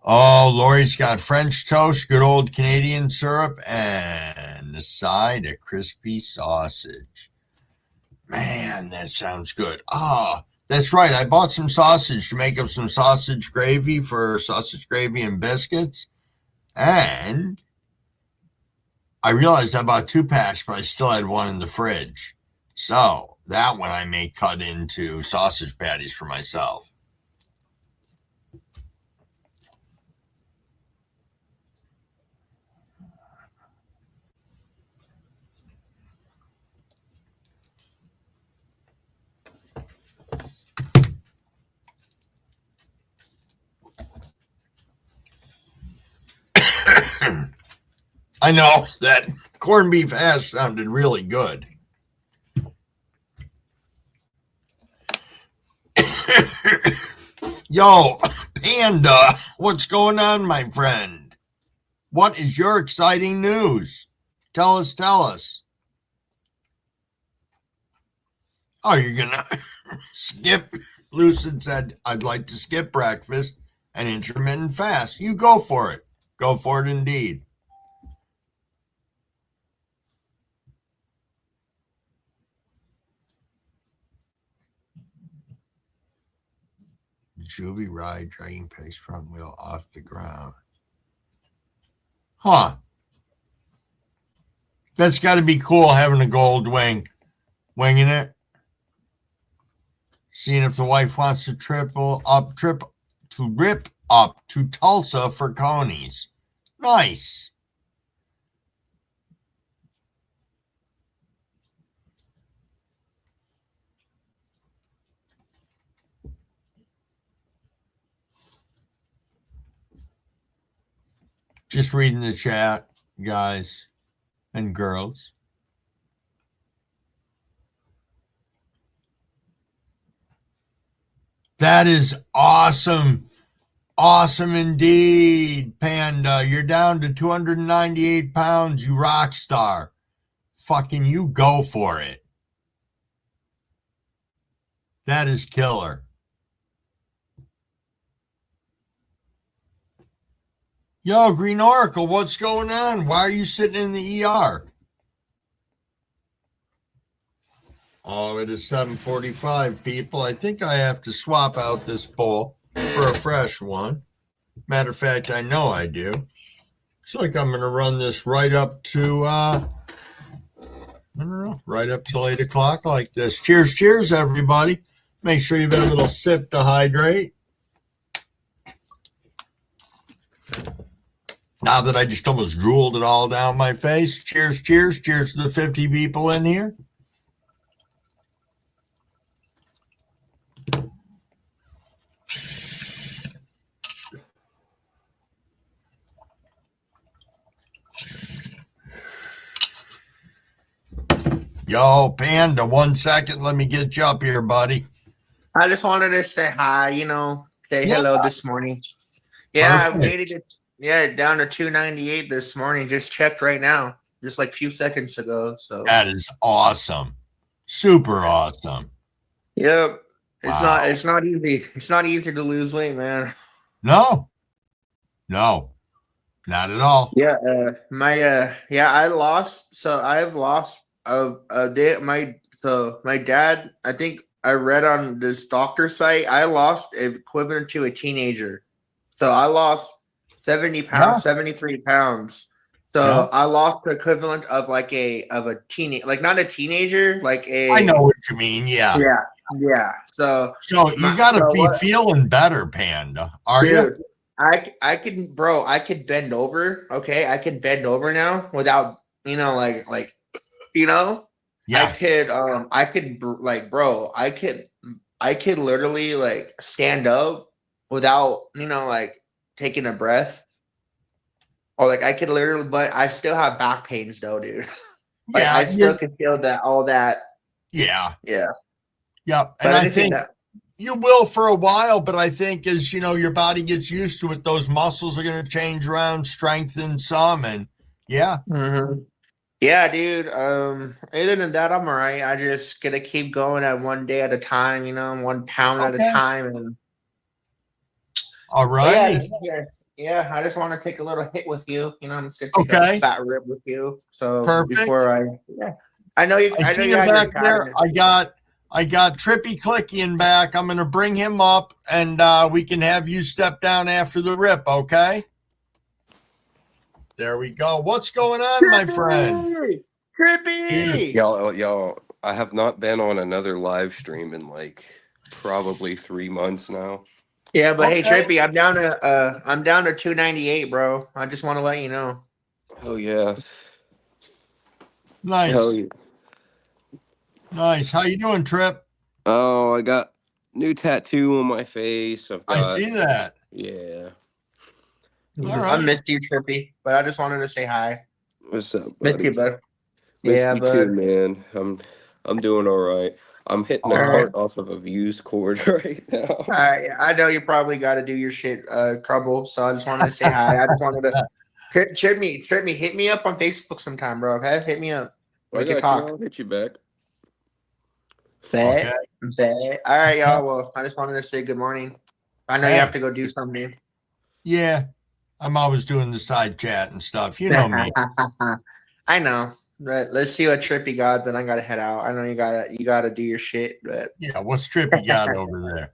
S1: Oh, Lori's got French toast, good old Canadian syrup, and a side of crispy sausage. Man, that sounds good. Ah, that's right. I bought some sausage to make up some sausage gravy for sausage gravy and biscuits. And I realized I bought 2 packs, but I still had one in the fridge. So that one I may cut into sausage patties for myself. I know that corned beef hash sounded really good. Yo, Panda, what's going on, my friend? What is your exciting news? Tell us. Oh, you're gonna skip? Lucid said, I'd like to skip breakfast and intermittent fast. You go for it. Go for it indeed. Juby ride dragging pace front wheel off the ground. Huh. That's got to be cool having a gold wing. Winging it. Seeing if the wife wants to rip up to Tulsa for conies. Nice. Just reading the chat, guys and girls. That is awesome. Awesome indeed, Panda. You're down to 298 pounds, you rock star. Fucking you go for it. That is killer. Yo, Green Oracle, what's going on? Why are you sitting in the ER? Oh, it is 7:45, people. I think I have to swap out this bowl for a fresh one. Matter of fact, I know I do. Looks like I'm going to run this right up to, I don't know, right up till 8 o'clock like this. Cheers, cheers, everybody. Make sure you've got a little sip to hydrate. Now that I just almost drooled it all down my face. Cheers, cheers, cheers to the 50 people in here. Yo, Panda, 1 second. Let me get you up here, buddy.
S4: I just wanted to say hi, say
S1: Yeah.
S4: hello this morning. Yeah,
S1: Perfect.
S4: I made it down to 298 this morning. Just checked right now, just like a few seconds ago. So
S1: That is awesome. Super awesome.
S4: yep.
S1: Wow.
S4: It's not easy. It's not easy to lose weight, man.
S1: No, not at all.
S4: Yeah, I've lost my dad, I think I read on this doctor site, I lost equivalent to a teenager. So I lost 70 pounds,
S1: Yeah.
S4: 73 pounds. So
S1: Yeah.
S4: I lost the equivalent of a teenage, like not a teenager, like a
S1: I know what you mean. Yeah.
S4: yeah. So
S1: you got to be feeling better, Panda. Are you?
S4: dude, I could bend over. Okay, I can bend over now without
S1: Yeah.
S4: I could literally like stand up without taking a breath, or like I could literally, but I still have back pains though, dude. Like
S1: Yeah.
S4: I still can feel all that.
S1: Yeah.
S4: Yeah.
S1: Yep.
S4: But
S1: And I
S4: just
S1: think
S4: that.
S1: you will for a while, but I think as your body gets used to it, those muscles are going to change around, strengthen some, and yeah.
S4: Mm-hmm. Yeah, dude. Other than that, I'm all right. I just gotta keep going at one day at a time, 1 pound at a
S1: Okay.
S4: time. And
S1: All
S4: but
S1: right.
S4: I just want to take a little hit with you. I'm just gonna take
S1: Okay.
S4: a fat rib with you. So
S1: Perfect.
S4: I know you.
S1: I
S4: I know
S1: see
S4: you
S1: him
S4: had your
S1: back there.
S4: cabinets.
S1: I got Trippy Clicky back. I'm going to bring him up, and we can have you step down after the rip, okay? There we go. What's going on, my friend?
S4: Trippy.
S5: Y'all, I have not been on another live stream in like probably 3 months now.
S4: Yeah, but hey,
S1: Okay.
S4: Trippy, I'm down to 298, bro. I just want to let you know.
S5: Oh yeah.
S1: Nice.
S5: Hell yeah.
S1: Nice. How you doing, Trip?
S5: Oh, I got new tattoo on my face.
S1: I see that.
S5: Yeah.
S1: All
S4: I
S1: right.
S4: missed you, Trippy, but I just wanted to say hi.
S5: What's up,
S4: Missed
S5: buddy?
S4: you, bud.
S5: Missed
S4: Yeah,
S5: you
S4: bud.
S5: too, man. I'm doing all right. I'm hitting a
S1: All right.
S5: cart off of a views cord right now.
S4: I know you probably got to do your shit, Crumble. So I just wanted to say hi. I just wanted to Trip me, hit me up on Facebook sometime, bro. Okay, hit me up. We can talk.
S5: I'll hit you back.
S4: Bet. All right,
S1: Okay.
S4: y'all. Well, I just wanted to say good morning. I know you have to go do something.
S1: Yeah. I'm always doing the side chat and stuff. You know me.
S4: I know. But let's see what Trippy got. Then I gotta head out. I know you gotta do your shit. But
S1: Yeah. What's Trippy got over there?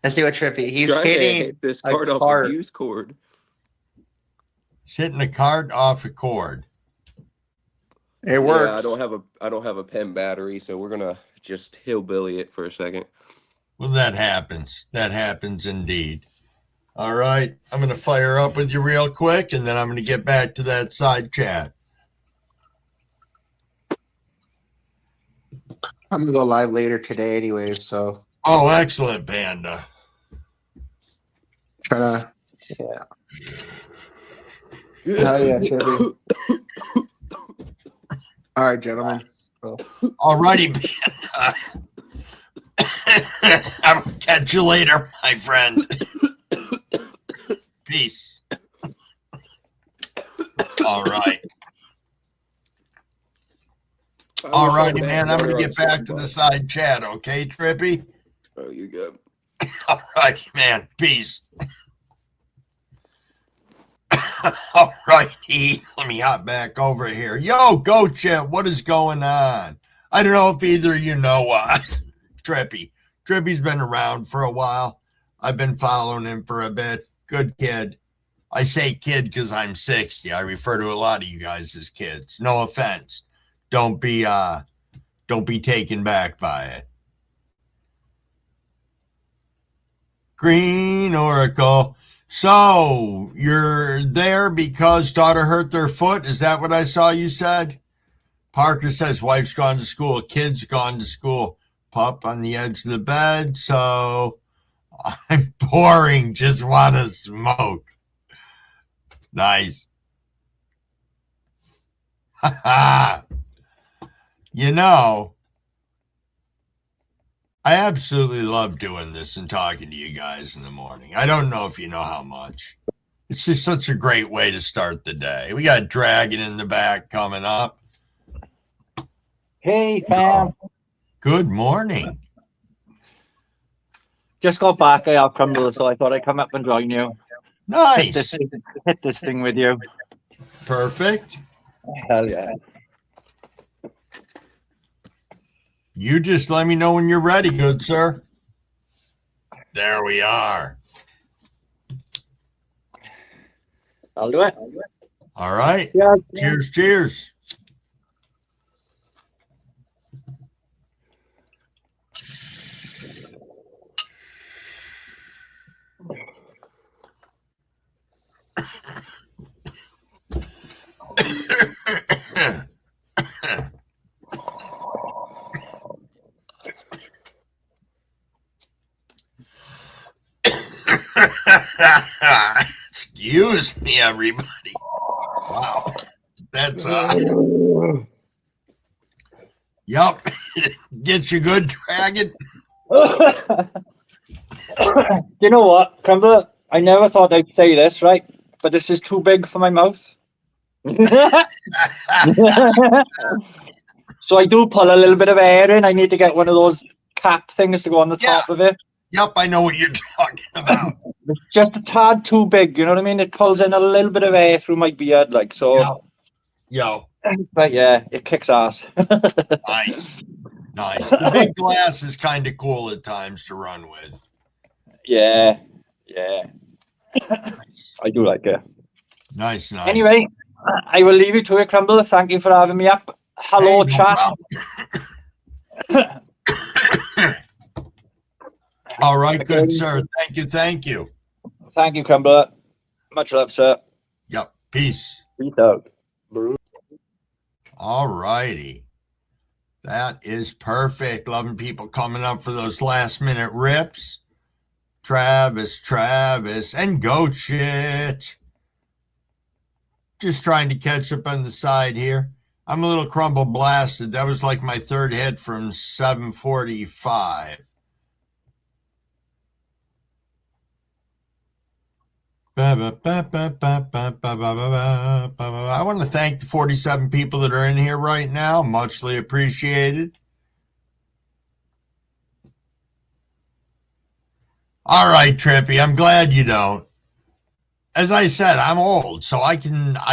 S4: let's see what Trippy. He's
S5: Trying to
S4: hitting
S5: hit this
S4: a
S5: cart off a
S4: cart.
S5: views cord.
S1: He's hitting a cart off a cord.
S4: It works.
S5: Yeah, I don't have a pen battery, so we're gonna just hillbilly it for a second.
S1: Well, that happens. That happens indeed. All right. I'm going to fire up with you real quick, and then I'm going to get back to that side chat.
S4: I'm gonna go live later today, anyway. So.
S1: Oh, excellent, Panda.
S4: Yeah. Hell yeah, Trippy. All right, gentlemen. So.
S1: All righty, Panda. I will catch you later, my friend. Peace. All right. All righty, man. I'm going to get back to the side chat, okay, Trippy?
S5: Oh, you good.
S1: All right, man. Peace. All righty. Let me hop back over here. Yo, Go Chip, what is going on? I don't know if either of you know Trippy. Trippy's been around for a while. I've been following him for a bit. Good kid. I say kid because I'm 60. I refer to a lot of you guys as kids. No offense. Don't be taken back by it. Green Oracle. So you're there because daughter hurt their foot? Is that what I saw you said? Parker says wife's gone to school, kid's gone to school. Pup on the edge of the bed, so I'm boring, just want to smoke. Nice. You know, I absolutely love doing this and talking to you guys in the morning. I don't know if you know how much. It's just such a great way to start the day. We got Dragon in the back coming up.
S6: Hey, fam.
S1: Good morning.
S6: Just got back. I have crumble, so I thought I'd come up and join you.
S1: Nice.
S6: Hit this thing with you.
S1: Perfect.
S6: Hell yeah.
S1: You just let me know when you're ready, good sir. There we are.
S6: I'll do it.
S1: All right.
S6: Yeah.
S1: Cheers, cheers. Excuse me, everybody. Wow. That's yep. Gets you good, Dragon.
S6: You know what, Crumble? I never thought I'd say this, right? But this is too big for my mouth. So I do pull a little bit of air in. I need to get one of those cap things to go on the top of it.
S1: Yep, I know what you're talking about.
S6: It's just a tad too big, you know what I mean? It pulls in a little bit of air through my beard, like so.
S1: Yep.
S6: But yeah, it kicks ass.
S1: Nice. Nice. The big glass is kind of cool at times to run with.
S6: Yeah.
S1: Nice.
S6: I do like it.
S1: Nice.
S6: Anyway, I will leave you to it, Crumble. Thank you for having me up. Hello,
S1: Hey, no
S6: chat.
S1: All right, good sir. Thank you.
S6: Thank you, Crumble. Much love, sir.
S1: Yep. Peace.
S6: Peace out.
S1: All righty. That is perfect. Loving people coming up for those last minute rips. Travis, and goat shit. Just trying to catch up on the side here. I'm a little crumble blasted. That was like my third hit from 745. I want to thank the 47 people that are in here right now. Muchly appreciated. All right, Trippy, I'm glad you don't. As I said, I'm old, so I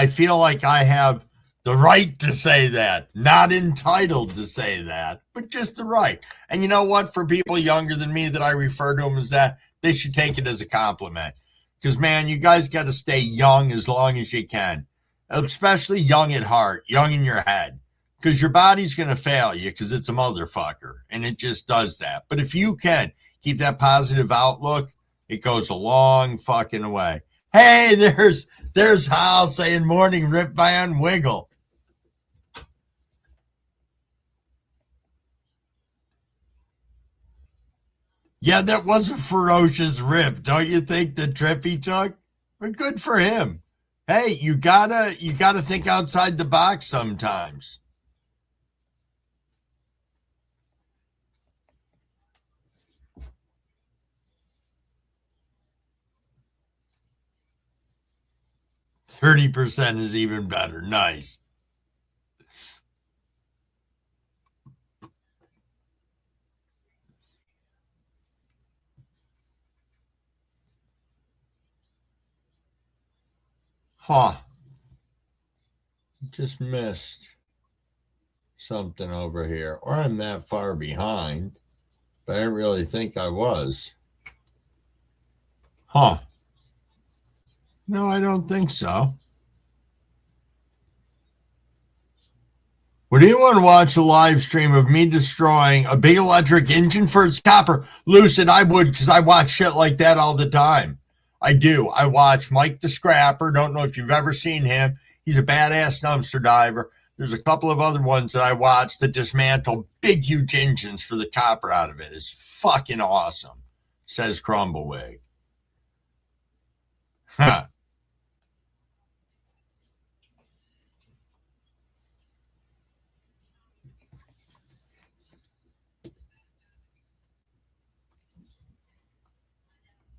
S1: feel like I have the right to say that. Not entitled to say that, but just the right. And you know what? For people younger than me that I refer to them as that, they should take it as a compliment. Because, man, you guys got to stay young as long as you can. Especially young at heart, young in your head. Because your body's going to fail you because it's a motherfucker. And it just does that. But if you can keep that positive outlook, it goes a long fucking way. Hey, there's Hal saying morning rip band wiggle. Yeah, that was a ferocious rip, don't you think, the trip he took? But good for him. Hey, you gotta think outside the box sometimes. %30 is even better. Nice. Huh. Just missed. something over here. Or I'm that far behind. But I didn't really think I was. Huh. No, I don't think so. Would anyone watch a live stream of me destroying a big electric engine for its copper? Lucid, I would, because I watch shit like that all the time. I do. I watch Mike the Scrapper. Don't know if you've ever seen him. He's a badass dumpster diver. There's a couple of other ones that I watch that dismantle big, huge engines for the copper out of it. It's fucking awesome, says Crumblewick. Huh.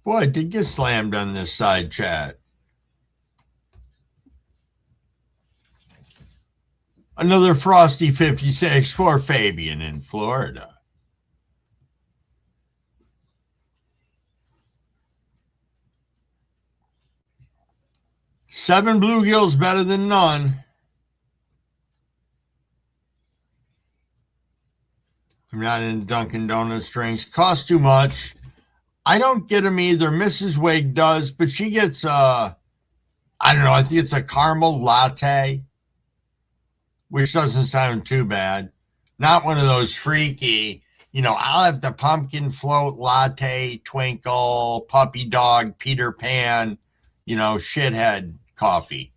S1: Boy, I did get slammed on this side chat. Another Frosty 56 for Fabian in Florida. Seven bluegills better than none. I'm not into Dunkin' Donuts drinks. Cost too much. I don't get them either. Mrs. Wig does, but she gets I don't know, I think it's a caramel latte, which doesn't sound too bad. Not one of those freaky, I'll have the pumpkin float latte, twinkle, puppy dog, Peter Pan, shithead coffee.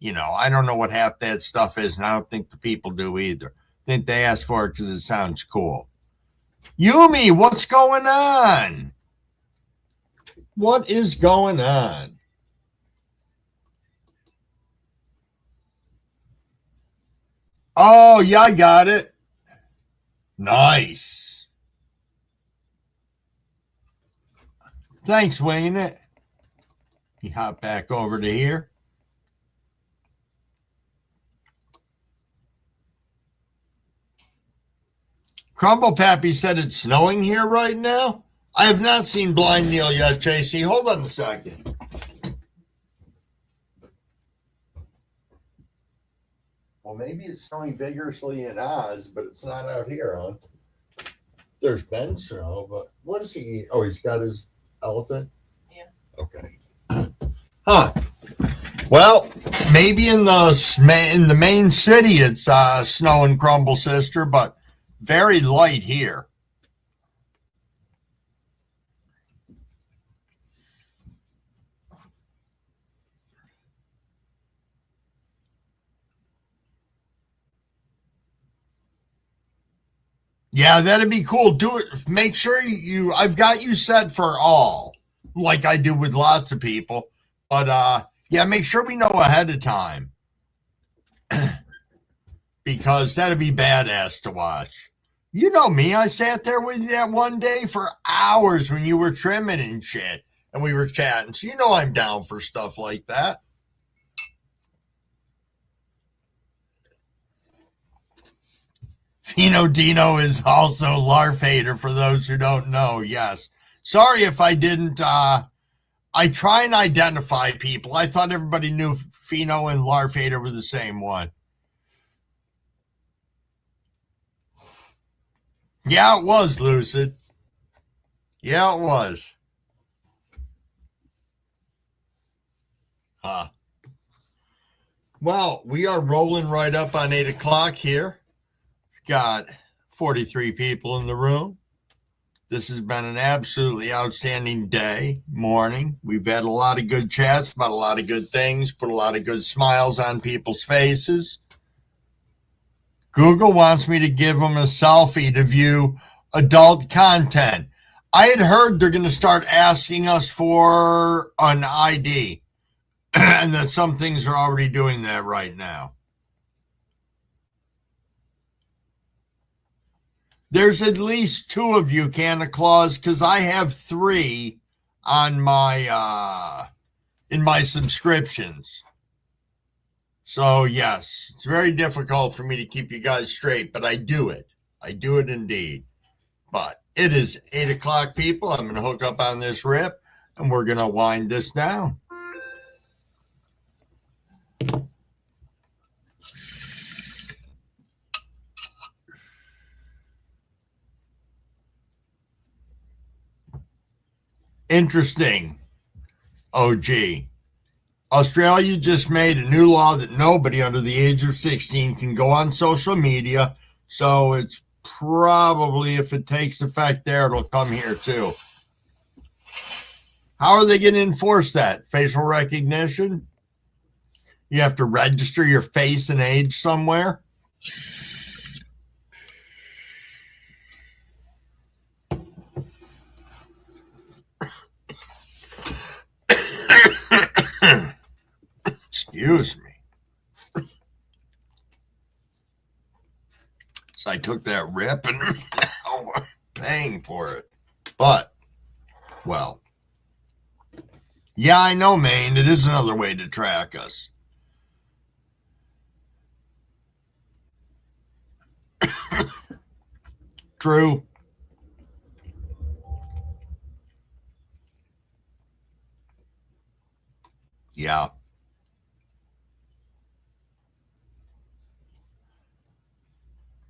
S1: I don't know what half that stuff is, and I don't think the people do either. I think they ask for it because it sounds cool. Yumi, what's going on? What is going on? Oh, yeah, I got it. Nice. Thanks, Winging It. You hop back over to here. Crumble Pappy said it's snowing here right now. I have not seen Blind Neil yet, JC. Hold on a second. Well, maybe it's snowing vigorously in Oz, but it's not out here, huh? There's been snow, but what does he eat? Oh, he's got his elephant?
S3: Yeah.
S1: Okay. Huh. Well, maybe in the main city it's snowing, Crumble Sister, but very light here. Yeah, that'd be cool. Do it. Make sure I've got you set for all, like I do with lots of people. But yeah, make sure we know ahead of time. Because that'd be badass to watch. You know me, I sat there with you that one day for hours when you were trimming and shit, and we were chatting. So you know I'm down for stuff like that. Fino Dino is also Larf Hater for those who don't know. Yes. Sorry if I didn't. I try and identify people. I thought everybody knew Fino and Larf Hater were the same one. Yeah, it was, Lucid. Yeah, it was. Huh. Well, we are rolling right up on 8 o'clock here. Got 43 people in the room. This has been an absolutely outstanding day, morning. We've had a lot of good chats about a lot of good things, put a lot of good smiles on people's faces. Google wants me to give them a selfie to view adult content. I had heard they're going to start asking us for an ID, and that some things are already doing that right now. There's at least 2 of you, Canna Claus, because I have 3 on my in my subscriptions. So yes, it's very difficult for me to keep you guys straight, but I do it. I do it indeed. But it is 8 o'clock, people. I'm going to hook up on this rip, and we're going to wind this down. Interesting. OG. Australia just made a new law that nobody under the age of 16 can go on social media. So it's probably, if it takes effect there, it'll come here too. How are they going to enforce that? Facial recognition? You have to register your face and age somewhere? Excuse me. So I took that rip and now I'm paying for it. But, well, yeah, I know, Maine. It is another way to track us. True. Yeah.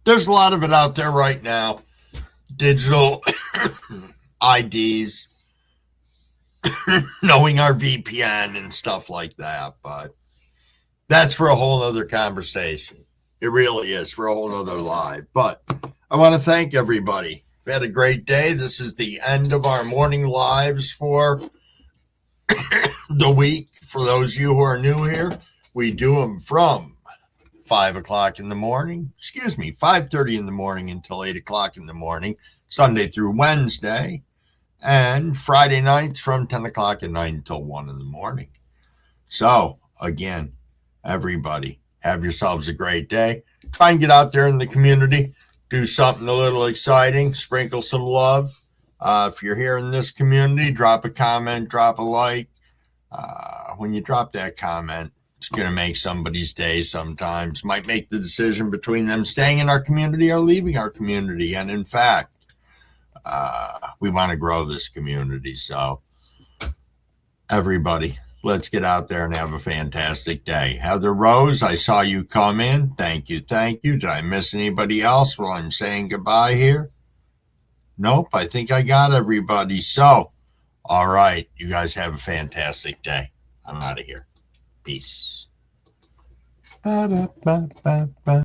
S1: There's a lot of it out there right now. Digital IDs, knowing our VPN and stuff like that. But that's for a whole other conversation. It really is, for a whole other live. But I want to thank everybody. We've had a great day. This is the end of our morning lives for the week. For those of you who are new here, we do them from 5 o'clock in the morning, 5:30 in the morning until 8 o'clock in the morning, Sunday through Wednesday, and Friday nights from 10 o'clock at night until 1 in the morning. So, again, everybody, have yourselves a great day. Try and get out there in the community, do something a little exciting, sprinkle some love. If you're here in this community, drop a comment, drop a like. When you drop that comment, it's going to make somebody's day sometimes. Might make the decision between them staying in our community or leaving our community. And in fact, we want to grow this community. So everybody, let's get out there and have a fantastic day. Heather Rose, I saw you come in. Thank you. Thank you. Did I miss anybody else while I'm saying goodbye here? Nope. I think I got everybody. So, all right. You guys have a fantastic day. I'm out of here. Peace. Ba-da-ba-ba-ba.